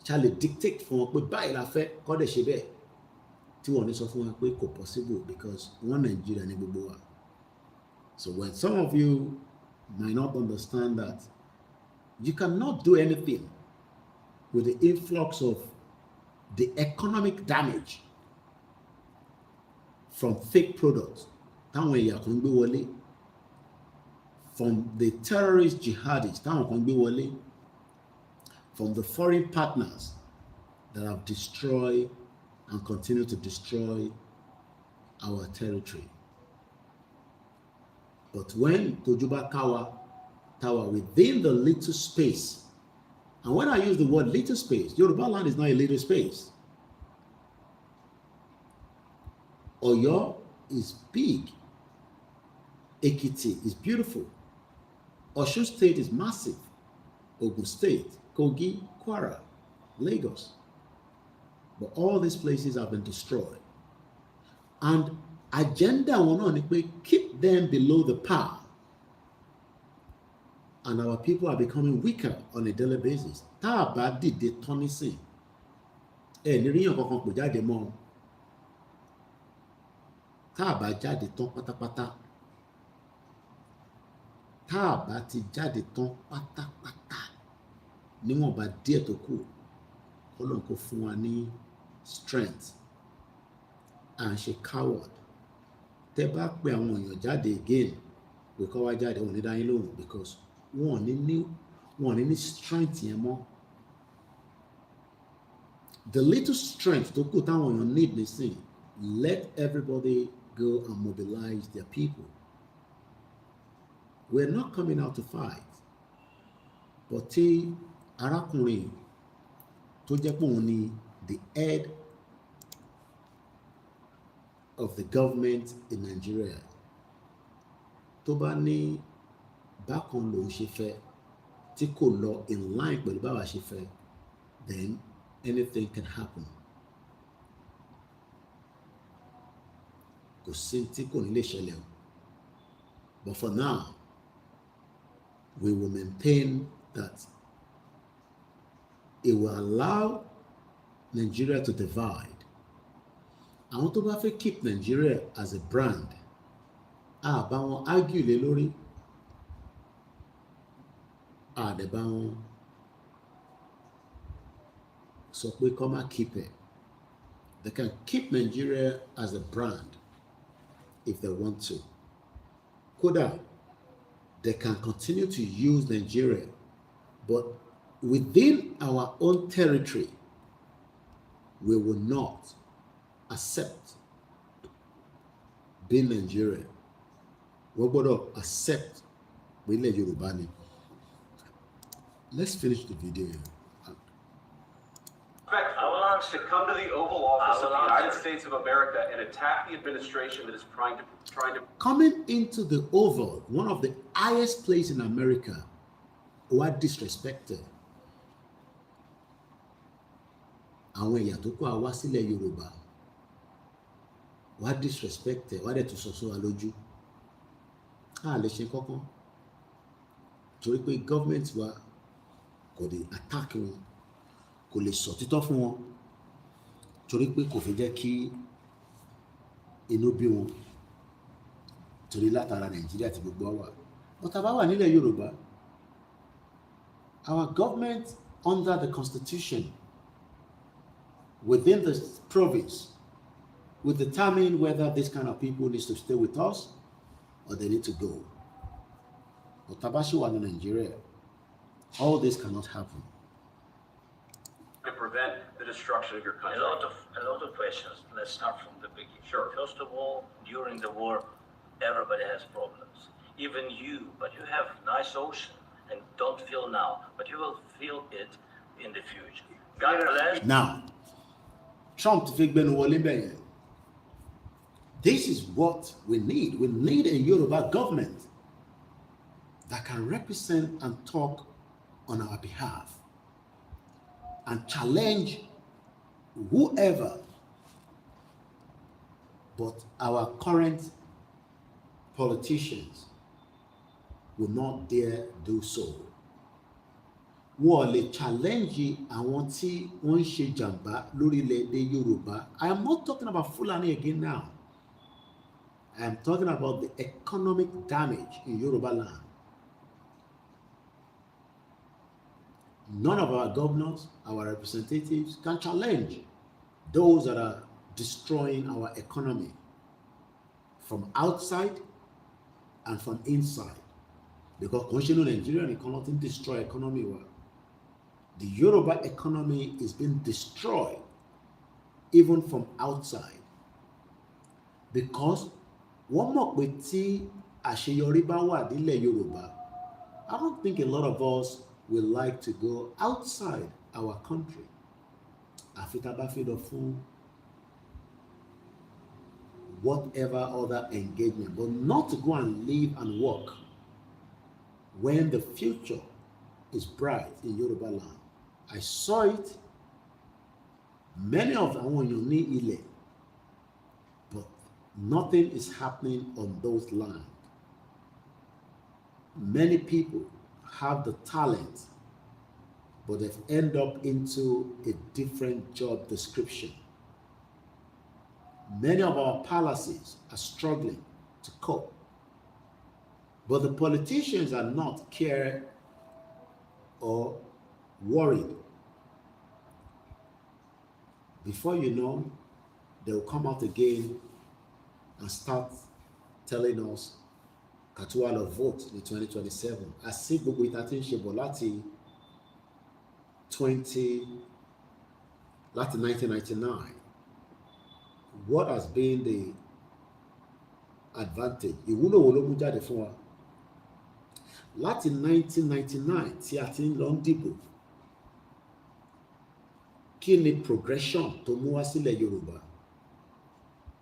Ṣá lè dictate fún wọn pé báyìí la fẹ́ kọ́ dẹ̀ ṣe bẹ́ẹ̀? Tí wọ́n ní sọ fún wọn pé kò possible because wọ́n Nàìjíríà ní gbogbo wa. So when some of you might not understand that, you cannot do anything with the influx of the economic damage from fake products, táwọn èèyàn kan gbé wọlé, from the terrorist jihadists, táwọn kan gbé wọlé, from the foreign partners that have destroyed and continue to destroy our territory. But when Tojuba Tower within the little space, and when I use the word little space, Yoruba land is not a little space. Oyo is big. Ekiti is beautiful. Osun State is massive. Ogun State, Kogi, Kwara, Lagos. But all these places have been destroyed. And agenda wọn náà ni pé keep them below the par. And our people are becoming weaker on a daily basis. Tá a bá dìde tán nísìn, ní ríyàn kankan pè jáde mọ́. Tá a bá jáde tán pátápátá. Tá a bá ti jáde tán pátápátá. Níwọ̀n bá díẹ̀ tó kù, Ọlọ́run kó fún wa ní strength. And ṣe coward. Tẹ́ bá pe àwọn èèyàn jáde again, pé kọ́ wá jáde, wọn ní dá yín lóhùn because wọn ní ní strength yẹn mọ́. The little strength tó kù táwọn èèyàn need nísìn, let everybody go and mobilize their people. We're not coming out to fight. But tí arákùnrin tó jẹ́ pé òun ni the head of the government in Nigeria, tó bá ní bákan lòun ṣe fẹ́, tí kò lọ in line pẹ̀lú báwa ṣe fẹ́, then anything can happen. Kò sí tí kò ní lè ṣẹlẹ̀ o. But for now, we will maintain that it will allow Nigeria to divide. Àwọn tó bá fẹ́ keep Nigeria as a brand, bá wọn argue lé lórí, dẹ̀ bá wọn sọ pé kó má keep it. They can keep Nigeria as a brand if they want to. Kódà, they can continue to use Nigeria, but within our own territory, we will not accept being Nigeria. We gbọ́dọ̀ accept ilẹ̀ Yorùbá ni. Let's finish the video. To come to the Oval Office of the United States of America and attack the administration that is trying to coming into the Oval, one of the highest places in America, who are disrespected. Àwọn èèyàn tó kó àwa sílẹ̀ Yorùbá wá disrespected, wá dẹ̀ tó sọ̀sọ́ wa lójú. Lè ṣe kankan torí pé government wa kò lè attack wọn, kò lè sọ títọ́ fún wọn torí pé kò fẹ́ jẹ́ kí inú bí wọn torí látara Nàìjíríà tí gbogbo wa. But tá bá wà nílẹ̀ Yorùbá, our government under the constitution within the province will determine whether this kind of people needs to stay with us or they need to go. But tabashi wa in Nigeria, all this cannot happen. To prevent the destruction of your country? A lot of questions. Let's start from the beginning. Sure. First of all, during the war, everybody has problems. Even you, but you have nice ocean and don't feel now, but you will feel it in the future. God bless. Now, Trump to fig benu wole be. This is what we need. We need a Yoruba government that can represent and talk on our behalf and challenge whoever. But our current politicians will not dare do so. Wọ́n lè challenge àwọn tí wọ́n ń ṣe jàmbá lórílẹ̀-èdè Yorùbá. I am not talking about Fulani again now. I am talking about the economic damage in Yoruba land. None of our governors, our representatives can challenge those that are destroying our economy from outside and from inside. Because constitutional Nigeria cannot destroy economy. The Yoruba economy is being destroyed even from outside. Because one more pé tí àṣeyọrí bá wà nílẹ̀ Yorùbá, I don't think a lot of us will like to go outside our country. Àfi tá bá fẹ́ lọ fún whatever other engagement, but not to go and live and work when the future is bright in Yoruba land. I saw it. Many of àwọn èèyàn ní ilẹ̀, but nothing is happening on those lands. Many people have the talent, but they've ended up into a different job description. Many of our palaces are struggling to cope, but the politicians are not cared or worried. Before you know, they will come out again and start telling us Katuwalo vote in 2027. I see gbogbo ìtàtí ń ṣe bọ̀ láti 1999. What has been the advantage? Ìwúlò wo ló mú jáde fún wa? Láti 1999 tí a ti ń lọ ń dìbò, kí ni progression tó mú wá sílẹ̀ Yorùbá?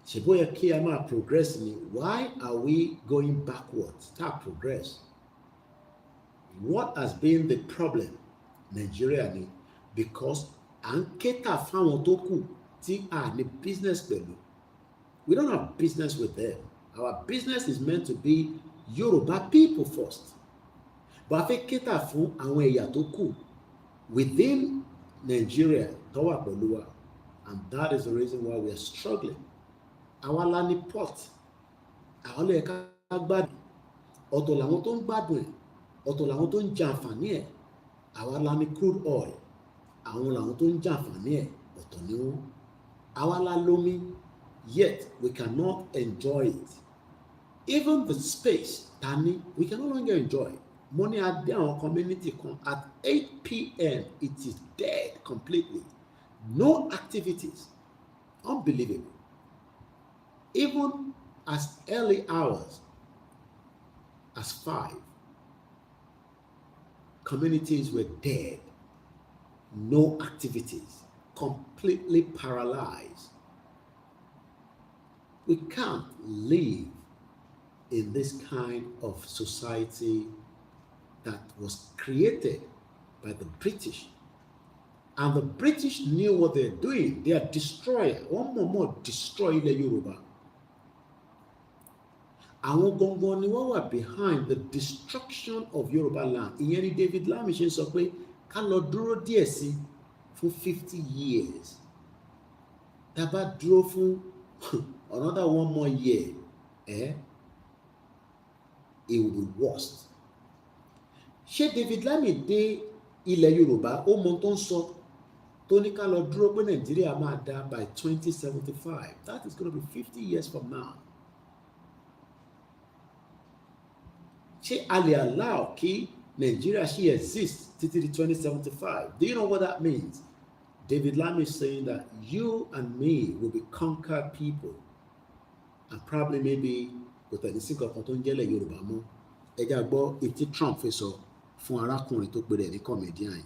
Ṣèbó yẹ kí a máa progress ni? Why are we going backwards? Tá progress. What has been the problem? Nigeria ni because à ń cater fáwọn tó kù tí a ní business pẹ̀lú. We don't have business with them. Our business is meant to be Yoruba people first. But a fẹ́ cater fún àwọn ẹ̀yà tó kù within Nigeria tó wà pẹ̀lú wa, and that is the reason why we are struggling. Àwa la ní port, àwọn lè ká gbádùn, ọ̀tọ̀ làwọn tó ń gbádùn ẹ̀, ọ̀tọ̀ làwọn tó ń jẹ àǹfààní ẹ̀. Àwa la ní crude oil, àwọn làwọn tó ń jẹ àǹfààní ẹ̀, ọ̀tọ̀ ni wọ́n. Àwa la lómi, yet we cannot enjoy it. Even the space tani, we can no longer enjoy it. Money at our community at 8 p.m. it is dead completely. No activities. Unbelievable. Even as early hours as 5, communities were dead. No activities. Completely paralyzed. We can't live in this kind of society that was created by the British. And the British knew what they're doing. They are destroyer. One more destroy the Yoruba. Àwọn gangan ni wọ́n wà behind the destruction of Yoruba land. Ìyẹn ni David Lamy ṣe sọ pé ká lọ dúró díẹ̀ sí fún 50 years. Tá bá dúró fún another 1 more year, it will be worse. Ṣé David Lamy dé ilẹ̀ Yorùbá ó mọ tó ń sọ tó ní ká lọ dúró pé Nàìjíríà máa dá by 2075? That is going to be 50 years from now. ṣé a lè allow kí Nigeria ṣì exist títí di 2075? Do you know what that means? David Lammy is saying that you and me will be conquered people, and probably maybe kò tẹ̀lé sí kankan tó ń jẹ́lẹ̀ Yorùbá mọ́. Ẹ já gbọ́ etí Trump fi sọ fún arákùnrin tó pèrè ní comedian yìí.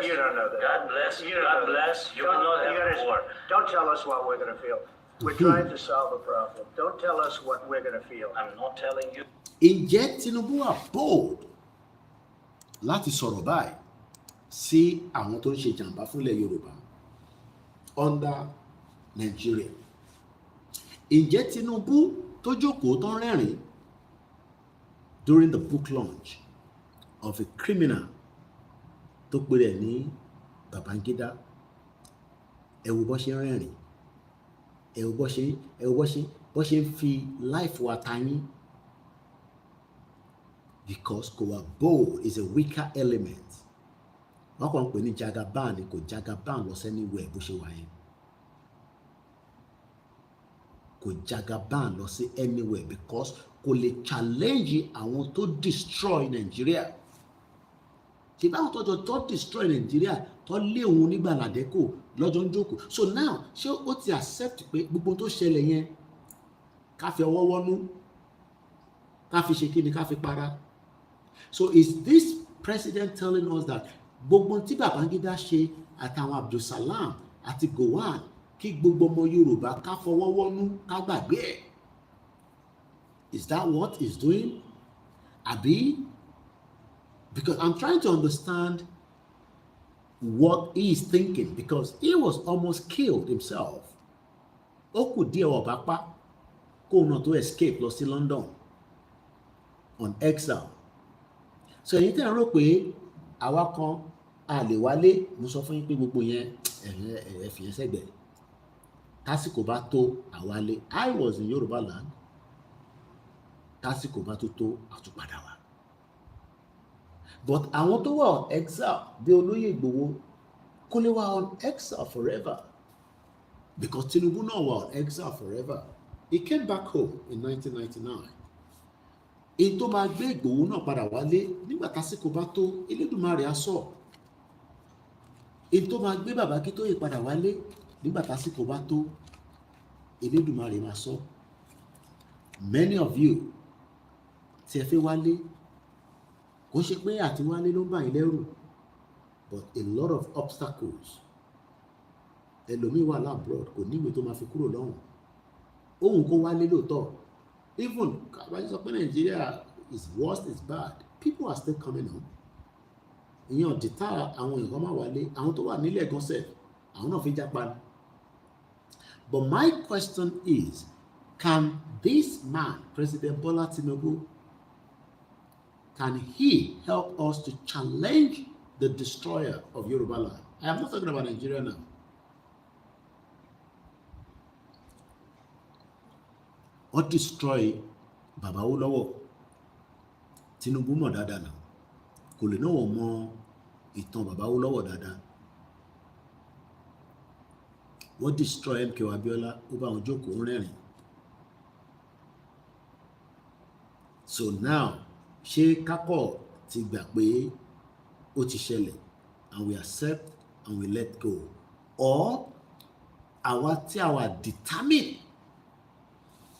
You don't know that. God bless you. God bless. You will not have war. Don't tell us what we're going to feel. We're trying to solve a problem. Don't tell us what we're going to feel. I'm not telling you. Ǹjẹ́ Tinubu wà bold láti sọ̀rọ̀ báyìí sí àwọn tó ń ṣe jàǹbá fúnlẹ̀ Yorùbá under Nigeria? Ǹjẹ́ Tinubu tó jókòó tó ń rẹ́rìn during the book launch of a criminal tó pè rẹ̀ ní Babangida, ẹ wo bó ṣe ń rẹ́rìn, ẹ wo bó ṣe ń fi life wa tayín, because kò wá bold is a weaker element. Wọ́n kàn ń pè ní Jagaban ni, kò Jagaban lọ anywhere bó ṣe wà yẹn. Kò Jagaban lọ sí anywhere because kò lè challenge àwọn tó destroy Nigeria. Ṣé báwọn tó destroy Nigeria tó lé òun nígbà làdẹ́kò lọ́jọ́ ń jókòó? So now ṣé ó ti accept pé gbogbo tó ṣẹlẹ̀ yẹn ká fi ọwọ́ wọ́nú, ká fi ṣe kí ni, ká fi para? So is this president telling us that gbogbo tí Babangida ṣe àtàwọn Abdulsalam àti Gowon kí gbogbo ọmọ Yorùbá ká fọwọ́ wọ́nú, ká gbàgbé ẹ̀? Is that what he's doing? Àbí? Because I'm trying to understand what he is thinking, because he was almost killed himself. Ó kù díẹ̀ ọ̀bá pa kó náà tó escape lọ sí London on exile. So ẹ̀yin tẹ́ ẹ rò pé àwa kan a lè wálé, mo sọ fún yín pé gbogbo yẹn ẹ fi yẹn sẹ́gbẹ̀ẹ́. Tásìkò bá tó àwálé. I was in Yoruba land. Tásìkò bá tó àtúpadà wá. But àwọn tó wà on exile bí Olóyè Ìgbòho kò lè wà on exile forever, because Tinubu náà wà on exile forever. He came back home in 1999. Èyí tó máa gbé Ìgbòho náà padà wálé nígbà tásìkò bá tó, Elédùmarè á sọ. Èyí tó máa gbé bàbá Akíntóyè padà wálé nígbà tásìkò bá tó, Elédùmarè máa sọ. Many of you tí ẹ fẹ́ wálé, kò ṣe pé àti wálé ló ń bà yín lẹ́rù, but a lot of obstacles. Ẹlòmíì wà lábroad, kò níwèé tó máa fi kúrò lọ́hùn. Ohun kó wálé lóòótọ́. Even kàbájú sọ pé Nigeria is worst, is bad, people are still coming home. Ìyẹn ọ̀dìtà àwọn èèyàn máa wálé, àwọn tó wà nílẹ̀ gánṣẹ́, àwọn náà fi jápa ni. But my question is, can this man, President Bola Tinubu, can he help us to challenge the destroyer of Yoruba land? I am not talking about Nigeria now. What destroy Baba Awolowo? Tinubu mọ̀ dáadáa náà. Kò lè náà wọ́n mọ ìtàn Baba Awolowo dáadáa. What destroy MKO Abiola? Ó bá wọn jókòó rẹ́rìn. So now, ṣé kákọ̀ ti gbà pé ó ti ṣẹlẹ̀ and we accept and we let go? Or àwa tí a wà determined,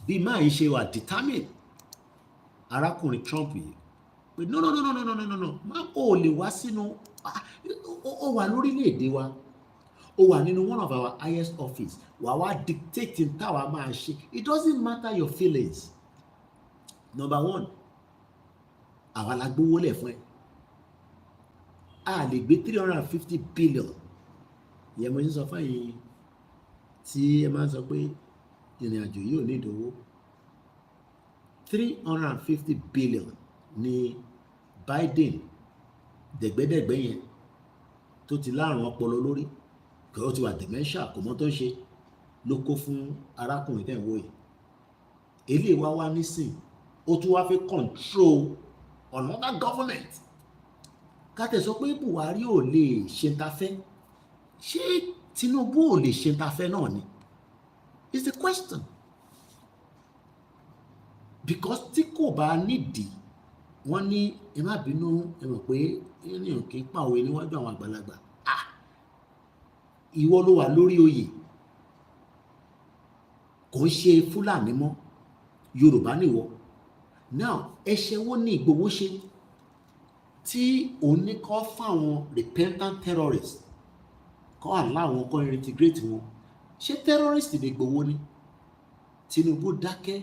bí máa yìí ṣe wà determined, arákùnrin Trump yìí, pé no, má ò lè wá sínú, ó wà lórílẹ̀-èdè wa, ó wà nínú one of our highest office, wà wá dictating táwa máa ṣe. It doesn't matter your feelings. Number one, àwa la gbówó lẹ̀ fún ẹ. A lè gbé 350 billion. Ìyẹn mo ń sọ fún yín tí ẹ máa ń sọ pé ìrìn àjò yìí ò ní ìdòwó. 350 billion ni Biden dẹ̀gbẹ́dẹ̀gbẹ́ yẹn tó ti láàrùn ọpọlọ lórí, kí ó ti wà dementia, kò mọ̀ tó ń ṣe, ló kó fún arákùnrin tẹ̀ ń wò yìí. Eléyìí wá nísìn, ó tún wá fẹ́ control another government. Kátẹ̀ sọ pé Buhari ò lè ṣe ń ta fẹ́, ṣé Tinubu ò lè ṣe ń ta fẹ́ náà ni? It's the question. Because tí kò bá nídìí wọ́n ní ẹ má bínú, ẹ mọ̀ pé ènìyàn kì í pàwé níwájú àwọn àgbàlagbà. Ìwọ ló wà lórí oyè, kò ń ṣe Fúlàní mọ́, Yorùbá nìwọ. Now ẹ̀ṣẹ̀ wo ni Ìgbòho ṣe tí òun ní kọ́ fáwọn repentant terrorists kọ́ àlá àwọn kan integrate wọn? Ṣé terrorist ni Ìgbòho ni? Tinubu dákẹ́.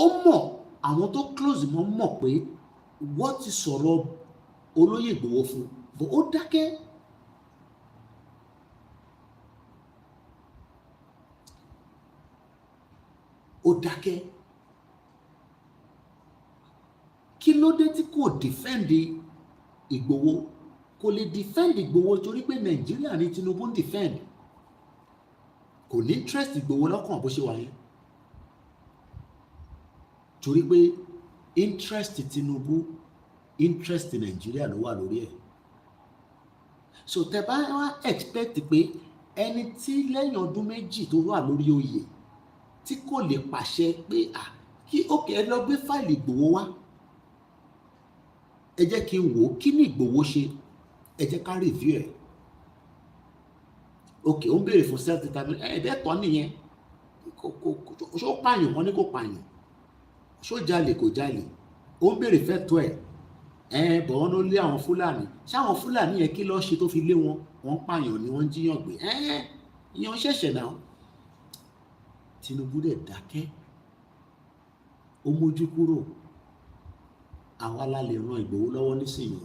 Ó mọ̀, àwọn tó close mọ́ mọ̀ pé wọ́n ti sọ̀rọ̀ olóyè Ìgbòho fún, but ó dákẹ́. Ó dákẹ́. Kí ló dé tí kò defend Ìgbòho? Kò lè defend Ìgbòho torí pé Nàìjíríà ni Tinubu ń defend. Kò ní interest Ìgbòho lọ́kàn bó ṣe wà yẹn. Torí pé interest Tinubu, interest Nàìjíríà ló wà lórí ẹ̀. So tẹ́ bá wá expect pé ẹni tí lẹ́yìn ọdún méjì tó wà lórí oyè tí kò lè pàṣẹ pé kí òkè ẹ lọ gbé fáìlì Ìgbòho wá, ẹ jẹ́ kí n wò ó kí ni Ìgbòho ṣe, ẹ jẹ́ ká review ẹ̀. Òkè ó ń béèrè fún self determination, ẹ̀ẹ́dẹ́ tọ́ nìyẹn. Ṣó pààyàn wọ́n ní kò pààyàn, ṣó jalè kò jalè, ó ń béèrè fẹ́ tọ́ ẹ̀. Bọ̀ wọ́n ló lé àwọn Fúlàní, ṣáwọn Fúlàní yẹn kí ló ṣe tó fi lé wọn? Wọ́n pààyàn ni wọ́n jíyàn gbé. Ìyẹn ṣẹ̀ṣẹ̀ náà. Tinubu dẹ̀ dákẹ́, ó mójú kúrò. Àwa la lè ran Ìgbòho lọ́wọ́ nísìnyí,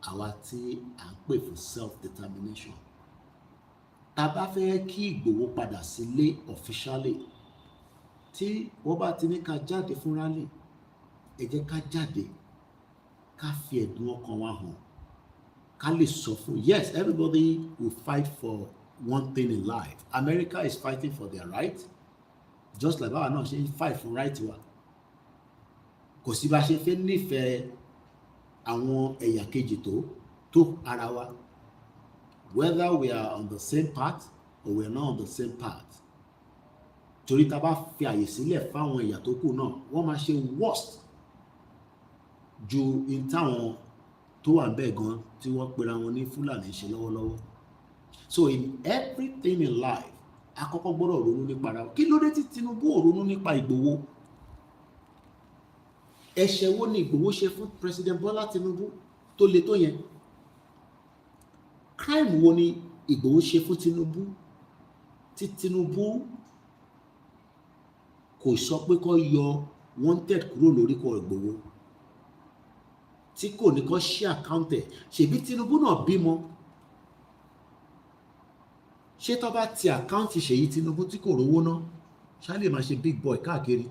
àwa tí à ń pè fún self determination. Tá bá fẹ́ kí Ìgbòho padà sílé officially, tí wọ́n bá ti ní ká jáde fún rally, ẹ jẹ́ ká jáde, ká fi ẹ̀dùn ọkàn wa hàn, ká lè sọ fún, yes, everybody will fight for one thing in life. America is fighting for their right, just like báwa náà ṣe ń fight for right wa. Kò sí bá ṣe fẹ́ nífẹ̀ẹ́ àwọn ẹ̀yà kejì tó ara wa, whether we are on the same path or we are not on the same path. Torí tá bá fi àyè sílẹ̀ fáwọn ẹ̀yà tó kù náà, wọ́n máa ṣe worst ju in táwọn tó wà bẹ́ẹ̀ gan tí wọ́n pera wọn ní Fúlàní ṣe lọ́wọ́lọ́wọ́. So in everything in life, àkọ́kọ́ gbọ́dọ̀ ronú nípa ara wa. Kí ló dé tí Tinubu ò ronú nípa Ìgbòho? Ẹ̀ṣẹ̀ wo ni Ìgbòho ṣe fún President Bola Tinubu tó le tó yẹn? Crime wo ni Ìgbòho ṣe fún Tinubu tí Tinubu kò sọ pé kó yọ wanted kúrò lórí kọ Ìgbòho, tí kò ní kó ṣí àkáǹtì ẹ̀? Ṣèbí Tinubu náà bímọ, ṣé tó bá ti àkáǹtì Ṣèyí Tinubu tí kò rówó ná, ṣá lè máa ṣe big boy káàkiri?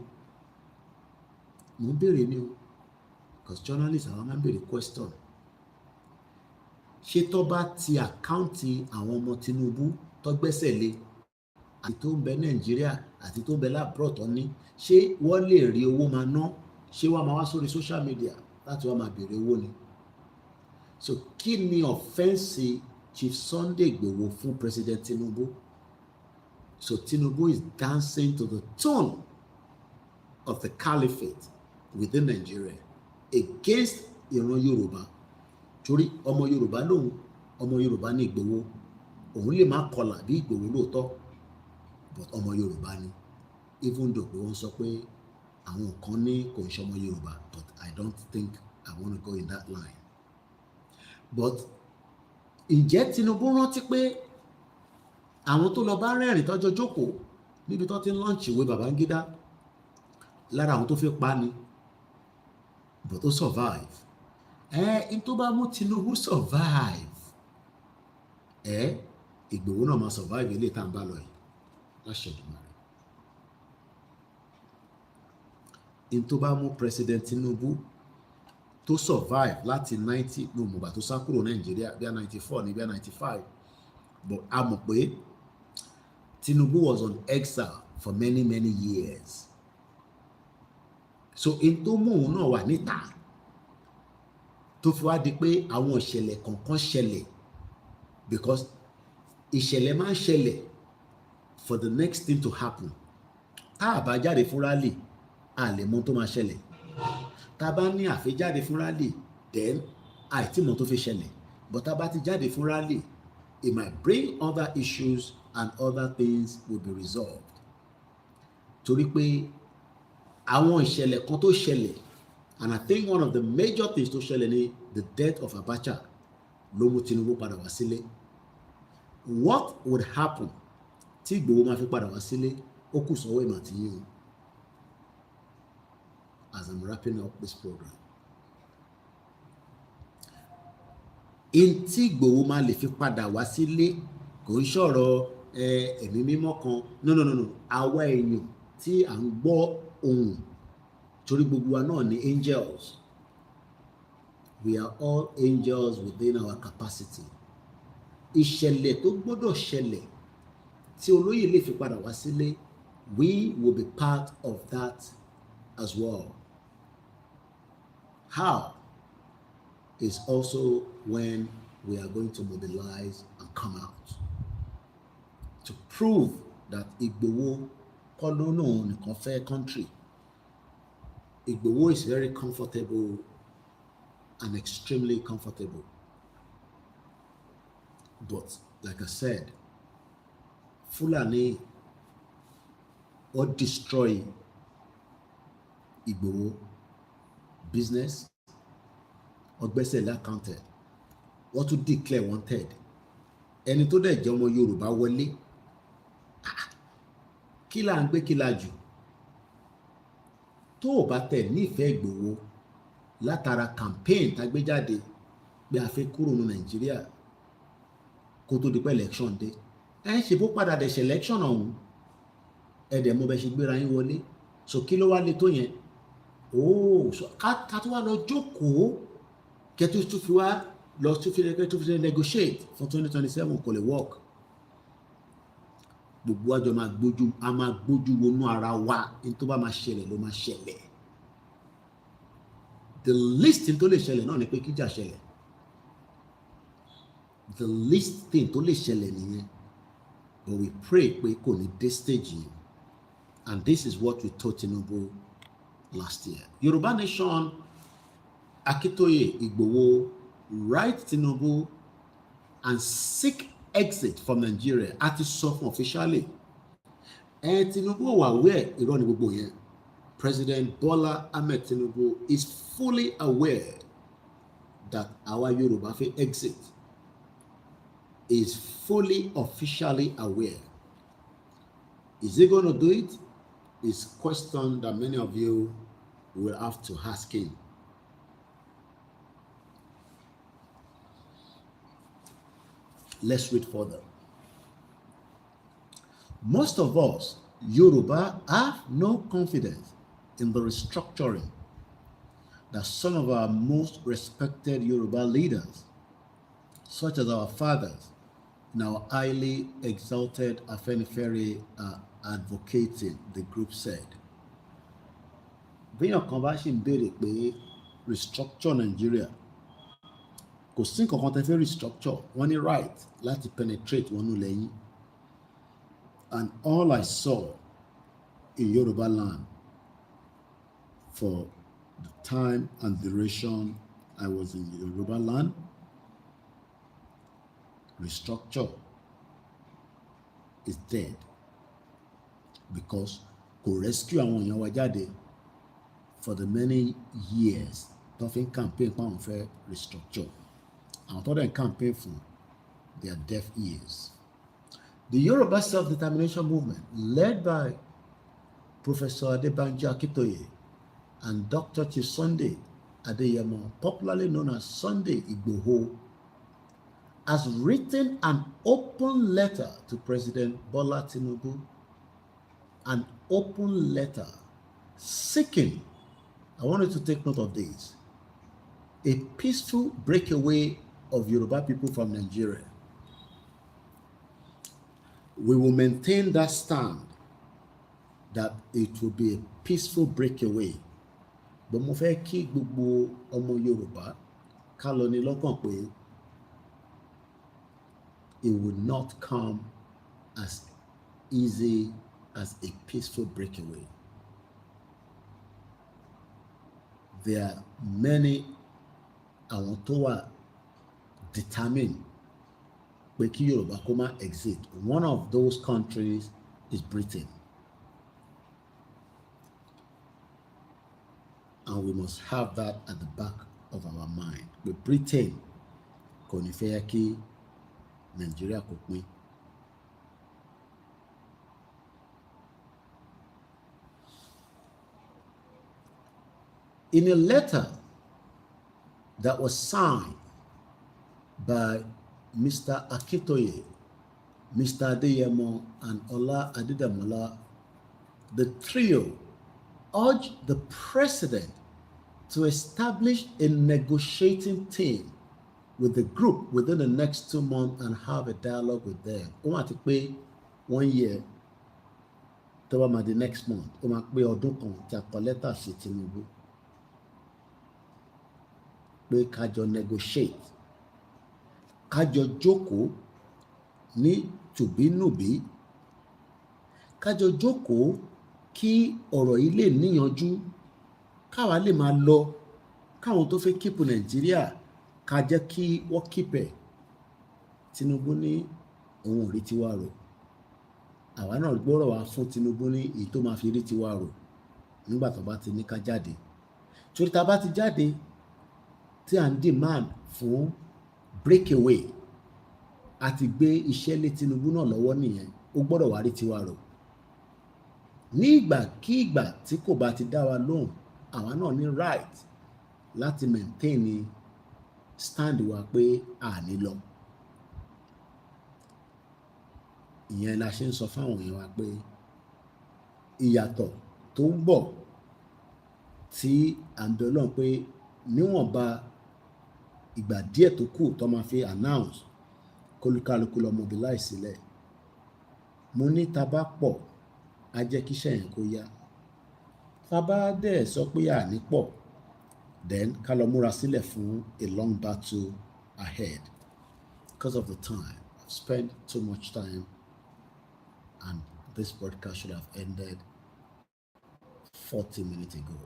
Mo ń béèrè ni o, because journalists àwọn máa ń béèrè question. Ṣé tó bá ti àkáǹtì àwọn ọmọ Tinubu tó gbẹ́sẹ̀ lé, àti tó ń bẹ Nàìjíríà àti tó ń bẹ lábúrò tó ní, ṣé wọ́n lè rí owó máa ná? Ṣé wọ́n máa wá sórí social media láti wá máa béèrè owó ni? So kí ni ọ̀fẹ́ǹsì Chief Sunday Igboho fún President Tinubu? So Tinubu is dancing to the tune of the caliphate within Nigeria against ìran Yorùbá. Torí ọmọ Yorùbá lòun, ọmọ Yorùbá ní Ìgbòho, òun lè má kọlà bí Ìgbòho lóòótọ́, but ọmọ Yorùbá ni, even though pé wọ́n sọ pé àwọn kan ní kò ń ṣe ọmọ Yorùbá, but I don't think I want to go in that line. But ǹjẹ́ Tinubu rántí pé àwọn tó lọ bá rẹ́rìn tọ́jọ́ jókòó níbi tó ti ń lọ́ǹchì ìwé Babangida, lára àwọn tó fi pa ni, but ó survive. In tó bá mú Tinubu survive, Ìgbòho náà máa survive ilé tá à ń bá lọ yìí láṣẹ̀dùmarè. In tó bá mú President Tinubu tó survive láti 90 ló mọ̀gbà tó sá kúrò Nàìjíríà bí i 94 ní bí i 95, but a mọ̀ pé Tinubu was on exile for many years. So in tó mú òun náà wà níta tó fi wá di pé àwọn ìṣẹ̀lẹ̀ kọ̀ọ̀kan ṣẹlẹ̀, because ìṣẹ̀lẹ̀ máa ń ṣẹlẹ̀ for the next thing to happen. Tá a bá jáde fún rally, a lè mọ̀ tó máa ṣẹlẹ̀. Tá a bá ní àfijáde fún rally, then àìtí mọ̀ tó fi ṣẹlẹ̀. But tá a bá ti jáde fún rally, it might bring other issues and other things will be resolved. Torí pé àwọn ìṣẹ̀lẹ̀ kan tó ṣẹlẹ̀, and I think one of the major things tó ṣẹlẹ̀ ni the death of Abacha ló mú Tinubu padà wá sílé. What would happen tí Ìgbòho máa fi padà wá sílé? Ó kù sọ́wọ́ ìmọ̀ àti yín o. As I'm wrapping up this program, in tí Ìgbòho máa lè fi padà wá sílé kò ń ṣọ̀rọ̀ ẹ̀mí mímọ́ kan. No. Àwa èèyàn tí à ń gbọ́ ohùn, torí gbogbo wa náà ni angels. We are all angels within our capacity. Ìṣẹ̀lẹ̀ tó gbọ́dọ̀ ṣẹlẹ̀ tí olóyè lè fi padà wá sílé, we will be part of that as well. How? Is also when we are going to mobilize and come out to prove that Igboho kọ́ nìkan fẹ́ country. Igboho is very comfortable and extremely comfortable. But like I said, Fulani or destroy Igboho business, Ogbesela counted, or to declare wanted. Ẹni tó dẹ̀ jẹ́ ọmọ Yorùbá wọlé, kí là ń gbé kí là jù? Tó o bá tẹ̀ nífẹ̀ẹ́ Ìgbòho látara campaign tá gbé jáde pé a fẹ́ kúrò ní Nàìjíríà kó tó di pé election dé, ṣe bó padà dẹ̀ ṣe election ọ̀hún, ẹ̀dẹ̀ mo bẹ ṣe gbéra yín wọlé, so kí ló wá lé tó yẹn? So ká tó wá lọ jókòó kẹ́tù tó fi wá lọ tó fi negotiate fún 2027 kò lè work. Gbogbo àjọ máa gbójú wọnú ara wa, ní tó bá máa ṣẹlẹ̀ ló máa ṣẹlẹ̀. The least thing tó lè ṣẹlẹ̀ náà ni pé kíjà ṣẹlẹ̀. The least thing tó lè ṣẹlẹ̀ nìyẹn. But we pray pé kò ní dé stage yìí. And this is what we told Tinubu last year. Yoruba Nation, Akintoye, Igboho, write Tinubu and seek exit from Nigeria. Àti sọ fún officially. Tinubu wà aware irọ́ ni gbogbo yẹn. President Bola Ahmed Tinubu is fully aware that our Yoruba fẹ́ exit. Is fully officially aware. Is he going to do it? Is question that many of you will have to ask him. Let's read further. Most of us, Yoruba, have no confidence in the restructuring that some of our most respected Yoruba leaders, such as our fathers, now highly exalted Afenifere, are advocating, the group said. Bíyàn kan bá ṣì ń béèrè pé restructure Nigeria, kò sí nǹkan kan tẹ́ fẹ́ restructure, wọ́n ní right láti penetrate wọnú lẹ́yìn. And all I saw in Yoruba land for the time and duration I was in Yoruba land, restructure is dead because kò rescue àwọn èèyàn wa jáde for the many years tó fi ń campaign pa àwọn fẹ́ restructure. Àwọn tó dẹ̀ campaign fún their deaf ears. The Yoruba self-determination movement, led by Professor Adebanji Akintoye and Dr. Chief Sunday Adeyemo, popularly known as Sunday Igboho, has written an open letter to President Bola Tinubu, an open letter seeking, I want you to take note of this, a peaceful breakaway of Yoruba people from Nigeria. We will maintain that stand that it will be a peaceful breakaway. But mo fẹ́ kí gbogbo ọmọ Yorùbá ká lọ ní lọ́kàn pé it will not come as easy as a peaceful breakaway. there are many àwọn tó wà determined pé kí Yorùbá kó má exit. One of those countries is Britain. And we must have that at the back of our mind. But Britain kò ní fẹ́ kí Nigeria kó pín. In a letter that was signed by Mr. Akintoye, Mr. Adeyemo, and Ola Adedamola, the trio urged the president to establish a negotiating team with the group within the next 2 months and have a dialogue with them. Ó máa ti pé 1 year, tó bá máa di next month, ó máa pé ọdún kan tí a kọ lẹ́tà sí Tinubu pé kájọ negotiate, kájọ jókòó ní tùbínùbí, kájọ jókòó kí ọ̀rọ̀ yìí lè níyanjú, káwa lè máa lọ, káwọn tó fẹ́ kíìpù Nàìjíríà ká jẹ́ kí wọ́n kíìpẹ̀. Tinubu ní òun ò rí tiwa rò, àwa náà gbọ́rọ̀ wá fún Tinubu ní èyí tó máa fi rí tiwa rò nígbà tó bá ti ní ká jáde. Torí tá bá ti jáde tí à ń demand fún breakaway, àti gbé iṣẹ́ lé Tinubu náà lọ́wọ́ nìyẹn, ó gbọ́dọ̀ wá rí tiwa rò. Ní ìgbàkígbà tí kò bá ti dá wa lóhùn, àwa náà ní right láti maintain stand wa pé a ní lọ. Ìyẹn la ṣe ń sọ fáwọn èèyàn wa pé ìyàtọ̀ tó ń bọ̀ tí à ń bẹ Ọlọ́run pé níwọ̀nba ìgbà díẹ̀ tó kù tó máa fi announce kólúkálukú lọ mobilize sílẹ̀. Mo ní tá bá pọ̀ á jẹ́ kí iṣẹ́ yẹn kó yá. Tá bá dẹ̀ sọ pé à ní pọ̀, then ká lọ múra sílẹ̀ fún a long battle ahead. Because of the time, I've spent too much time and this broadcast should have ended 40 minutes ago.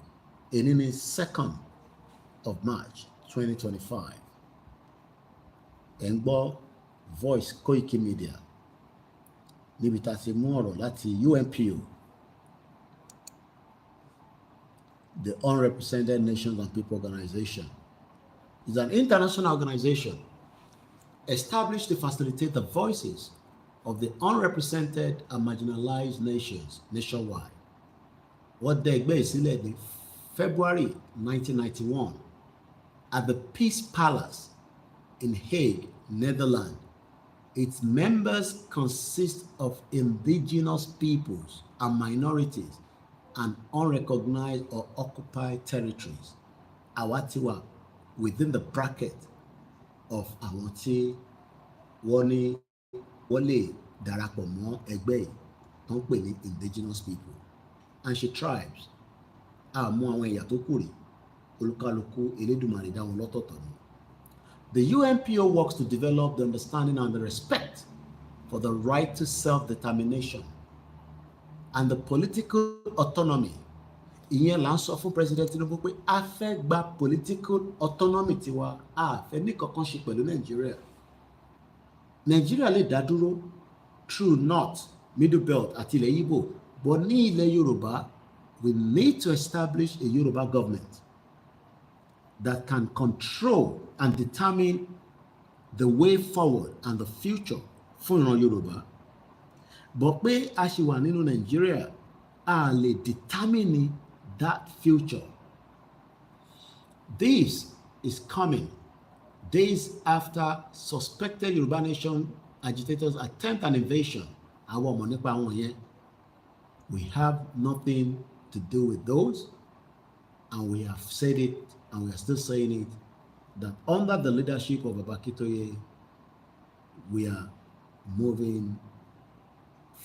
Èní ní 2nd of March 2025. Ẹ ń gbọ́ Voice Koikimedia níbi tá a ti mú ọ̀rọ̀ láti UNPO, the Unrepresented Nations and People Organization. It's an international organization established to facilitate the voices of the unrepresented and marginalized nations nationwide. Wọ́n dá ẹgbẹ́ ìsílẹ̀ ní February 1991 at the Peace Palace in Hague, Netherlands. Its members consist of indigenous peoples and minorities and unrecognized or occupied territories. Àwa ti wà within the bracket of àwọn tí wọ́n ní wọ́n lè darapọ̀ mọ́ ẹgbẹ́ yìí tó ń pè ní indigenous people and she tribes. Àmọ́ àwọn ẹ̀yà tó kù rí, olúkálukú Elédùmarè dá wọn lọ́tọ̀ọ̀tọ̀ ni. The UNPO works to develop the understanding and the respect for the right to self-determination and the political autonomy. Ìyẹn là ń sọ fún President Tinubu pé a fẹ́ gba political autonomy tiwa, a fẹ́ ní kankan ṣe pẹ̀lú Nàìjíríà. Nàìjíríà lè dá dúró through North, Middle Belt àti ilẹ̀ Igbo, but ní ilẹ̀ Yorùbá, we need to establish a Yoruba government that can control and determine the way forward and the future fún ìran Yorùbá. But pé a ṣì wà nínú Nàìjíríà, a lè determine that future. This is coming days after suspected Yoruba Nation agitators attempt an invasion. Àwọn ọmọ nípa wọn yẹn. We have nothing to do with those, and we have said it and we are still saying it, that under the leadership of AKINTOYE, we are moving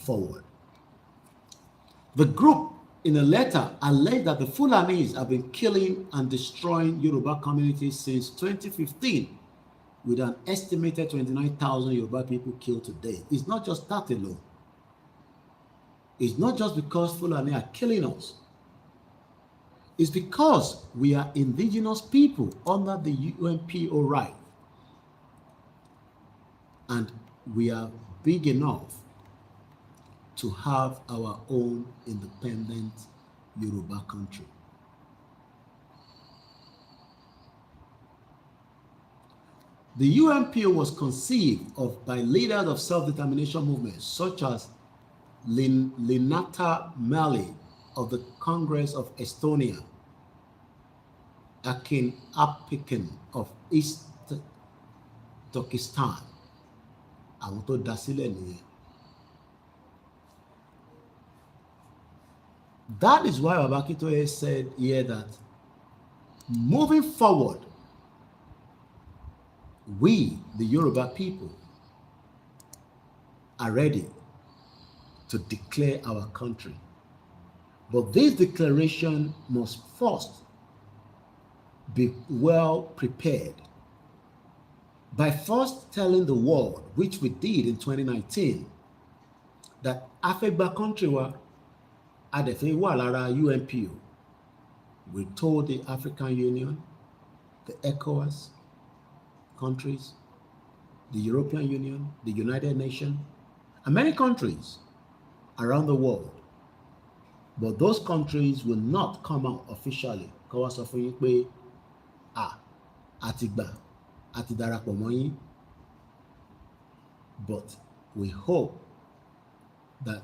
forward. The group in a letter alleged that the Fulanis have been killing and destroying Yoruba communities since 2015, with an estimated 29,000 Yoruba people killed today. It's not just that alone. It's not just because Fulani are killing us. It's because we are indigenous people under the UNPO right. And we are big enough to have our own independent Yoruba country. The UNPO was conceived of by leaders of self-determination movements such as Linata Mali of the Congress of Estonia, Akin of East Turkestan. Àwọn tó dá sílẹ̀ nìyẹn. That is why AKINTOYE said here that moving forward, we, the Yoruba people, are ready to declare our country. But this declaration must first be well prepared by first telling the world, which we did in 2019, that Afegba country wa adefe wa lara UNPO. We told the African Union, the ECOWAS countries, the European Union, the United Nations, and many countries around the world. But those countries will not come out officially. But we hope that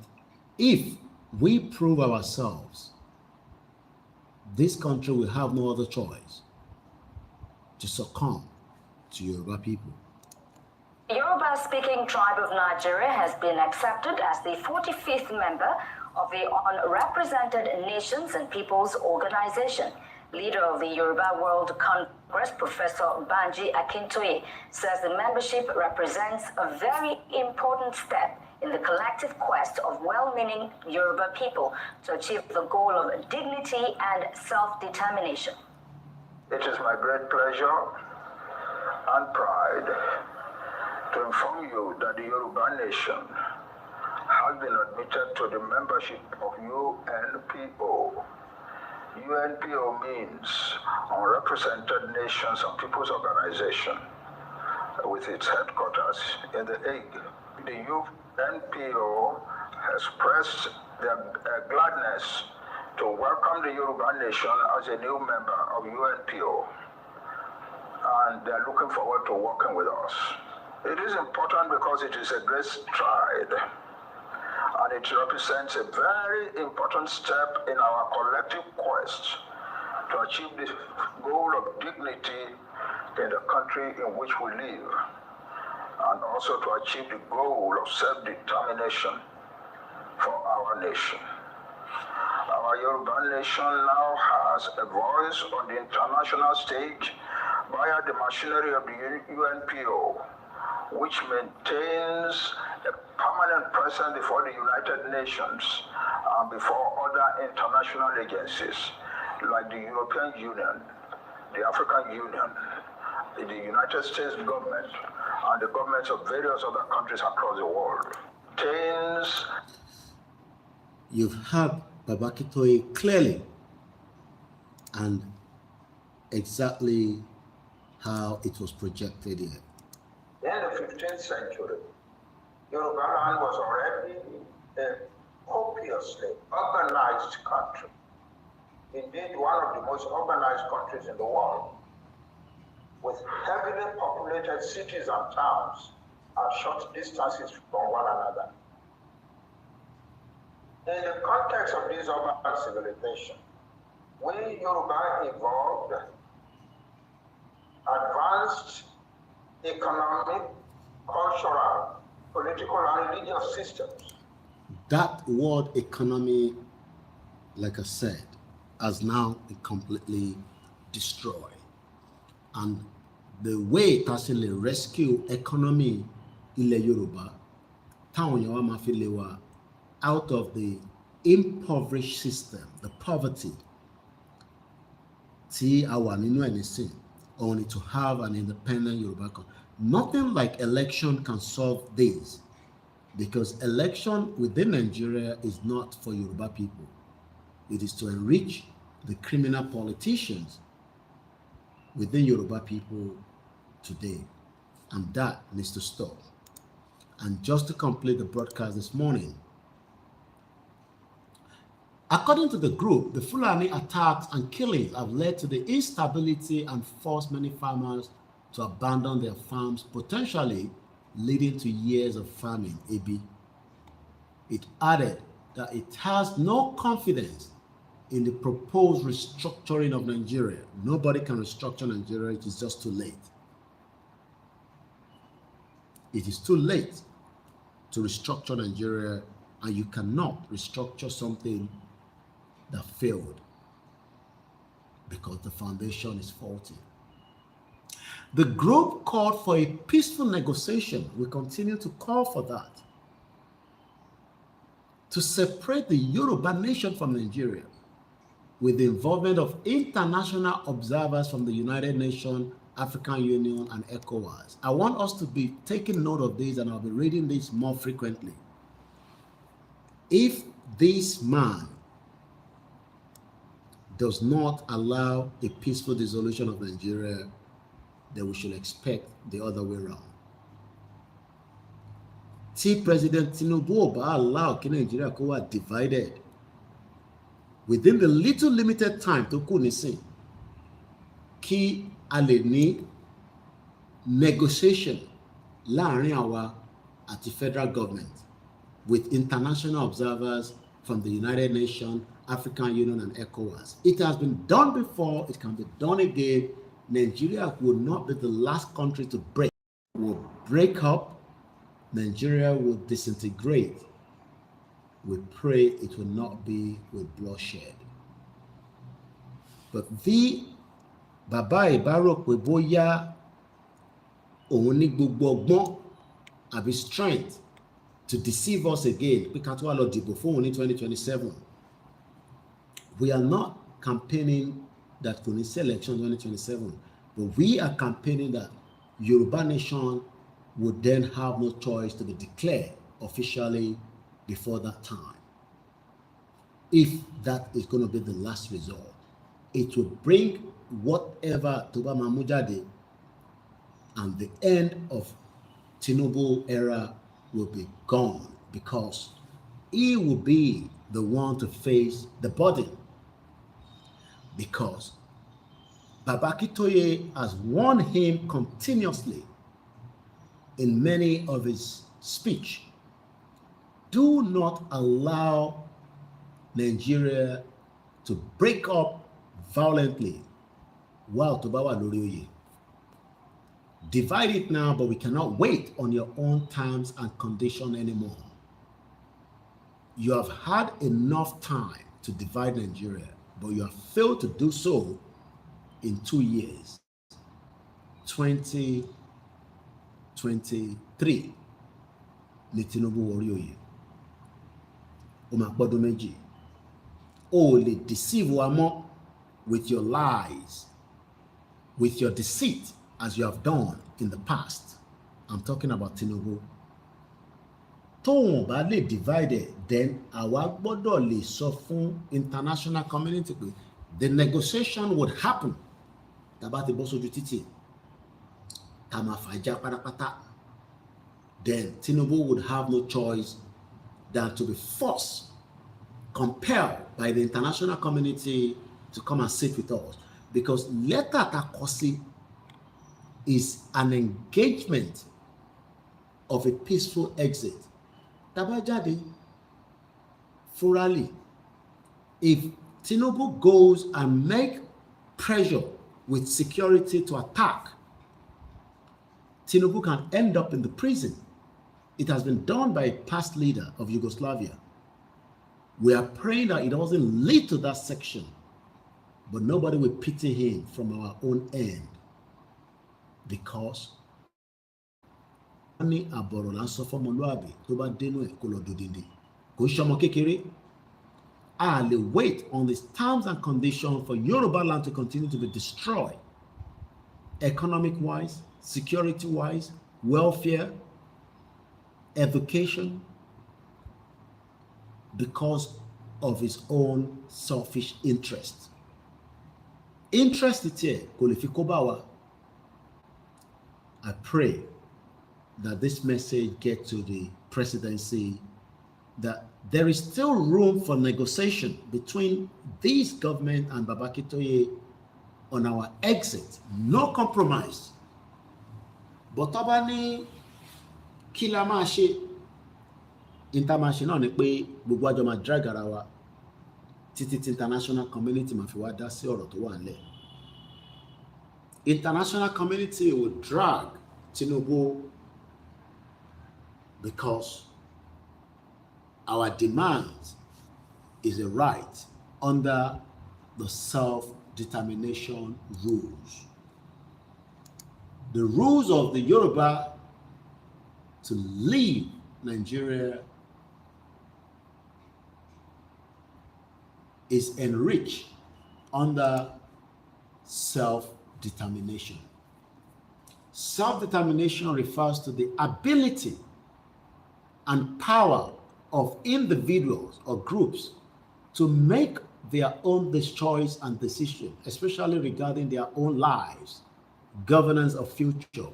if we prove ourselves, this country will have no other choice to succumb to Yoruba people. The Yoruba-speaking tribe of Nigeria has been accepted as the 45th member of the Unrepresented Nations and Peoples Organization. Leader of the Yoruba World Congress, Professor Banji Akintoye, says the membership represents a very important step in the collective quest of well-meaning Yoruba people to achieve the goal of dignity and self-determination. It is my great pleasure and pride to inform you that the Yoruba nation has been admitted to the membership of UNPO. UNPO means Unrepresented Nations and Peoples Organization, with its headquarters in The Hague. The UNPO has expressed their gladness to welcome the Yoruba nation as a new member of UNPO, and they're looking forward to working with us. It is important because it is a great stride, and it represents a very important step in our collective quest to achieve the goal of dignity in the country in which we live, and also to achieve the goal of self-determination for our nation. Our Yoruba nation now has a voice on the international stage via the machinery of the UNPO, which maintains a permanent presence before the United Nations and before other international agencies like the European Union, the African Union, the United States government, and the governments of various other countries across the world. You've heard AKINTOYE clearly and exactly how it was projected here. In the 15th century, Yoruba land was already a copiously urbanized country. Indeed, one of the most urbanized countries in the world, with heavily populated cities and towns at short distances from one another. In the context of this urban civilization, we Yoruba evolved advanced economic, cultural, political, and religious systems. That word economy, like I said, has now been completely destroyed. And the way it actually rescue economy ilẹ̀ Yorùbá, táwọn èèyàn wa máa fi lè wà out of the impoverished system, the poverty tí a wà nínú ẹ̀ nísìn, only to have an independent Yoruba country. Nothing like election can solve this, because election within Nigeria is not for Yoruba people. It is to enrich the criminal politicians within Yoruba people today. And that needs to stop. And just to complete the broadcast this morning, according to the group, the Fulani attacks and killings have led to the instability and forced many farmers to abandon their farms, potentially leading to years of famine, AB. It added that it has no confidence in the proposed restructuring of Nigeria. Nobody can restructure Nigeria. It is just too late. It is too late to restructure Nigeria, and you cannot restructure something that failed because the foundation is faulty. The group called for a peaceful negotiation. We continue to call for that, to separate the Yoruba nation from Nigeria with the involvement of international observers from the United Nations, African Union, and ECOWAS. I want us to be taking note of this, and I'll be reading this more frequently. If this man does not allow a peaceful dissolution of Nigeria, then we should expect the other way around. Tí President TINUBU bá allow kí Nigeria kó wà divided within the little limited time tó kù nísìn, kí a lè ní negotiation láàrin àwa àti federal government with international observers from the United Nations, African Union, and ECOWAS. It has been done before, it can be done again. Nigeria will not be the last country to break. It will break up, Nigeria will disintegrate. We pray it will not be with bloodshed. But the bàbá ìbárò pé bóyá òun ní gbogbo ọgbọ́n àbí strength to deceive us again, pé ká tó wá lọ dìbò fún òun ní 2027. We are not campaigning that kò ní sí election 2027, but we are campaigning that Yoruba nation would then have no choice to be declared officially before that time. If that is going to be the last resort, it will bring whatever tó bá máa mú jáde, and the end of Tinubu era will be gone, because he will be the one to face the burden, because Baba AKINTOYE has warned him continuously in many of his speech. Do not allow Nigeria to break up violently while tó bá wà lórí oyè. Divide it now, but we cannot wait on your own terms and condition anymore. You have had enough time to divide Nigeria, but you have failed to do so in 2 years. 2023 ní Tinubu wọrí oyè. Ó máa pọ́dún méjì. O lè deceive wa mọ́ with your lies, with your deceit, as you have done in the past. I'm talking about Tinubu. Tóun bá lè divide, then àwa gbọ́dọ̀ lè sọ fún international community pé the negotiation would happen. Tàbá ti bọ́ sójú títì, tá máa fàjà pátápátá. Then Tinubu would have no choice than to be forced, compelled by the international community to come and sit with us. Because letter takosi is an engagement of a peaceful exit. Tabajade, Furali, if Tinubu goes and make pressure with security to attack, Tinubu can end up in the prison. It has been done by a past leader of Yugoslavia. We are praying that it doesn't lead to that section, but nobody will pity him from our own end, because ní àbọ̀rọ̀ là ń sọ fọ́mọlúàbí tó bá dénú ẹ̀ kó lọ dòdìndì kò ń ṣọmọ kékeré. A lè wait on the terms and conditions for Yoruba land to continue to be destroyed, economic-wise, security-wise, welfare, education, because of his own selfish interests. interest tiẹ̀ kò lè fi kó bá wa. I pray that this message gets to the presidency, that there is still room for negotiation between this government and Baba Akintoye on our exit. No compromise. But tọ́ba ní kí la máa ṣe, international ni pé gbogbo àjọ máa drag ara wa títí tí international community máa fi wá dá sí ọ̀rọ̀ tó wà nílẹ̀. International community will drag Tinubu because our demand is a right under the self-determination rules. The rules of the Yoruba to leave Nigeria is enriched under self-determination. Self-determination refers to the ability and power of individuals or groups to make their own choice and decision, especially regarding their own lives, governance of future.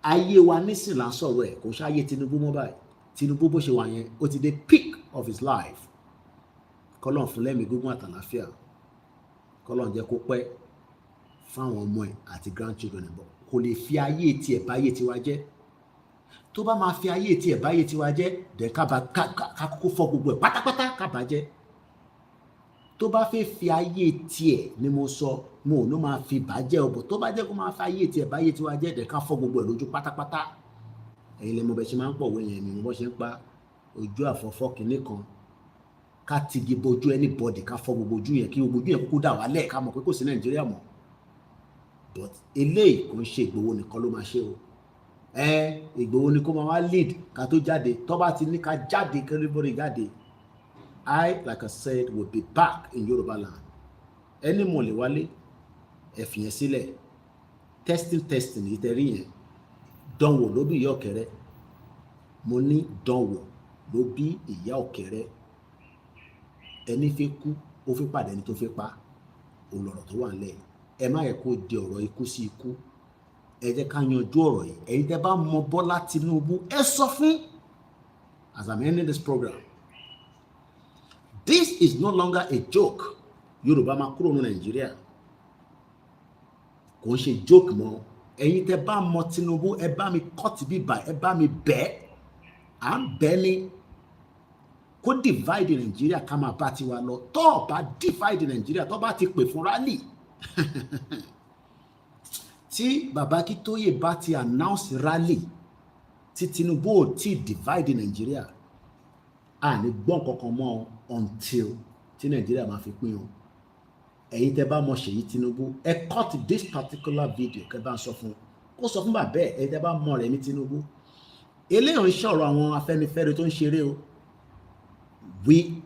Ayé wa nísìn là ń sọ̀rọ̀ ẹ̀, kò ṣe ayé Tinubu mọ́ báyìí. Tinubu bó ṣe wà yẹn, ó ti dé peak of his life. Kọ́lọ́n fún lẹ́mìí gígùn àtàlàáfíà. Kọ́lọ́n jẹ́ kó pẹ́ fáwọn ọmọ ẹ̀ àti grandchildren ẹ̀ bọ̀. Kò lè fi ayé tiẹ̀ báyé tiwa jẹ́. Tó bá máa fi ayé tiẹ̀ báyé tiwa jẹ́, dẹ̀ ká kókó fọ́ gbogbo ẹ̀ pátápátá ká bàjẹ́. Tó bá fẹ́ fi ayé tiẹ̀ ni mo sọ, mo ò ní máa fi bàjẹ́ ọ̀bọ̀. Tó bá jẹ́ kó máa fi ayé tiẹ̀ báyé tiwa jẹ́, dẹ̀ ká fọ́ gbogbo ẹ̀ lójú pátápátá. Ẹ̀yin lè mọ bẹ́ẹ̀ ṣe máa ń pọ̀wé yẹn, mi mo bọ́ ṣe ń pa ojú àfọ́fọ́ kìíní kan. Ká tigi bojú anybody, ká fọ́ gbogbo ojú yẹn, kí gbogbo ojú yẹn kúkú dà wálẹ̀, ká mọ̀ pé kò sí Nàìjíríà mọ́. But eléyìí kò ń ṣe Ìgbòho nìkan ló máa ṣe o. Ìgbòho ni kó máa wá lead ká tó jáde. Tó bá ti ní ká jáde, kí everybody jáde. I, like I said, will be back in Yoruba land. Ẹni mo lè wálé, ẹ fi yẹn sílẹ̀. Testing yìí tẹ̀rí yẹn. Dánwò ló bí ìyá ọ̀kẹ́rẹ́. Mo ní dánwò ló bí ìyá ọ̀kẹ́rẹ́. Ẹni fẹ́ kú, ó fẹ́ pàdé ẹni tó fẹ́ pa. Òun lọ̀rọ̀ tó wà nílẹ̀. Ẹ má yẹ kó di ọ̀rọ̀ ikú sí ikú. Ẹ jẹ́ ká yanjú ọ̀rọ̀ yìí. Ẹ̀yin tẹ́ bá mọ Bọ́lá Tinubu, ẹ sọ fún. As I'm ending this program, this is no longer a joke. Yorùbá máa kúrò ní Nàìjíríà. Kò ń ṣe joke mọ́. Ẹ̀yin tẹ́ bá mọ Tinubu, ẹ bá mi kọ́tì bíbà, ẹ bá mi bẹ̀. À ń bẹ̀ ni kó divide Nàìjíríà ká máa bá tiwa lọ. Tó bá divide Nàìjíríà, tó bá ti pè fún rally. Tí Baba Akintoye bá ti announce rally, tí Tinubu ò tí divide Nàìjíríà, a ní gbọ́n kankan mọ́ until tí Nàìjíríà máa fi pín o. Ẹ̀yin tẹ́ bá mọ̀ Ṣèyí Tinubu, ẹ cut this particular video kẹ́ bá ń sọ fún. Kó sọ fún bàbá ẹ̀, ẹ̀yin tẹ́ bá mọ̀ Rẹ̀mí Tinubu. Eléyìí ń sọ̀rọ̀ àwọn Afẹ́nifẹ́re tó ń ṣeré o.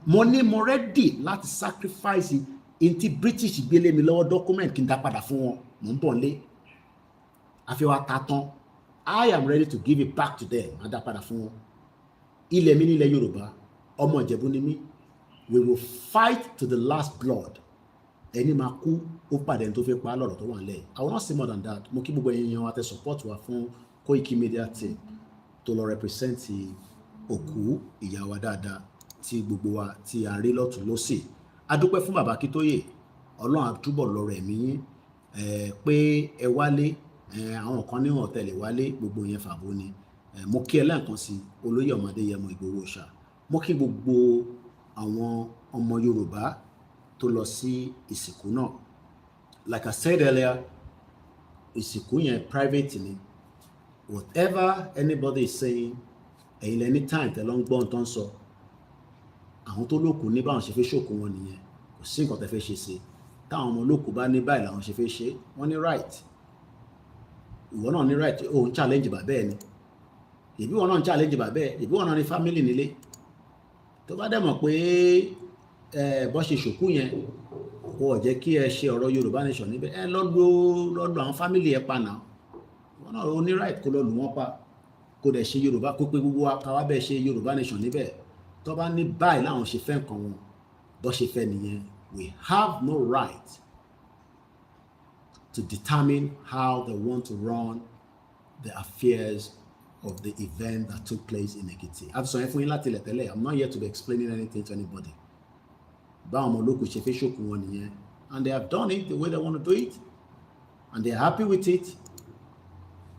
Mo ní mo ready láti sacrifice inti British gbélé mi lọ́wọ́ document kí n dá padà fún wọn. Mo ń bọ̀ nílé. Àfihàn ta tán. I am ready to give it back to them. Má dá padà fún wọn. Ilẹ̀ mi nílẹ̀ Yorùbá, ọmọ Ìjẹ̀bú ni mí. We will fight to the last blood. Ẹni máa kú, ó pàdé ẹni tó fẹ́ pa lọ́rọ̀ tó wà nílẹ̀. I will not say more than that. Mo kí gbogbo èèyàn wa tẹ support wa fún Koikimedia team tó lọ represent òkú ìyá wa dáadáa tí gbogbo wa tí a rí lọ́tún lọ́sì. A dúpẹ́ fún Baba Akintoye. Ọlọ́run á túbọ̀ lọ́rọ̀ ẹ̀mí yín pé ẹ wálé, àwọn kan ní wọn tẹ̀lé wálé, gbogbo yẹn fàbó ni. Mo kí ẹ lẹ́ẹ̀kan sí olóyè ọmọdé Yẹmọ Ìgbòho ṣá. Mo kí gbogbo àwọn ọmọ Yorùbá tó lọ sí ìsìnkú náà. Like I said earlier, ìsìnkú yẹn private ni. Whatever anybody is saying, ẹ̀yin lẹ́ni time tẹ́ lọ ń gbọ́ nǹkan sọ. Àwọn tó lókun ní báwọn ṣe fẹ́ ṣòkú wọn nìyẹn. Kò sí nǹkan tẹ́ fẹ́ ṣe sí. Táwọn ọmọ olókun bá ní báyìí làwọn ṣe fẹ́ ṣe, wọ́n ní right. Ìwọ náà ní right, ó ń challenge bàbá ẹ ni. Ìbí wọn náà ń challenge bàbá ẹ, ìbí wọn náà ní family nílé. Tó bá dẹ̀ mọ̀ pé bọ́ ṣe ṣòkú yẹn, ó jẹ́ kí ẹ ṣe ọ̀rọ̀ Yorùbá nation níbẹ̀. Ẹ lọ́dọ̀ àwọn family ẹ pa náà. Ìwọ náà ó ní right kó lọ lù wọ́n pa. Kó dẹ̀ ṣe Yorùbá, kó pé gbogbo wa ká wá bẹ́ẹ̀ ṣe Yorùbá nation níbẹ̀. Tó bá ní báyìí láwọn ṣe fẹ́ nǹkan wọn, bọ́ ṣe fẹ́ nìyẹn. We have no right to determine how they want to run the affairs of the event that took place in Ekiti. I'm not here to be explaining anything to anybody. And they have done it the way they want to do it, and they're happy with it.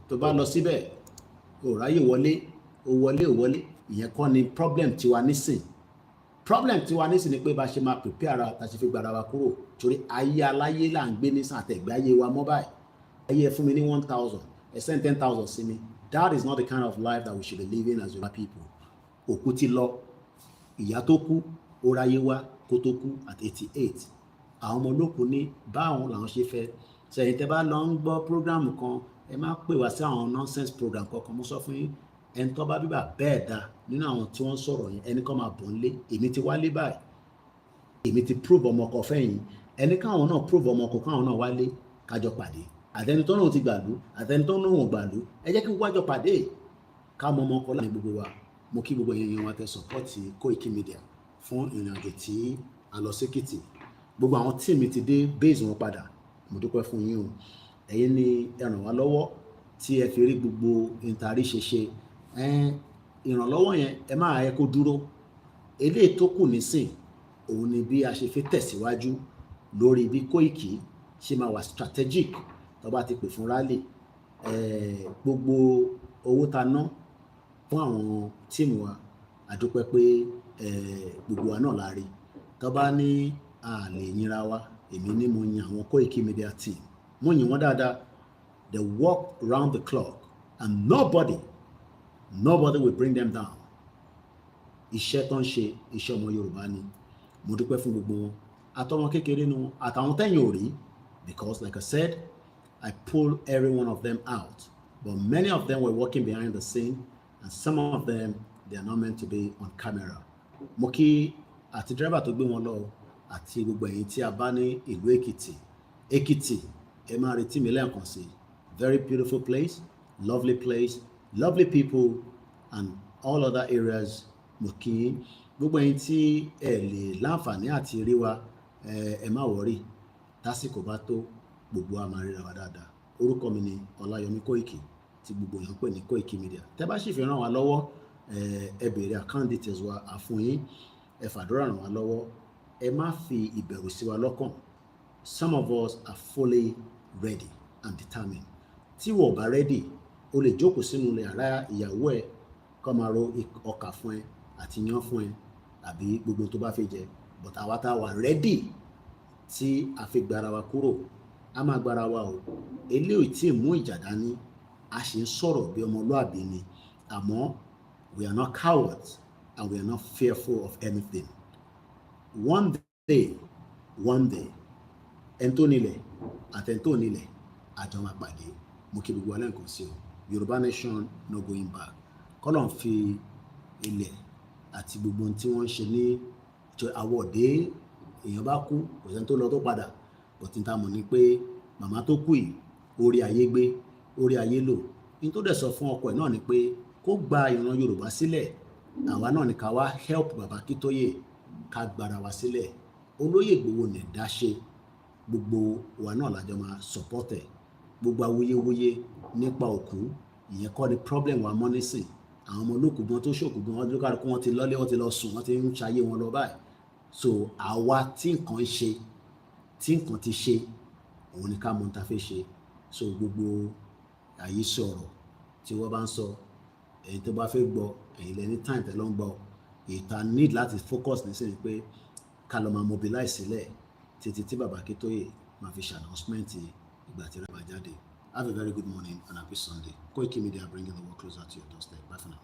To bá lọ síbẹ̀, ó ráyè wọlé, ó wọlé, ìyẹn kọ́ ni problem tiwa nísìn. Problem tiwa nísìn ni pé bá ṣe máa prepare ara tá ṣe fi gbára wa kúrò. Torí ayé aláyé là ń gbé nísìn àtẹ̀gbẹ́ ayé wa mọ́ báyìí. Ayé ẹ fún mi ní 1,000, ẹ send 10,000 sí mi. That is not the kind of life that we should be living as Yoruba people. Òkú ti lọ, ìyá tó kú, ó ráyé wá kó tó kú at 88. Àwọn ọmọ olókùn ní báwọn làwọn ṣe fẹ́. Ṣẹ̀yìn tẹ́ bá lọ ń gbọ́ program kan, ẹ má pè wá sí àwọn nonsense program kankan. Mo sọ fún yín, ẹni tó bá bíbà bẹ́ẹ̀ dá nínú àwọn tí wọ́n sọ̀rọ̀ yẹn, ẹni kan máa bọ̀ nílé. Èmi ti wálé báyìí, èmi ti prove ọmọ kan fẹ́yìn, ẹni káwọn náà prove ọmọ kan káwọn náà wálé kájọ pàdé. Àtẹni tó náà ti gbàlú, àtẹni tó náà wọ́n gbàlú, ẹ jẹ́ kí wájọ pàdé ká mọ ọmọ kan láàrin gbogbo wa. Mo kí gbogbo yẹn wa tẹ support Koikimedia fún ìrìnàjò tí a lọ sí Èkìtì. Gbogbo àwọn tíì mi ti dé base wọn padà, mo dúpẹ́ fún yín o. Ẹ̀yin ni ẹ ràn wá lọ́wọ́ tí ẹ fi rí gbogbo ìntàrí ṣe. Ìrànlọ́wọ́ yẹn ẹ máa yẹ kó dúró. Eléyìí tó kù nísìn, òun ni bí a ṣe fi tẹ̀síwájú lórí bí Koiki ṣe máa wà strategic tó bá ti pè fún rally. Gbogbo owó ta ná fún àwọn tíìmù wa, a dúpẹ́ pé gbogbo wa náà la rí. Tó bá ní a lè yínra wa, èmi ní mo yin àwọn Koikimedia team. Mo yin wọ́n dáadáa. They work round the clock and nobody will bring them down. Iṣẹ́ tó ń ṣe, iṣẹ́ ọmọ Yorùbá ni. Mo dúpẹ́ fún gbogbo wọn. Àtọmọ kékeré nu, àtàwọn tẹ́yìn ò rí, because like I said, I pulled every one of them out. But many of them were working behind the scene, and some of them, they are not meant to be on camera. Mo kí àti driver tó gbé wọn lọ, àti gbogbo ẹ̀yin tí a bá ní ìlú Èkìtì. Èkìtì, ẹ máa retí mi lẹ́ẹ̀kan sí. Very beautiful place, lovely people, and all other areas. Mo kí gbogbo ẹ̀yin tí ẹ lè láǹfààní àti rí wa, ẹ má worry. Tásìkò bá tó, gbogbo a máa ríra wa dáadáa. Orúkọ mi ni Olayomi Koiki, tí gbogbo èèyàn pè ní Koikimedia. Tẹ́ bá sì fi ràn wá lọ́wọ́, ẹ béèrè account details wa, a fún yín. Ẹ fàdúrà ràn wá lọ́wọ́. Ẹ má fi ìbẹ̀rù sí wa lọ́kàn. Some of us are fully ready and determined. Tí wọ́n bá ready, o lè jókòó sínú ilé ara ìyàwó ẹ kó máa ro ọkà fún ẹ àti iyán fún ẹ àbí gbogbo tó bá fẹ́ jẹ. But àwa tá wà ready tí a fi gbára wa kúrò, a máa gbára wa o. Eléyìí tí mú ìjà dání, a ṣe ń sọ̀rọ̀ bí ọmọlúàbí ni. Àmọ́ we are not cowards and we are not fearful of anything. One day, ẹni tó nílẹ̀ àtẹni tó nílẹ̀, àjọ máa pàdé. Mo kí gbogbo alẹ́ nǹkan sí o. Yorùbá nation no going back. Kọ́lọ̀ ń fi ilẹ̀ àti gbogbo ohun tí wọ́n ń ṣe ní àwọ̀dé èèyàn bá kú, kò sẹ́ni tó lọ tó padà. But n ta mọ̀ ni pé màmá tó kú yìí, orí ayé gbé, orí ayé lò. Ní tó dẹ̀ sọ fún ọkọ ẹ̀ náà ni pé kó gba ìran Yorùbá sílẹ̀. Àwa náà ni ká wá help bàbá Akíntóyè ká gbára wa sílẹ̀. Olóyè Ìgbòho ní dá ṣe, gbogbo wa náà lájọ máa support ẹ̀. Gbogbo awuyewuye nípa òkú, ìyẹn kọ́ ni problem wa mọ́ nísìn. Àwọn ọmọ olókùn gan tó ṣòkù gan, wọ́n lókàrí kó wọ́n ti lọ́lé, wọ́n ti lọ sùn, wọ́n ti ń ṣayé wọn lọ báyìí. So àwa tí nǹkan ṣe, tí nǹkan ti ṣe, òun ni ká mọ̀ ta fẹ́ ṣe. So gbogbo àyè sọ̀rọ̀ tí wọ́n bá ń sọ, ẹ̀yin tó bá fẹ́ gbọ́, ẹ̀yin lẹ́ni time tẹ́ lọ ń gbọ́. Ìta need láti focus nísìnyí pé ká lọ máa mobilize sílẹ̀ títí tí bàbá Akíntóyè máa fi ṣe announcement ìgbà tí rẹ̀ bá jáde. Have a very good morning and happy Sunday. Koikimedia bringing the world closer to your doorstep. Bye for now.